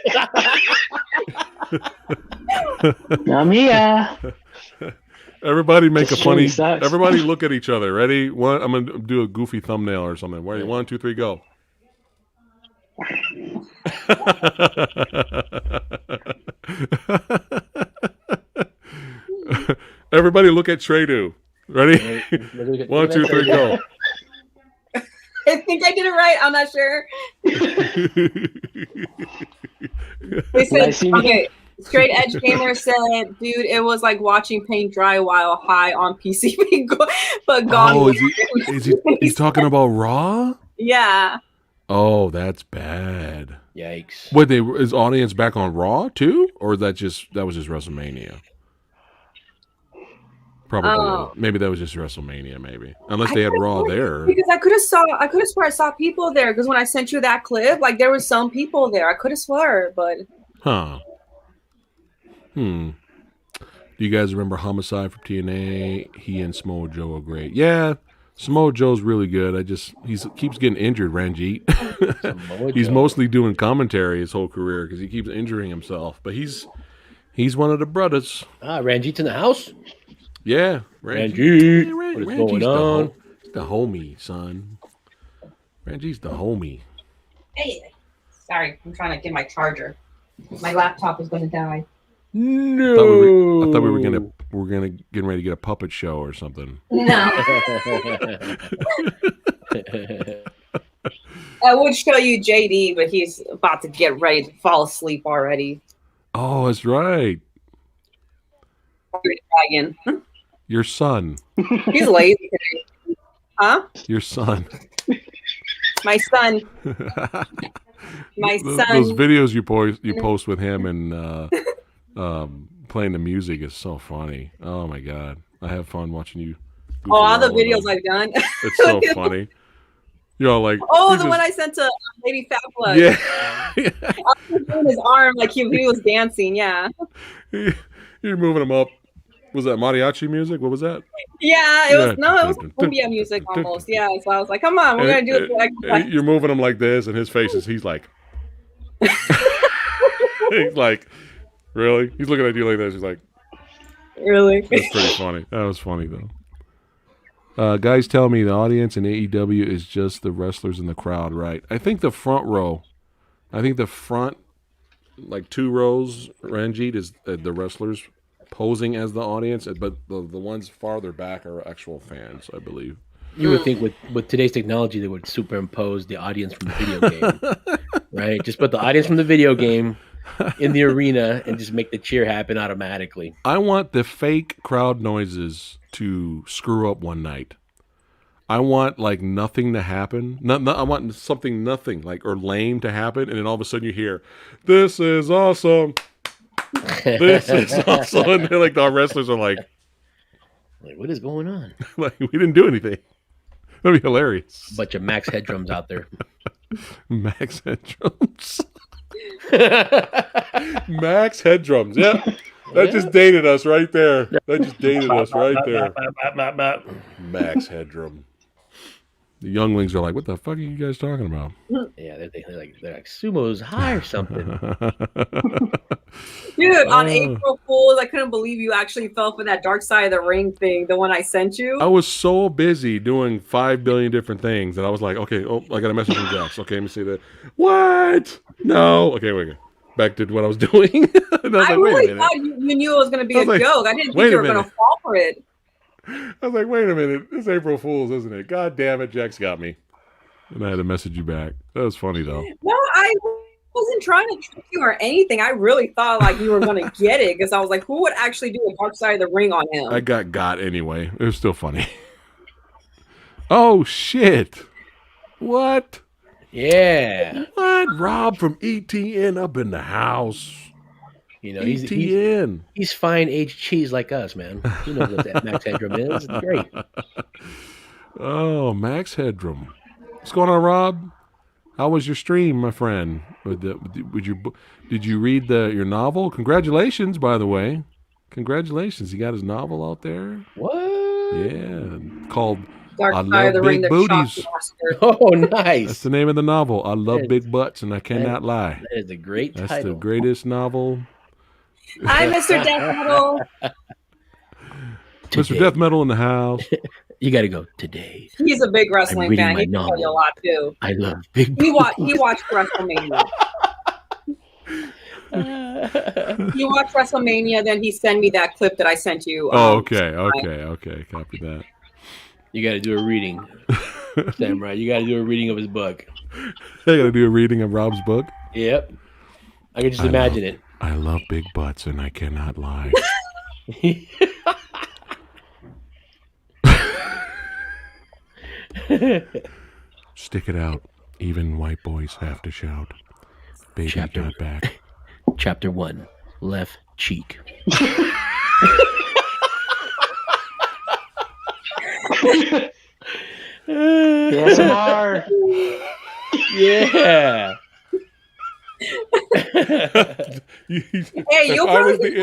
go. I'm here. Everybody make Just a funny. sucks. Everybody look at each other. Ready? One. I'm gonna do a goofy thumbnail or something. Ready? 1, 2, 3, go. Everybody look at Tradu. Ready? 1, 2, 3, go. I think I did it right. I'm not sure. They said, okay, Straight Edge Gamer said, dude, it was like watching paint dry while high on PCP, but gone. Oh, he's talking about Raw? Yeah. Oh, that's bad. Yikes. Wait, is audience back on Raw too? Or that was just WrestleMania? Probably. Maybe that was just WrestleMania, maybe. Unless they had Raw there. Because I could have sworn I saw people there because when I sent you that clip, like there was some people there. I could have sworn, but Huh. Do you guys remember Homicide from TNA? He and Samoa Joe are great. Yeah, Samoa Joe's really good. He keeps getting injured, Ranjit. He's mostly doing commentary his whole career because he keeps injuring himself. But he's one of the brothers. Ranjit's in the house. Yeah, Ranjit. Yeah, What is Ranjit's going on? the homie, son. Ranjit's the homie. hey, sorry, I'm trying to get my charger. My laptop is going to die. No. I thought we were getting ready to get a puppet show or something. No. I would show you JD, but he's about to get ready to fall asleep already. Oh, that's right. Dragon. Your son. He's lazy today. Huh? Your son. My son. My son. Those videos you post with him and playing the music is so funny. Oh my god, I have fun watching you. Oh, all the videos I've done. It's so funny. You're all like, oh, the one I sent to Lady Fat Blood. Yeah. I was doing his arm like he was dancing. Yeah. You're moving him up. Was that mariachi music? What was that? Yeah, it was cumbia music almost. Yeah, so I was like, come on, we're gonna do it. You're moving him like this, and his face he's like, he's like, really? He's looking at you like this. He's like, really? That's pretty funny. That was funny though. Guys tell me the audience in AEW is just the wrestlers in the crowd, right? I think the front row, like 2 rows, Ranjit, is the wrestlers posing as the audience, but the ones farther back are actual fans, I believe. You would think with today's technology they would superimpose the audience from the video game, right? Just put the audience from the video game in the arena and just make the cheer happen automatically. I want the fake crowd noises to screw up one night. I want like nothing to happen. I want something nothing like or lame to happen, and then all of a sudden you hear, "This is awesome. This is awesome." And then, like the wrestlers are like, what is going on? "Like we didn't do anything." That'd be hilarious. Bunch of Max head drums out there. Max head drums. Max head drums. Yeah. That just dated us right there. That just dated us right there. Max Headroom. The younglings are like, "What the fuck are you guys talking about?" Yeah, they're like sumo's high or something. Dude, on April Fools, I couldn't believe you actually fell for that Dark Side of the Ring thing, the one I sent you. I was so busy doing 5 billion different things that I was like, okay, I got a message from Jax. Okay, let me see that. What? No. Okay, wait. Back to what I was doing. And I really thought you knew it was going to be a joke. I didn't think you were going to fall for it. I was like, wait a minute. It's April Fool's, isn't it? God damn it, Jax got me. And I had to message you back. That was funny, though. No, I wasn't trying to trick you or anything. I really thought like you were going to get it because I was like, who would actually do a Dark Side of the Ring on him? I got anyway. It was still funny. Oh, shit. What? Yeah. What? Rob from ETN up in the house. You know, he's fine aged cheese like us, man. He knows what that Max Headroom is. It's great. Oh, Max Headroom. What's going on, Rob? How was your stream, my friend? Did you read your novel? Congratulations, by the way. Congratulations. He got his novel out there. What? Yeah. Called Dark I Side Love of the Big Ring, Booties. Oh, nice. That's the name of the novel. I love big butts, and I cannot lie. That is a great That's title. the greatest novel. Hi, Mr. Death Metal. Mr. Death Metal in the house. You got to go today. He's a big wrestling fan. He can tell you a lot too. I love big. He watched WrestleMania. He watched WrestleMania, then he sent me that clip that I sent you. Okay. Copy that. You got to do a reading, Samurai. You got to do a reading of his book. I got to do a reading of Rob's book. Yep. I can just imagine it. I love big butts, and I cannot lie. Stick it out. Even white boys have to shout. Baby got back. Chapter 1. Left cheek. ASMR. Yeah. Hey, you'll probably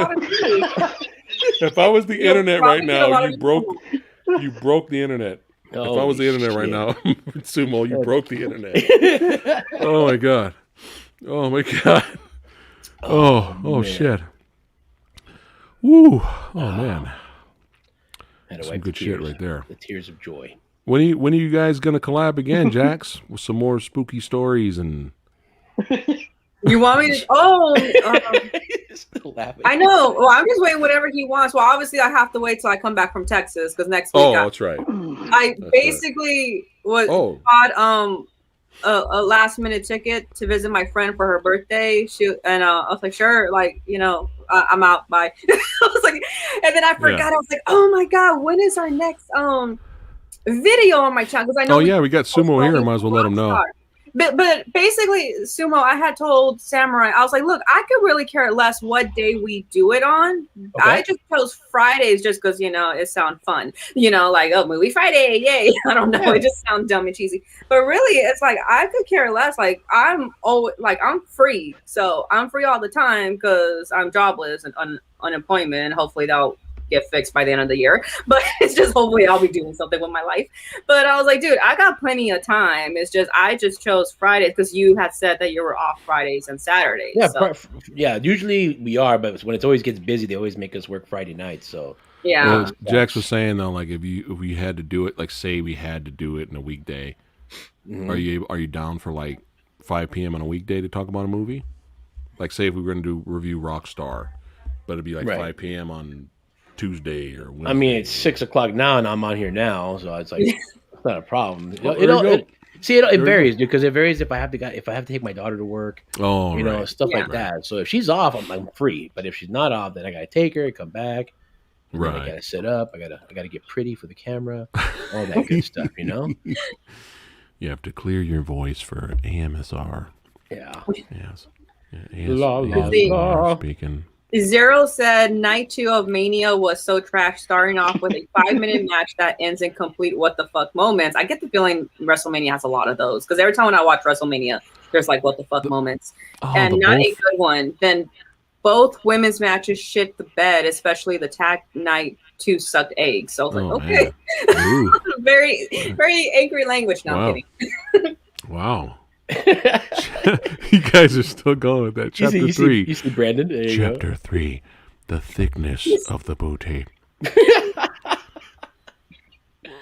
if I was the internet right now, you broke the internet. If I was the internet right now, Sumo, you broke the internet. Oh my god. Oh my god. Oh shit. Woo. Oh man. Some good shit right there. The tears of joy. When are you guys gonna collab again, Jax, with some more spooky stories and? You want me to? Still laughing. I know. Well, I'm just waiting whatever he wants. Well, obviously, I have to wait till I come back from Texas because next week. That's right. I basically bought a last minute ticket to visit my friend for her birthday. I was like, sure, like I'm out. Bye. I was like, and then I forgot. I was like, oh my god, when is our next video on my channel? Because I know. Oh yeah, we got Sumo here. Might as well let him know. But basically, Sumo, I had told Samurai, I was like, look, I could really care less what day we do it on. Okay. I just chose Fridays just because, it sounds fun. Like, oh, movie Friday, yay. I don't know. Yeah. It just sounds dumb and cheesy. But really, it's like, I could care less. Like, I'm free. So I'm free all the time because I'm jobless and unemployment. And hopefully that'll get fixed by the end of the year, but it's just hopefully I'll be doing something with my life. But I was like, dude, I got plenty of time. It's just I just chose Fridays because you had said that you were off Fridays and Saturdays. Yeah, so. Yeah. Usually we are, but when it always gets busy, they always make us work Friday nights. So yeah. Well, Jax was saying though, like if we had to do it, like say we had to do it in a weekday, are you down for like 5 p.m. on a weekday to talk about a movie? Like say if we were going to review Rockstar, but it'd be like 5 p.m. on Tuesday or Wednesday. I mean, it's 6 o'clock now, and I'm on here now, so it's like it's not a problem. See, it There we varies because it varies if I have to take my daughter to work, Oh, you know, right. stuff like Yeah. that. So if she's off, I'm free. But if she's not off, then I gotta take her, come back, and then I Right. gotta set up. I gotta get pretty for the camera, all that good stuff. You know? You have to clear your voice for AMSR. Yeah. Yes. Yeah, La, la, ASMR la. speaking. Zero said night 2 of Mania was so trash, starting off with a 5-minute match that ends in complete what the fuck moments. I get the feeling WrestleMania has a lot of those because every time when I watch WrestleMania, there's like what the fuck moments, and not a good one. Then both women's matches shit the bed, especially the tag night 2 sucked eggs. So I was like, okay, Ooh, very, very angry language. Now I'm wow. kidding. Wow. You guys are still going with that. Chapter 3. You see Brandon? There you go. Chapter 3. The thickness of the booty.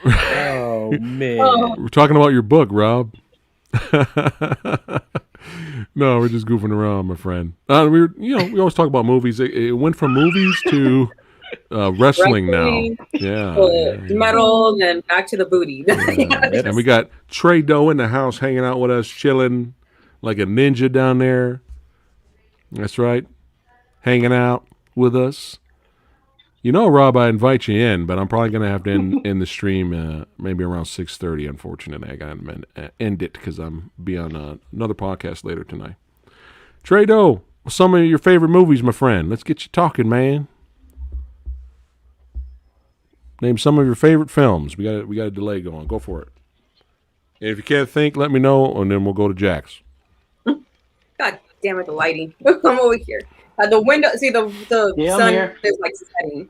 Oh man. Oh. We're talking about your book, Rob. No, we're just goofing around, my friend. We always talk about movies. It went from movies to wrestling now. Yeah, Metal, then back to the booty. Yep. And we got Trey Doe in the house hanging out with us, chilling like a ninja down there. That's right. Hanging out with us. You know, Rob, I invite you in, but I'm probably going to have to end the stream maybe around 6:30, unfortunately. I got to end it because I'm be on another podcast later tonight. Trey Doe, some of your favorite movies, my friend. Let's get you talking, man. Name some of your favorite films. We got a delay going. Go for it. And if you can't think, let me know, and then we'll go to Jax. God damn it, the lighting. I'm over here. The window, see the Yeah, I'm sun here. is like setting.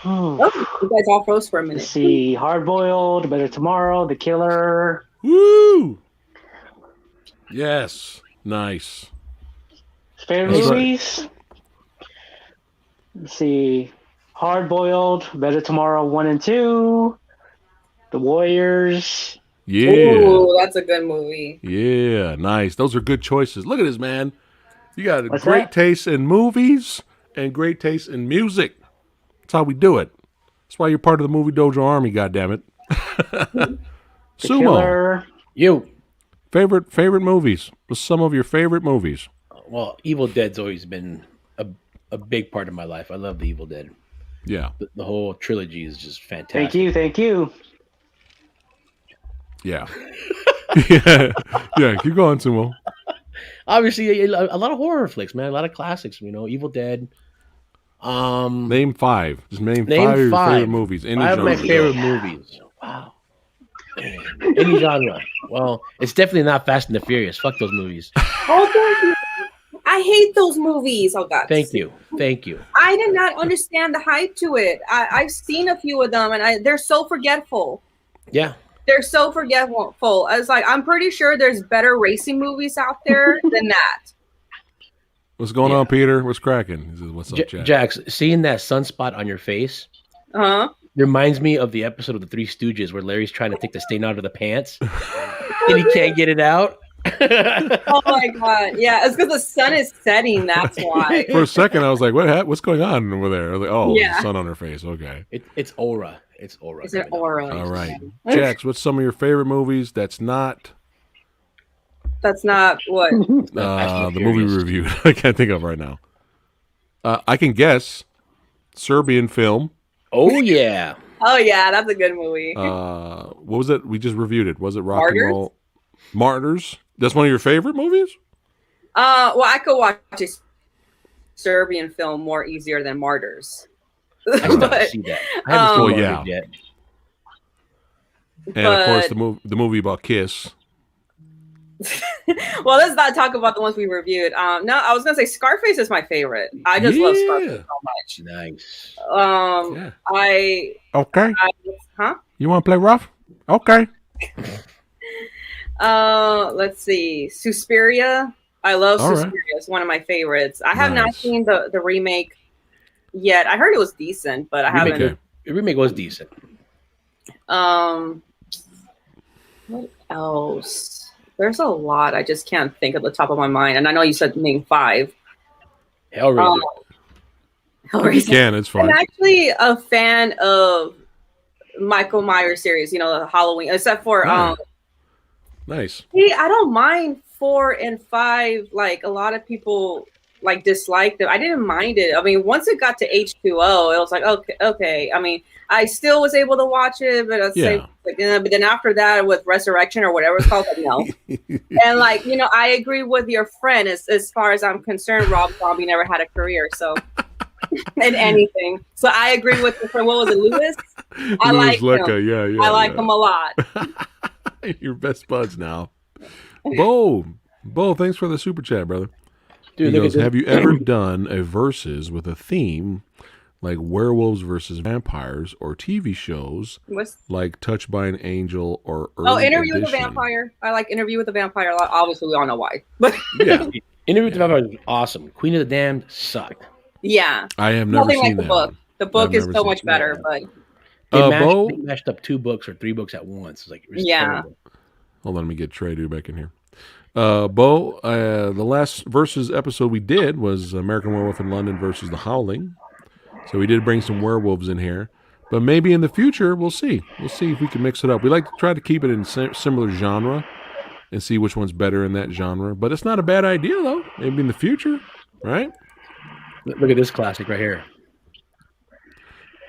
Oh, you guys all froze for a minute. Let's see, Hard Boiled, Better Tomorrow, The Killer. Woo! Yes. Nice. Favorite That's right. movies? Let's see, Hard Boiled, Better Tomorrow 1 and 2, The Warriors. Yeah. Ooh, that's a good movie. Yeah, nice. Those are good choices. Look at this, man. You got a What's great that? taste in movies and great taste in music. That's how we do it. That's why you're part of the Movie Dojo Army, goddammit. The Sumo. Killer. You. Favorite movies. What's some of your favorite movies? Well, Evil Dead's always been a big part of my life. I love the Evil Dead. Yeah. The whole trilogy is just fantastic. Thank you. Yeah. yeah. Keep going, Sumo. Obviously, a lot of horror flicks, man. A lot of classics. You know, Evil Dead. Name 5. Just name 5 Name of your 5. favorite movies. Any 5 of my genre. favorite movies. Wow. Man. Any genre. Well, it's definitely not Fast and the Furious. Fuck those movies. Oh, thank you. I hate those movies. Oh God. Thank you. I did not understand the hype to it. I've seen a few of them, and they're so forgetful. Yeah. They're so forgetful. I was like, I'm pretty sure there's better racing movies out there than that. What's going on, Peter? What's cracking? He says, what's up, Jack? Jax, seeing that sunspot on your face Huh? reminds me of the episode of The Three Stooges where Larry's trying to take the stain out of the pants and he can't get it out. Oh my God. Yeah, it's because the sun is setting. That's why. For a second, I was like, what's going on over there? I was like, oh, Yeah. the sun on her face. Okay. It's aura. It's aura. It's an aura. All right. Jax, what's some of your favorite movies that's not That's not what. the movie we reviewed? I can't think of right now. I can guess. Serbian film. Oh yeah. Oh yeah, that's a good movie. What was it? We just reviewed it. Was it Rock Martyrs? and Roll? Martyrs? That's one of your favorite movies? Well, I could watch a Serbian film more easier than Martyrs. I still haven't But, seen that. I haven't seen Well, Martyrs yet. And of course, But- the movie about Kiss. well, let's not talk about the ones we reviewed. No, I was gonna say Scarface is my favorite. I just love Scarface so much. Nice. Yeah. Okay. Huh? You want to play rough? Okay. Let's see, Suspiria. I love All right. Suspiria. It's one of my favorites. I have not Nice. seen the remake yet. I heard it was decent, but I haven't. Okay. The remake was decent. What else? There's a lot. I just can't think of the top of my mind. And I know you said name 5. Hellraiser. You Hellraiser. can. It's I'm fine. actually a fan of Michael Myers series, the Halloween, except for Nice. I don't mind 4 and 5. Like a lot of people like dislike them. I didn't mind it. I mean, once it got to H2O, it was like okay. I mean, I still was able to watch it, but I'd say but then after that with Resurrection or whatever it's called, like, no. And like, I agree with your friend as far as I'm concerned. Rob Zombie never had a career, so in anything. So I agree with your friend. What was it, Lewis? I like him. Yeah. I like him a lot. Your best buds now. Bo, thanks for the super chat, brother. Dude, he goes, have you ever done a versus with a theme like werewolves versus vampires or TV shows like Touched by an Angel or Early Interview Edition? with a Vampire. I like Interview with a Vampire a lot. Obviously, we all know why. But yeah. Interview with the Vampire is awesome. Queen of the Damned sucked. Yeah. I have never seen like the that book. one. The book is so much better, but they mashed up 2 books or 3 books at once. It's like, terrible. Hold on, let me get Trey Dude back in here. Bo, the last versus episode we did was American Werewolf in London versus The Howling. So we did bring some werewolves in here. But maybe in the future, we'll see. We'll see if we can mix it up. We like to try to keep it in similar genre and see which one's better in that genre. But it's not a bad idea, though. Maybe in the future, right? Look at this classic right here.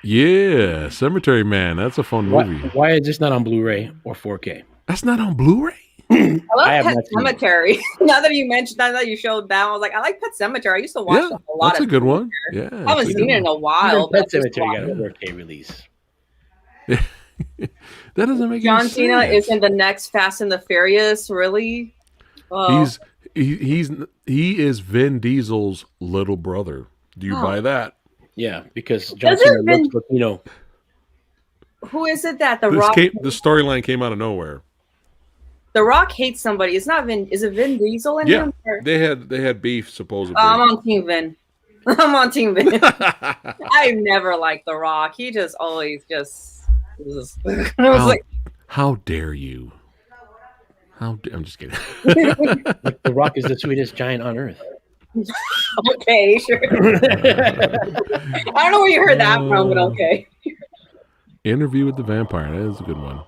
Yeah, Cemetery Man. That's a fun movie. Why is this not on Blu-ray or 4K? That's not on Blu-ray? I love Pet Cemetery. Now that you showed that, I was like, I like Pet Cemetery. I used to watch a lot. That's a good one. Yeah, I haven't seen it in a while. Pet Cemetery got a 4K release. That doesn't make John any sense. Cena is in the next Fast and the Furious. Really? Oh. He is Vin Diesel's little brother. Do you buy that? Yeah, because John Cena looks Latino. Who is it that The Rock? The storyline came out of nowhere. The Rock hates somebody. It's not Vin. Is it Vin Diesel in him? Or? They had beef supposedly. I'm on Team Vin. I'm on Team Vin. I never liked The Rock. He just always how dare you? I'm just kidding. The Rock is the sweetest giant on earth. Okay, sure. I don't know where you heard that from, but okay. Interview with the Vampire. That is a good one.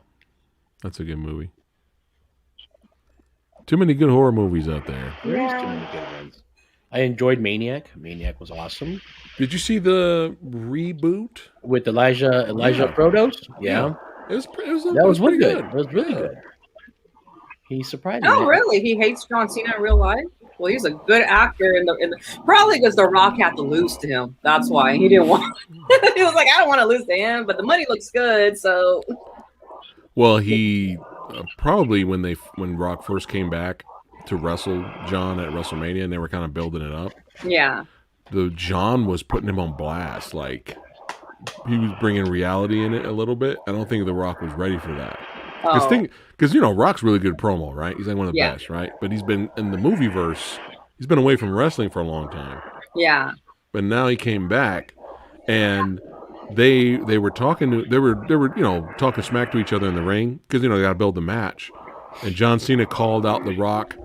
That's a good movie. Too many good horror movies out there. There is too many good ones. I enjoyed Maniac. Maniac was awesome. Did you see the reboot with Elijah Protos? Yeah. It was really good. It was really good. He surprised me. Oh, really? He hates John Cena in real life? Well, he's a good actor in the probably because The Rock had to lose to him. That's why he didn't want. He was like, I don't want to lose to him, but the money looks good, so. Well, he probably when Rock first came back to wrestle John at WrestleMania, and they were kind of building it up. Yeah. The John was putting him on blast, like he was bringing reality in it a little bit. I don't think The Rock was ready for that. Because Rock's really good promo, right? He's like one of the best, right? But he's been in the movie verse. He's been away from wrestling for a long time. Yeah. But now he came back, and they were talking talking smack to each other in the ring because they got to build the match. And John Cena called out The Rock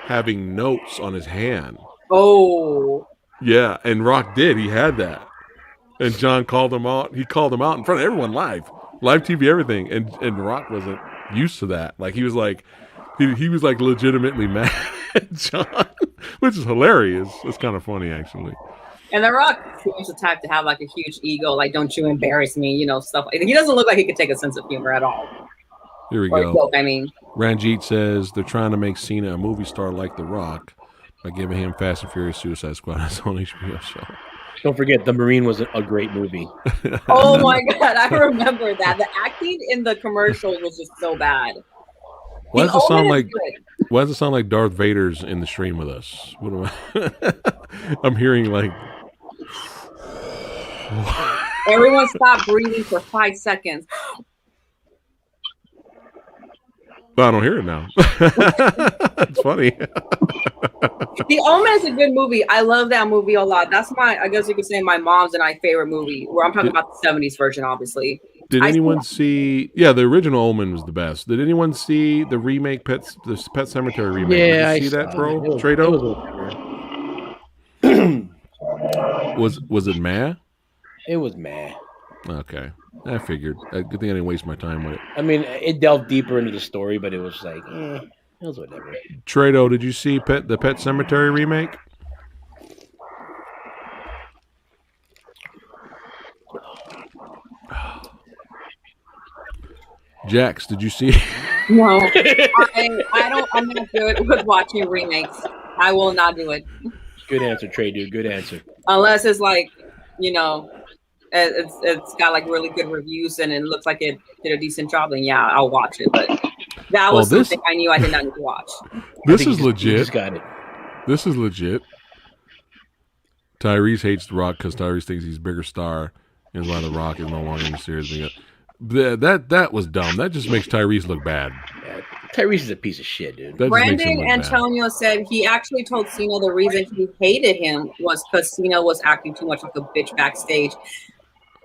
having notes on his hand. Oh. Yeah, and Rock did. He had that. And John called him out. He called him out in front of everyone live TV, everything. And Rock wasn't used to that. Like he was like legitimately mad at John, which is hilarious. It's kind of funny actually. And The Rock seems the type to have like a huge ego, like don't you embarrass me, stuff. He doesn't look like he could take a sense of humor at all. Here we go. I mean, Ranjit says they're trying to make Cena a movie star like The Rock by giving him Fast and Furious Suicide Squad as on HBO show. Don't forget, The Marine was a great movie. Oh my God, I remember that. The acting in the commercial was just so bad. Why does it sound like Darth Vader's in the stream with us? What am I? I'm hearing like. Everyone stop breathing for 5 seconds. But I don't hear it now. It's funny. The Omen is a good movie. I love that movie a lot. That's I guess you could say my mom's and I favorite movie. Where I'm talking about the 70s version, obviously. Did anyone see? Yeah, the original Omen was the best. Did anyone see the remake, the Pet Cemetery remake? Yeah, Did you see that, bro? Trado? Was it meh? It was meh. Okay. I figured. Good thing I didn't waste my time with it. I mean, it delved deeper into the story, but it was like, it was whatever. Trado, did you see the Pet Cemetery remake? Jax, did you see? No, I don't. I'm not good with watching remakes. I will not do it Good answer, Trey, dude. Good answer. unless it's like, it's got like really good reviews and it looks like it did a decent job. Then yeah, I'll watch it. But that was something I knew I did not need to watch. This is legit. You just got it. This is legit. Tyrese hates The Rock because Tyrese thinks he's a bigger star, and why The Rock is no longer in the series. That was dumb. That just makes Tyrese look bad. Yeah, Tyrese is a piece of shit, dude. Brandon Antonio said he actually told Cena the reason he hated him was because Cena was acting too much like a bitch backstage.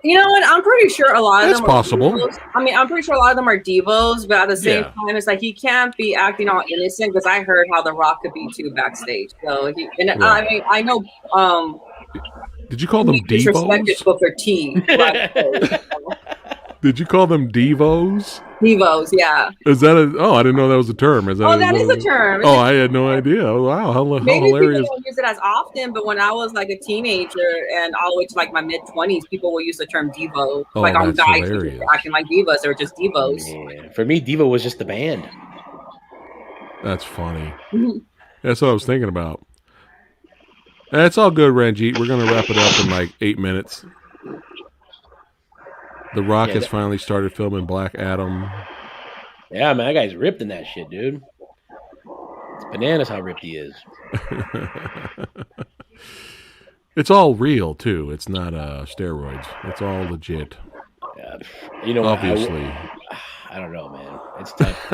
You know what? I'm pretty sure a lot of them are possible. Divos. I mean, I'm pretty sure a lot of them are divos, but at the same time, it's like he can't be acting all innocent because I heard how The Rock could be too backstage. So I mean, I know. Did you call them divos? Booker T. Did you call them divos? Divos, yeah. Is that I didn't know that was a term. Is that that is a term. I had no idea. Oh, wow, how Maybe hilarious. People don't use it as often, but when I was like a teenager and all the way to like my mid-20s, people will use the term divo. Like on guys who were acting like divas, they were just divos. Yeah. For me, diva was just the band. That's funny. That's what I was thinking about. That's all good, Ranjit. We're going to wrap it up in like 8 minutes. The Rock has finally started filming Black Adam. Yeah, man, that guy's ripped in that shit, dude. It's bananas how ripped he is. It's all real, too. It's not steroids. It's all legit. Yeah, obviously. I don't know, man. It's tough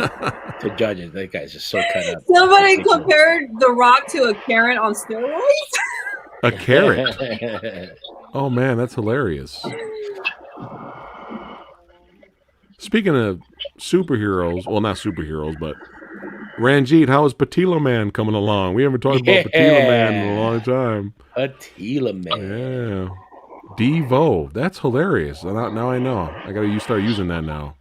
to judge it. That guy's just so cut up. Somebody compared The Rock to a Karen on steroids. A carrot. Oh, man, that's hilarious. Speaking of superheroes, well, not superheroes, but Ranjit, how is Patila Man coming along? We haven't talked about Patila Man in a long time. Patila Man. Yeah. Devo. That's hilarious. Now I know. I got to start using that now.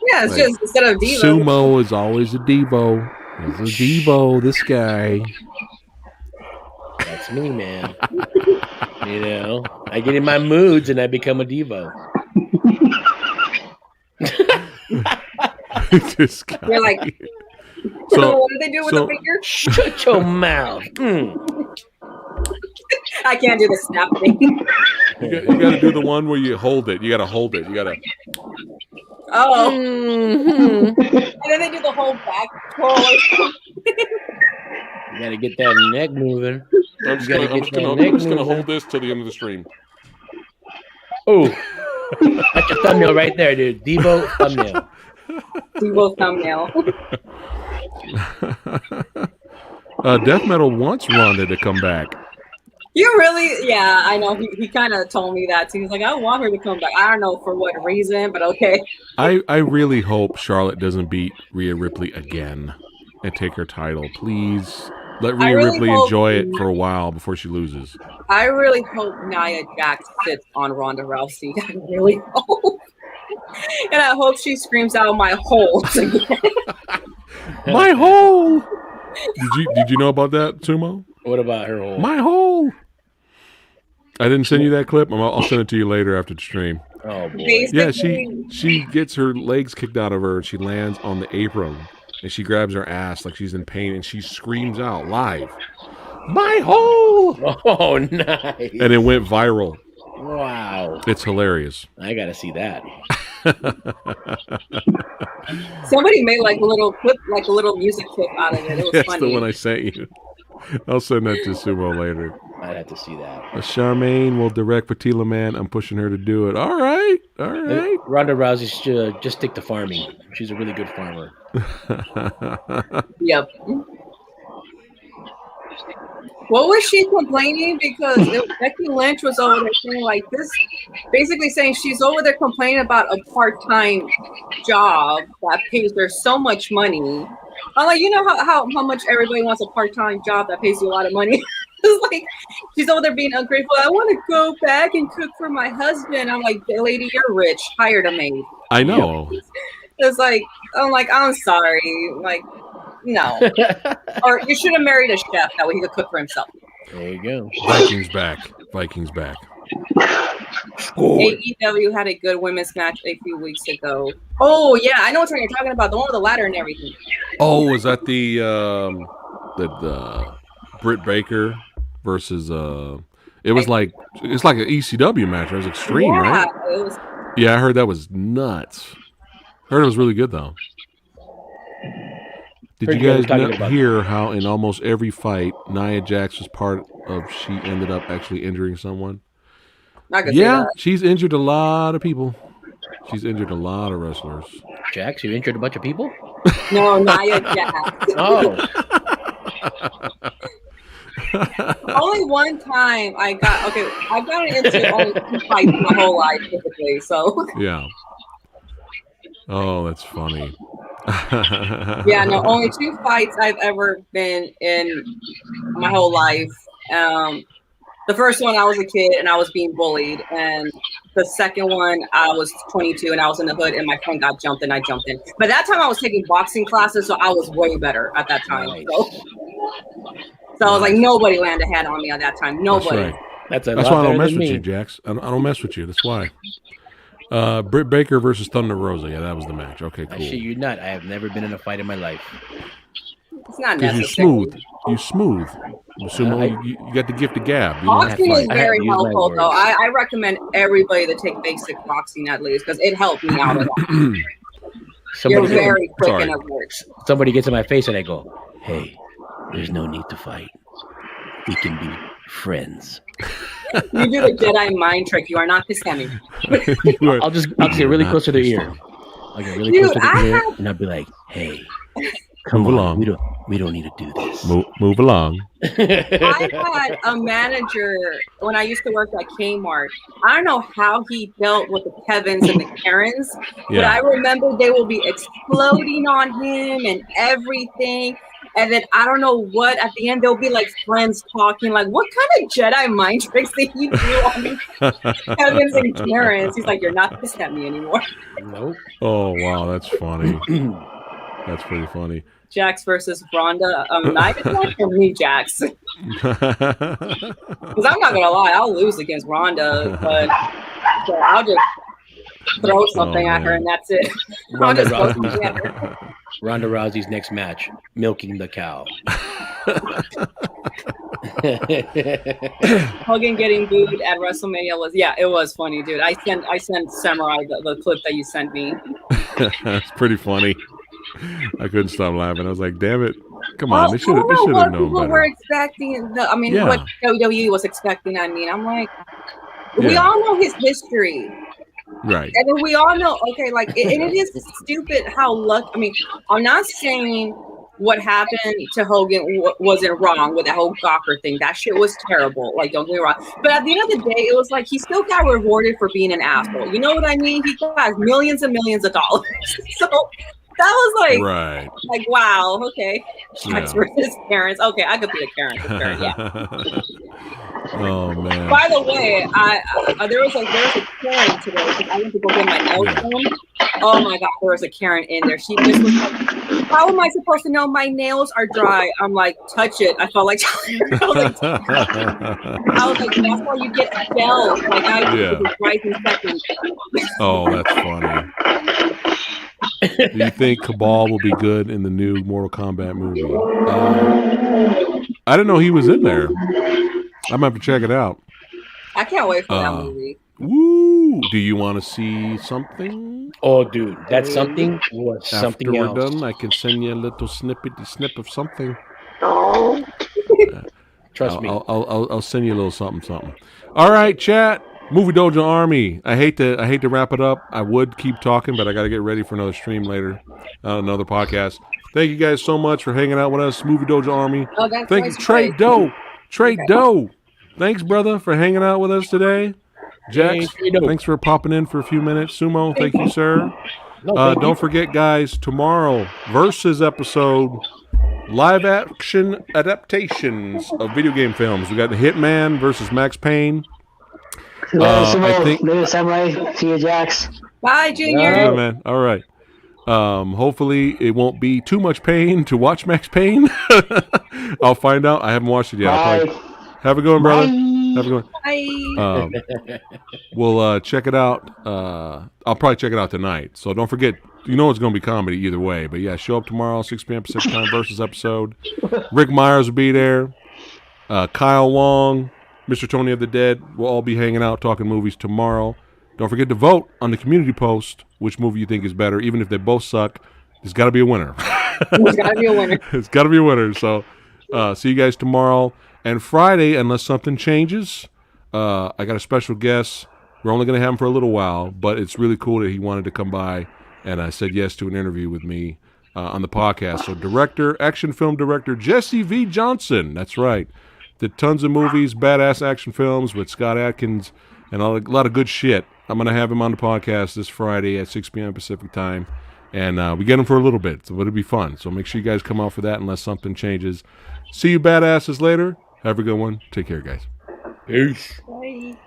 Yeah, it's just instead of Devo. Sumo is always a Devo. It's a Devo, this guy. That's me, man. I get in my moods and I become a Devo. This guy. You're like, what did they do with the finger? Shut your mouth. I can't do the snap thing. You got to do the one where you hold it. You got to hold it. You got to. Oh. And then they do the whole back pull. You got to get that neck moving. I'm just going to hold this till the end of the stream. Oh. That's your thumbnail right there, dude. Devo thumbnail. Devo thumbnail. Death Metal wants Ronda to come back. You really? Yeah, I know. He kind of told me that too. He's like, I want her to come back. I don't know for what reason, but okay. I really hope Charlotte doesn't beat Rhea Ripley again and take her title. Please let Rhea Ripley enjoy it for a while before she loses. I really hope Nia Jax sits on Ronda Rousey. I really hope. And I hope she screams out my holes again. My hole! Did you know about that, Sumo? What about her hole? My hole! I didn't send you that clip. I'll send it to you later after the stream. Oh, boy. Yeah, she gets her legs kicked out of her and she lands on the apron and she grabs her ass like she's in pain and she screams out live, my hole! Oh, nice. And it went viral. Wow. It's hilarious. I got to see that. Somebody made like a little clip, like a little music clip out of it. It was That's funny. the one I sent you. I'll send that to Sumo later. I'd have to see that. Charmaine will direct Patila Man. I'm pushing her to do it. All right. Ronda Rousey should just stick to farming. She's a really good farmer. Yep. What was she complaining? Because Becky Lynch was over there saying like this, basically saying she's over there complaining about a part-time job that pays her so much money. I'm like, you know how much everybody wants a part-time job that pays you a lot of money? It's like she's over there being ungrateful. I want to go back and cook for my husband. I'm like, lady, you're rich. Hired a maid. I know. It's like, I'm sorry. Like, no. Or you should have married a chef. That way he could cook for himself. There you go. Vikings back. Vikings back. AEW had a good women's match a few weeks ago. Oh yeah, I know what you're talking about. The one with the ladder and everything. Oh, was that the Britt Baker versus it's like an ECW match. It was extreme, right? It was. Yeah, I heard that was nuts. Heard it was really good though. Did you guys hear how in almost every fight Nia Jax was part of? She ended up actually injuring someone. Yeah, she's injured a lot of people. She's injured a lot of wrestlers. Jax, you injured a bunch of people? No, Nia Jax. Oh. Only one time I got into only 2 fights my whole life, typically. So yeah. Oh, that's funny. Yeah, no, only 2 fights I've ever been in my whole life. The first one I was a kid and I was being bullied, and the second one I was 22 and I was in the hood and my friend got jumped and I jumped in. But that time I was taking boxing classes, so I was way better at that time. Nice. So I was like, nobody landed a hand on me at that time. Nobody. That's right. That's why I don't mess with you, Jax. I don't mess with you. That's why. Britt Baker versus Thunder Rosa. Yeah, that was the match. Okay, cool. I shit you not. I have never been in a fight in my life. It's not necessary. You're smooth. Sumo, you got the gift of gab. Boxing is very helpful, though. I recommend everybody to take basic boxing at least because it helped me out a lot. You're very quick and it works. Somebody gets in my face and I go, "Hey, there's no need to fight. We can be friends." You do the Jedi mind trick. You are not Pakistanis. I'll just get really close to their ear. I'll get really close to their ear and I'll be like, "Hey, come along. We don't need to do this. Move along." I had a manager when I used to work at Kmart. I don't know how he dealt with the Kevins and the Karens, but I remember they will be exploding on him and everything. And then I don't know what at the end they'll be like friends talking, like, what kind of Jedi mind tricks did you do on me? Kevins and Karens? He's like, you're not pissed at me anymore. Nope. Oh wow, that's funny. That's pretty funny. Jax versus Ronda. Not for me, Jax. Because I'm not gonna lie, I'll lose against Ronda, but so I'll just throw something at her and that's it. Ronda Rousey's next match, milking the cow. Hogan getting booed at WrestleMania it was funny, dude. I sent Samurai the clip that you sent me. That's pretty funny. I couldn't stop laughing. I was like, damn it. Come on, they should have known better. People were expecting what WWE was expecting. I'm like, we all know his history. Right. And then we all know, okay, like, and it is stupid how I'm not saying what happened to Hogan wasn't wrong with that whole Gawker thing. That shit was terrible. Like, don't get me wrong. But at the end of the day, it was like he still got rewarded for being an asshole. You know what I mean? He got millions and millions of dollars. So that was like, wow, okay. Jax versus Karens. Okay, I could be a Karen for sure, yeah. Oh man. By the way, there was a Karen today because I went to go get my nails done. Oh my god, there was a Karen in there. She just was like, how am I supposed to know my nails are dry? I'm like, touch it. I felt like I was like, that's why you get gels. Like I do right in seconds. Oh, that's funny. Do you think Cabal will be good in the new Mortal Kombat movie? I didn't know he was in there. I'm gonna have to check it out. I can't wait for that movie. Woo! Do you want to see something? Oh, dude, that's something was something else. After we're done, I can send you a little snip of something. Trust me. I'll send you a little something. All right, chat. Movie Dojo Army. I hate to wrap it up. I would keep talking, but I got to get ready for another stream later, another podcast. Thank you guys so much for hanging out with us, Movie Dojo Army. Thank you, Trey Doe. Doe. Thanks, brother, for hanging out with us today. Jax, thanks for popping in for a few minutes. Sumo, thank you, sir. Don't forget, guys, tomorrow, Versus episode. live action adaptations of video game films. We got The Hitman versus Max Payne. I think. Later, Samurai. See you, Jax. Bye, Junior. Yeah, man. All right. Hopefully it won't be too much pain to watch Max Payne. I'll find out. I haven't watched it yet. Have a good one, brother. Have a good one. Bye. We'll check it out. I'll probably check it out tonight. So don't forget, you know it's going to be comedy either way. But yeah, show up tomorrow, 6 p.m. Pacific time versus episode. Rick Myers will be there. Kyle Wong, Mr. Tony of the Dead will all be hanging out talking movies tomorrow. Don't forget to vote on the community post which movie you think is better. Even if they both suck, there's got to be a winner. There's got to be a winner. It's got to be a winner. So see you guys tomorrow. And Friday, unless something changes, I got a special guest. We're only going to have him for a little while, but it's really cool that he wanted to come by, and I said yes to an interview with me on the podcast. So action film director Jesse V. Johnson. That's right. Did tons of movies, badass action films with Scott Adkins, and a lot of good shit. I'm going to have him on the podcast this Friday at 6 p.m. Pacific time, and we get him for a little bit, so it'll be fun. So make sure you guys come out for that unless something changes. See you badasses later. Have a good one. Take care, guys. Peace. Bye.